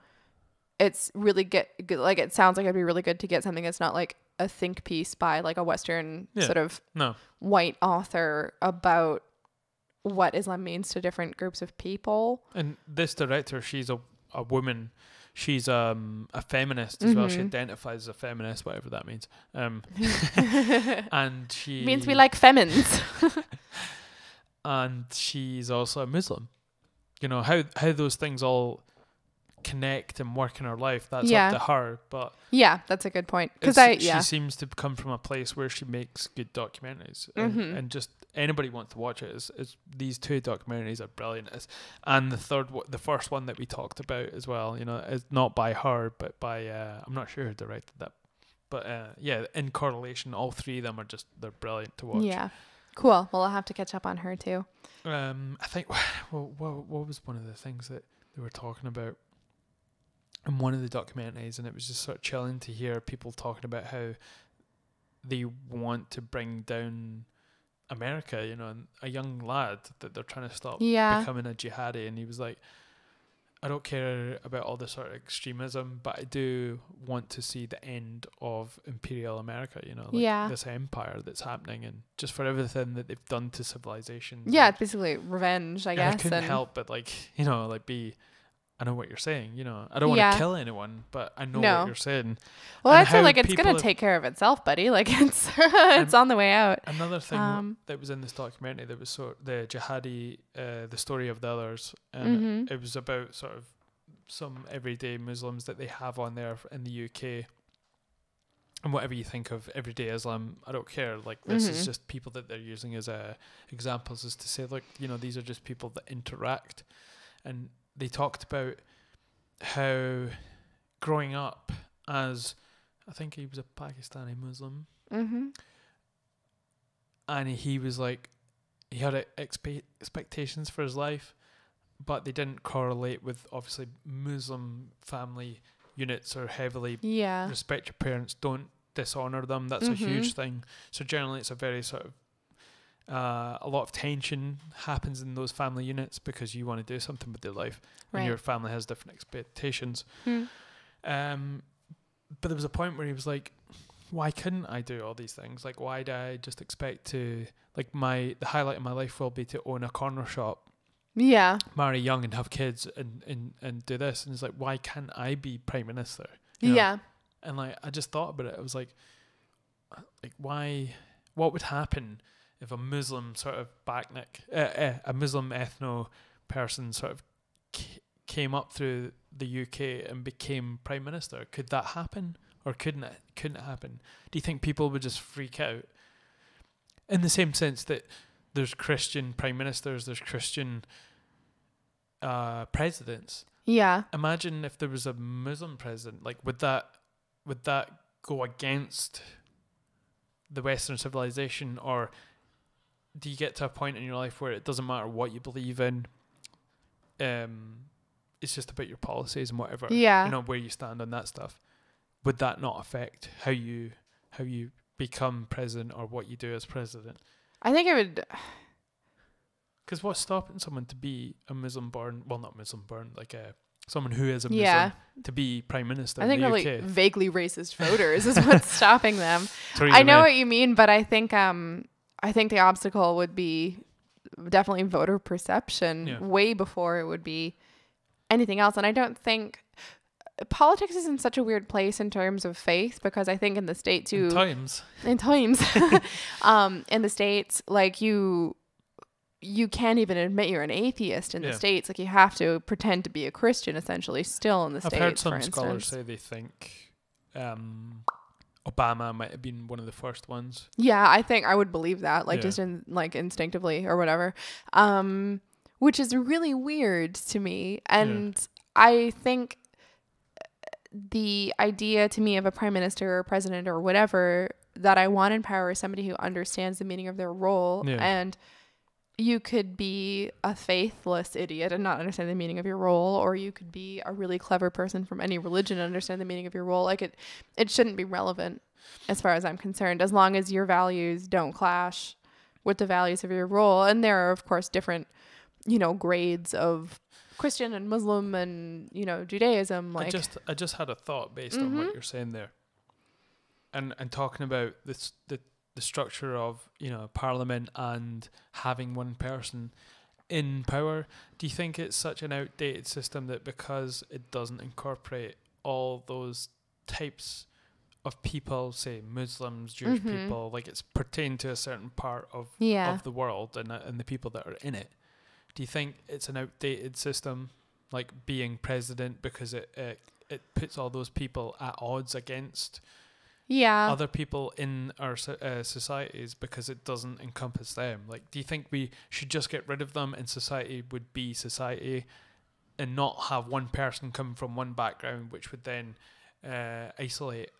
it's really good. Like, it sounds like it'd be really good to get something that's not like a think piece by like a Western sort of white author about what Islam means to different groups of people. And this director, she's a woman. She's a feminist as well. She identifies as a feminist, whatever that means. And she means we like femins. And she's also a Muslim. You know how those things all connect and work in her life. That's up to her. But yeah, that's a good point. Because she seems to come from a place where she makes good documentaries, and just anybody wants to watch it. Is these two documentaries are brilliant. And the first one that we talked about as well, you know, is not by her, but by I'm not sure who directed that, but in correlation, all three of them are they're brilliant to watch. Yeah, cool. Well, I'll have to catch up on her too. I think what was one of the things that they were talking about in one of the documentaries, and it was just sort of chilling to hear people talking about how they want to bring down America, you know, and a young lad that they're trying to stop becoming a jihadi, and he was like, I don't care about all this sort of extremism, but I do want to see the end of imperial America, you know, like this empire that's happening, and just for everything that they've done to civilization. Yeah, it's basically revenge, I guess. I couldn't help but I know what you're saying, you know. I don't want to kill anyone, but I know what you're saying. Well, I'd say like it's gonna take care of itself, buddy. Like it's it's on the way out. Another thing that was in this documentary that was the jihadi, the story of the others, and it was about sort of some everyday Muslims that they have on there in the UK. And whatever you think of everyday Islam, I don't care. Like this is just people that they're using as examples, as to say, look, you know, these are just people that interact. And they talked about how growing up as, I think he was a Pakistani Muslim, and he was like, he had expectations for his life, but they didn't correlate with, obviously, Muslim family units are heavily respect your parents, don't dishonor them. That's a huge thing. So generally it's a very sort of a lot of tension happens in those family units because you want to do something with your life and your family has different expectations. But there was a point where he was like, why couldn't I do all these things? Like, why do I just expect to, like, the highlight of my life will be to own a corner shop, marry young and have kids and do this? And it's like, why can't I be prime minister? You know? And like, I just thought about it. I was like why, what would happen if a Muslim sort of a Muslim ethno person sort of came up through the UK and became prime minister? Could that happen, or couldn't it happen? Do you think people would just freak out? In the same sense that there's Christian prime ministers, there's Christian presidents. Yeah. Imagine if there was a Muslim president. Like, would that go against the Western civilization, or do you get to a point in your life where it doesn't matter what you believe in? it's just about your policies and whatever. Yeah. You know, where you stand on that stuff. Would that not affect how you become president or what you do as president? I think it would. Because what's stopping someone to be a Muslim-born, well, not Muslim-born, like someone who is a Muslim to be prime minister in the UK? I think really vaguely racist voters is what's stopping them. I know what you mean, but I think the obstacle would be definitely voter perception way before it would be anything else. And I don't think politics is in such a weird place in terms of faith, because I think in the States in the States, like you can't even admit you're an atheist in the States. Like you have to pretend to be a Christian essentially still in the States. I've heard some scholars say they think Obama might have been one of the first ones. Yeah, I think I would believe that, like just instinctively or whatever, which is really weird to me. And I think the idea to me of a prime minister or president or whatever that I want in power is somebody who understands the meaning of their role. And you could be a faithless idiot and not understand the meaning of your role, or you could be a really clever person from any religion and understand the meaning of your role. Like it shouldn't be relevant as far as I'm concerned, as long as your values don't clash with the values of your role. And there are, of course, different, grades of Christian and Muslim and, Judaism. Like I just had a thought based on what you're saying there. And talking about the structure of, parliament and having one person in power. Do you think it's such an outdated system that because it doesn't incorporate all those types of people, say Muslims, Jewish people, like it's pertained to a certain part of the world and the people that are in it? Do you think it's an outdated system, like being president, because it puts all those people at odds against other people in our societies because it doesn't encompass them? Like, do you think we should just get rid of them and society would be society and not have one person come from one background, which would then isolate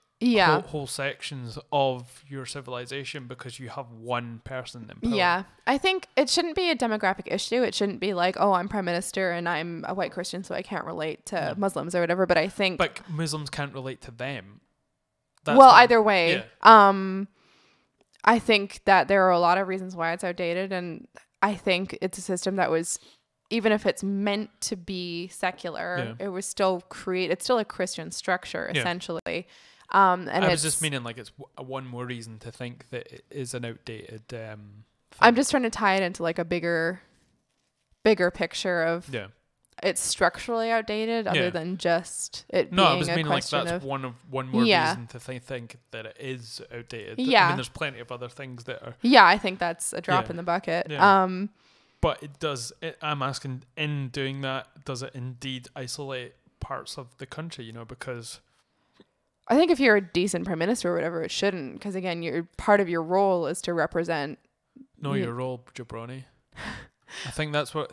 whole sections of your civilization because you have one person in power? Yeah, I think it shouldn't be a demographic issue. It shouldn't be like, oh, I'm prime minister and I'm a white Christian, so I can't relate to Muslims or whatever. But I think... But Muslims can't relate to them. Either way, I think that there are a lot of reasons why it's outdated, and I think it's a system that was, even if it's meant to be secular, it was still it's still a Christian structure essentially. And I was just meaning like it's one more reason to think that it is an outdated thing. I'm just trying to tie it into like a bigger picture of it's structurally outdated, other than just it being a question of... No, I was meaning like that's one more reason to think that it is outdated. Yeah. I mean, there's plenty of other things that are... Yeah, I think that's a drop in the bucket. Yeah. But I'm asking, in doing that, does it indeed isolate parts of the country, because... I think if you're a decent prime minister or whatever, it shouldn't, because again, part of your role is to represent... Know your role, jabroni. I think that's what...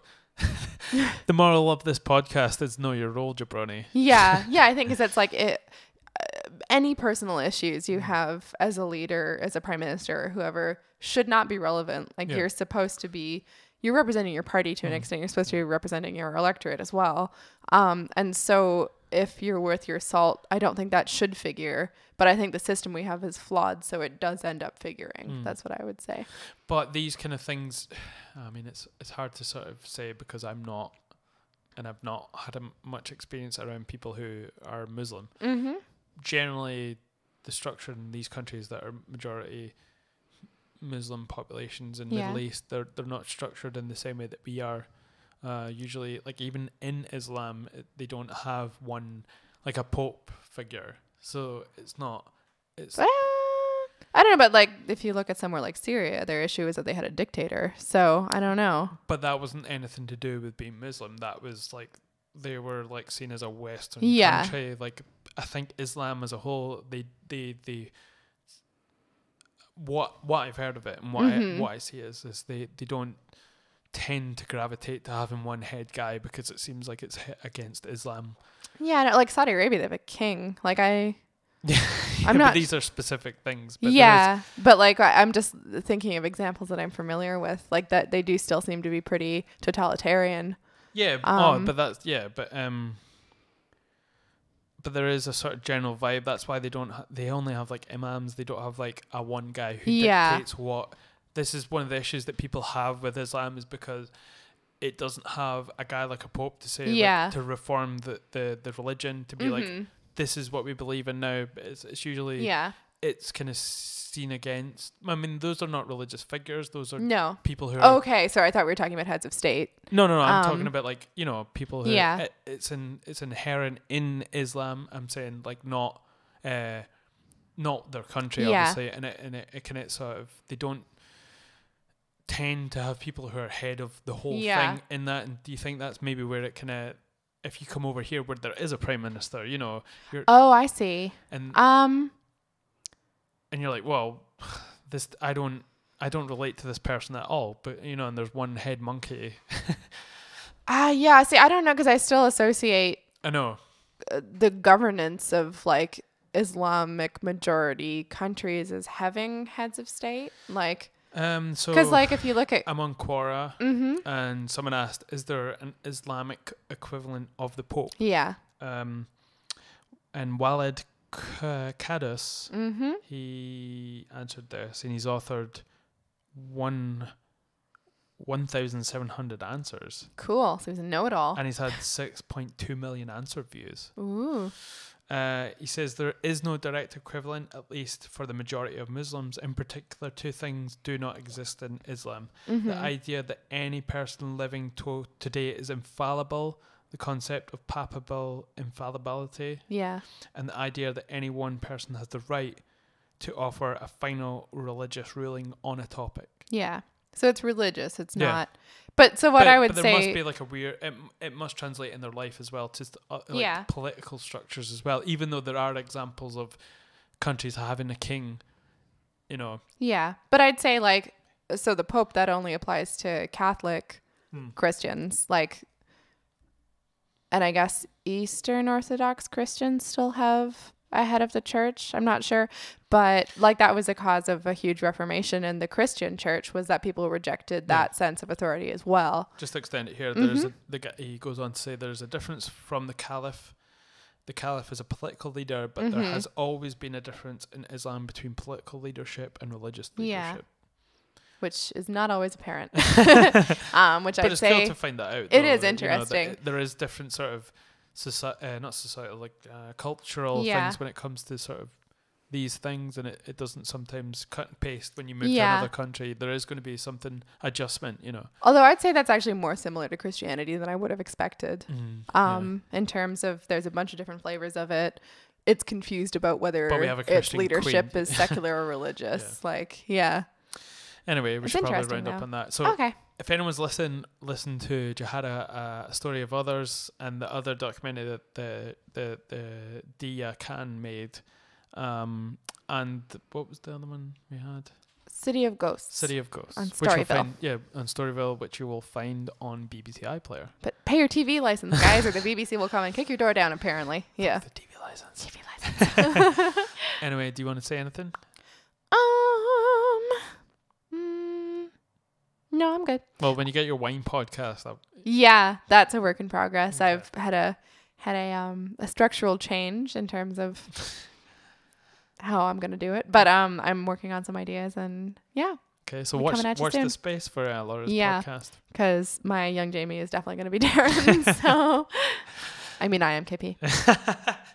The moral of this podcast is know your role, jabroni. Yeah, I think it's like any personal issues you have as a leader, as a prime minister, or whoever, should not be relevant. Like you're supposed to be, you're representing your party to an extent. You're supposed to be representing your electorate as well. And so if you're worth your salt, I don't think that should figure. But I think the system we have is flawed, so it does end up figuring. That's what I would say. But these kind of things, I mean, it's hard to sort of say because I'm not, and I've not had much experience around people who are Muslim. Mm-hmm. Generally, the structure in these countries that are majority Muslim populations in Middle East, they're not structured in the same way that we are. Usually, like even in Islam, they don't have one, like a pope figure. So it's not... I don't know, but like if you look at somewhere like Syria, their issue is that they had a dictator. So I don't know. But that wasn't anything to do with being Muslim. That was like they were like seen as a Western country. Like I think Islam as a whole, they what I've heard of it and what I see is they don't tend to gravitate to having one head guy because it seems like it's against Islam. Yeah, no, like Saudi Arabia, they have a king. Like I'm not. But these are specific things. But but like I'm just thinking of examples that I'm familiar with, like that they do still seem to be pretty totalitarian. Yeah. But there is a sort of general vibe. That's why they only have like imams. They don't have like a one guy who dictates what. This is one of the issues that people have with Islam, is because it doesn't have a guy like a pope to say like, to reform the religion, to be like, this is what we believe in now. But it's usually it's kind of seen against. I mean, those are not religious figures. Those are people who are... Okay, sorry, I thought we were talking about heads of state. No, I'm talking about like, you know, people who it's inherent in Islam. I'm saying like not their country, obviously, and it can sort of, they don't tend to have people who are head of the whole thing in that. And do you think that's maybe where it kind of, if you come over here where there is a prime minister, you know, I see. And you're like, well, this I don't relate to this person at all, but you know, and there's one head monkey. Yeah. See, I don't know, because I still associate. I know the governance of like Islamic majority countries as having heads of state, like. So because like if you look at, I'm on Quora, and someone asked, is there an Islamic equivalent of the Pope? Yeah. And Walid Kadus, he answered this, and he's authored 1,700 answers. Cool. So he's a know-it-all. And he's had 6.2 million answer views. Ooh. He says there is no direct equivalent, at least for the majority of Muslims. In particular, two things do not exist in Islam. The idea that any person living today is infallible, the concept of papal infallibility, and the idea that any one person has the right to offer a final religious ruling on a topic. Yeah. So it's religious. It's not. But so what I would say, there must be like a weird. It must translate in their life as well to like political structures as well. Even though there are examples of countries having a king, you know. Yeah, but I'd say like, so the Pope, that only applies to Catholic Christians, like, and I guess Eastern Orthodox Christians still have a head of the church. I'm not sure, but like that was a cause of a huge reformation in the Christian church, was that people rejected that sense of authority as well. Just to extend it here, there's he goes on to say there's a difference from the caliph. The caliph is a political leader, but there has always been a difference in Islam between political leadership and religious leadership. Which is not always apparent. Which but I'd say cool to find that out. It is interesting. You know, there is different sort of cultural things when it comes to sort of these things, and it doesn't sometimes cut and paste when you move to another country. There is going to be something adjustment, you know. Although I'd say that's actually more similar to Christianity than I would have expected. In terms of, there's a bunch of different flavors of it. It's confused about whether its leadership is secular or religious. Anyway, we should probably round up on that. So if anyone's listened to Jihada, A Story of Others, and the other documentary that the Dia Khan made, and what was the other one we had? City of Ghosts. On Storyville. On Storyville, which you will find on BBC iPlayer. But pay your TV license, guys, or the BBC will come and kick your door down, apparently. Yeah. The TV license. Anyway, do you want to say anything? No, I'm good. Well, when you get your wine podcast, that's a work in progress. Okay. I've had a structural change in terms of how I'm gonna do it, but I'm working on some ideas, and Okay, so watch the space for Laura's podcast, because my young Jamie is definitely gonna be Darren. So, I mean, IAMKP.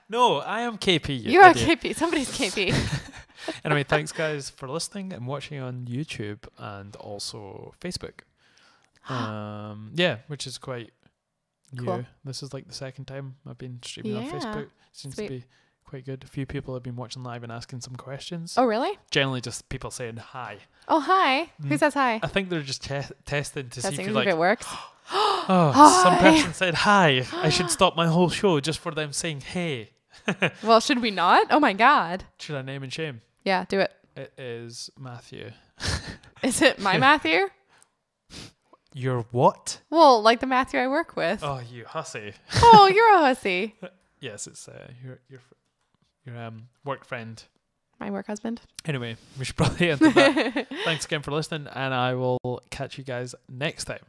No, IAMKP. You are KP. Somebody's KP. Anyway, thanks guys for listening and watching on YouTube and also Facebook. Which is quite new. Cool. This is like the second time I've been streaming on Facebook. Seems to be quite good. A few people have been watching live and asking some questions. Oh, really? Generally just people saying hi. Oh, hi. Who says hi? I think they're just testing to see if it works. Some person said hi. I should stop my whole show just for them saying hey. Well, should we not? Oh my God. Should I name and shame? Yeah, do it. It is Matthew. Is it my Matthew? Your what? Well, like the Matthew I work with. Oh, you hussy. Oh, you're a hussy. Yes, it's your work friend. My work husband. Anyway, we should probably end that. Thanks again for listening, and I will catch you guys next time.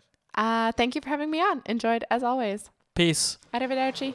Thank you for having me on. Enjoyed as always. Peace. Arrivederci.